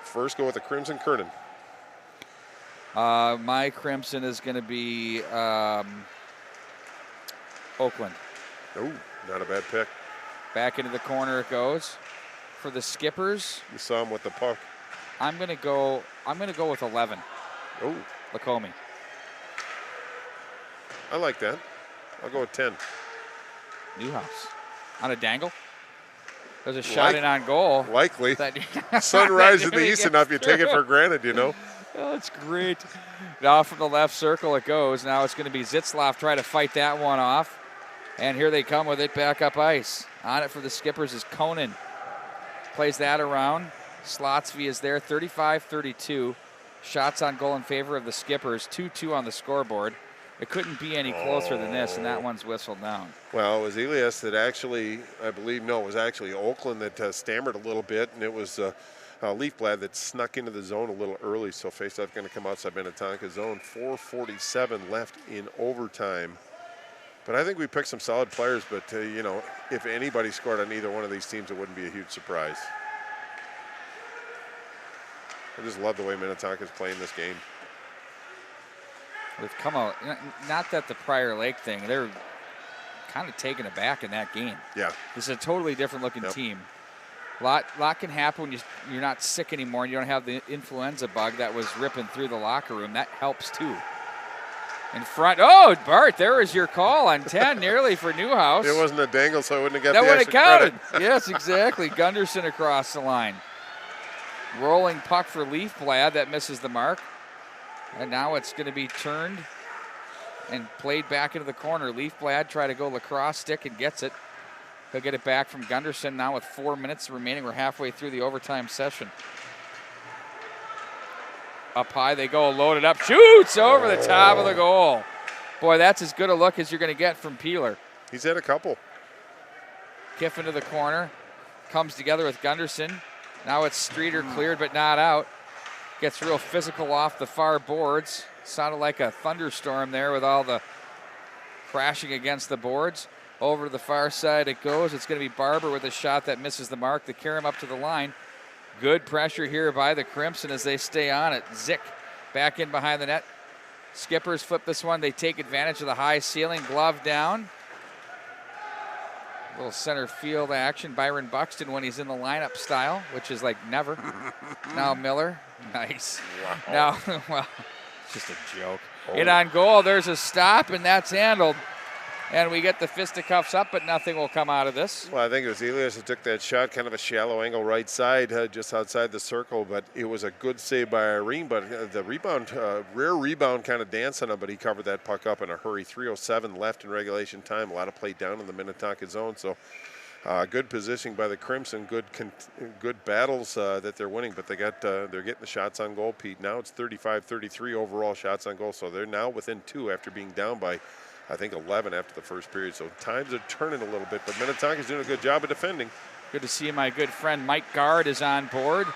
First go with the Crimson. Kernan. My Crimson is going to be Oakland. Oh, not a bad pick. Back into the corner it goes. For the Skippers, you saw him with the puck. I'm going to go with 11. Oh, Lacombe. I like that. I'll go with 10. Newhouse on a dangle. There's a shot in on goal. Likely. Sunrise in the east enough, you take it for granted, you know. Oh, that's great. Now from the left circle it goes. Now it's going to be Zitzlaff try to fight that one off. And here they come with it back up ice. On it for the Skippers is Conan. Plays that around. Slotsvy is there, 35-32. Shots on goal in favor of the Skippers, 2-2 on the scoreboard. It couldn't be any closer than this, and that one's whistled down. Well, it was Elias that actually, it was actually Oakland that stammered a little bit, and it was Leafblad that snuck into the zone a little early, so faceoff going to come outside Minnetonka zone. 4:47 left in overtime. But I think we picked some solid players, but, if anybody scored on either one of these teams, it wouldn't be a huge surprise. I just love the way Minnetonka's playing this game. They've come out, not that the Prior Lake thing, they're kind of taken aback in that game. Yeah. This is a totally different looking team. Lot can happen when you're not sick anymore and you don't have the influenza bug that was ripping through the locker room. That helps too. In front. Oh, Bart, there is your call on 10, nearly for Newhouse. It wasn't a dangle, so I wouldn't have got that the extra counted. Credit. Yes, exactly. Gunderson across the line. Rolling puck for Leafblad. That misses the mark. And now it's going to be turned and played back into the corner. Leafblad try to go lacrosse stick and gets it. He'll get it back from Gunderson now with 4 minutes remaining. We're halfway through the overtime session. Up high they go, loaded up, shoots over the top of the goal. Boy, that's as good a look as you're going to get from Peeler. He's had a couple. Kiffin to the corner, comes together with Gunderson. Now it's Streeter cleared but not out. Gets real physical off the far boards. Sounded like a thunderstorm there with all the crashing against the boards. Over to the far side it goes. It's going to be Barber with a shot that misses the mark. They carry him up to the line. Good pressure here by the Crimson as they stay on it. Zick back in behind the net. Skippers flip this one. They take advantage of the high ceiling. Glove down. A little center field action. Byron Buxton when he's in the lineup style, which is like never. Now Miller. Nice. Wow. Now, well, it's just a joke. In on goal. There's a stop, and that's handled. And we get the fisticuffs up, but nothing will come out of this. Well, I think it was Elias who took that shot, kind of a shallow angle right side, just outside the circle. But it was a good save by Irene. But the rebound, rare rebound kind of danced on him, but he covered that puck up in a hurry. 3:07 left in regulation time. A lot of play down in the Minnetonka zone. So good positioning by the Crimson. Good battles that they're winning. But they're getting the shots on goal, Pete. Now it's 35-33 overall shots on goal. So they're now within 2 after being down by, I think, 11 after the first period. So times are turning a little bit, but Minnetonka's doing a good job of defending. Good to see my good friend Mike Gard is on board.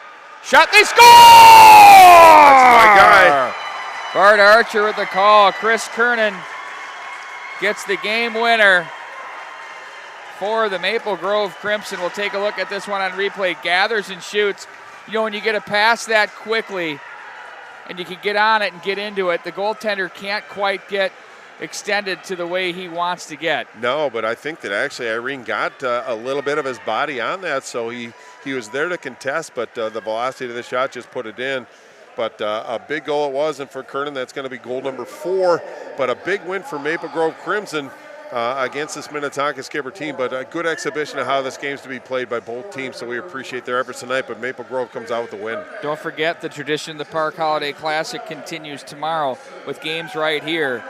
Shot, they score! That's my guy. Bart Archer with the call. Chris Kernan gets the game winner for the Maple Grove Crimson. We'll take a look at this one on replay. Gathers and shoots. You know, when you get a pass that quickly and you can get on it and get into it, the goaltender can't quite get extended to the way he wants to get. No, but I think that actually Irene got a little bit of his body on that, so he was there to contest, but the velocity of the shot just put it in. But a big goal it was, and for Kernan, that's going to be goal number 4. But a big win for Maple Grove Crimson against this Minnetonka Skipper team, but a good exhibition of how this game's to be played by both teams, so we appreciate their efforts tonight, but Maple Grove comes out with the win. Don't forget the tradition of the Park Holiday Classic continues tomorrow with games right here.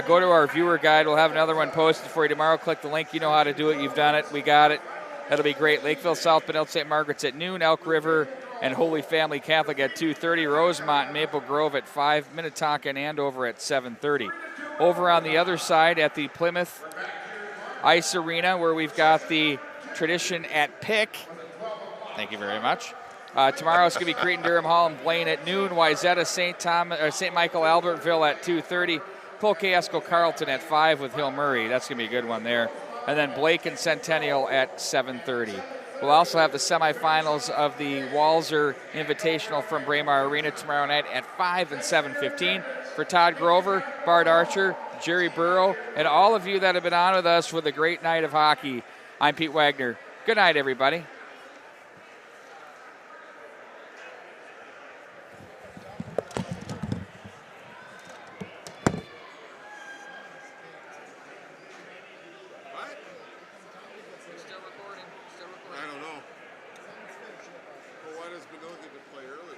Go to our viewer guide. We'll have another one posted for you tomorrow. Click the link. You know how to do it. You've done it. We got it. That'll be great. Lakeville, South Benilde, St. Margaret's at noon. Elk River and Holy Family Catholic at 2:30. Rosemont and Maple Grove at 5. Minnetonka and Andover at 7:30. Over on the other side at the Plymouth Ice Arena, where we've got the tradition at Pick. Thank you very much. Tomorrow it's going to be Cretin-Durham Hall and Blaine at noon. Wayzata, St. Michael, Albertville at 2:30. Pocasco Carleton at 5 with Hill Murray. That's going to be a good one there. And then Blake and Centennial at 7:30. We'll also have the semifinals of the Walzer Invitational from Braemar Arena tomorrow night at 5 and 7:15. For Todd Grover, Bart Archer, Jerry Burrow, and all of you that have been on with us with a great night of hockey, I'm Pete Wagner. Good night, everybody. I don't know. Well, why does Minnetonka play early?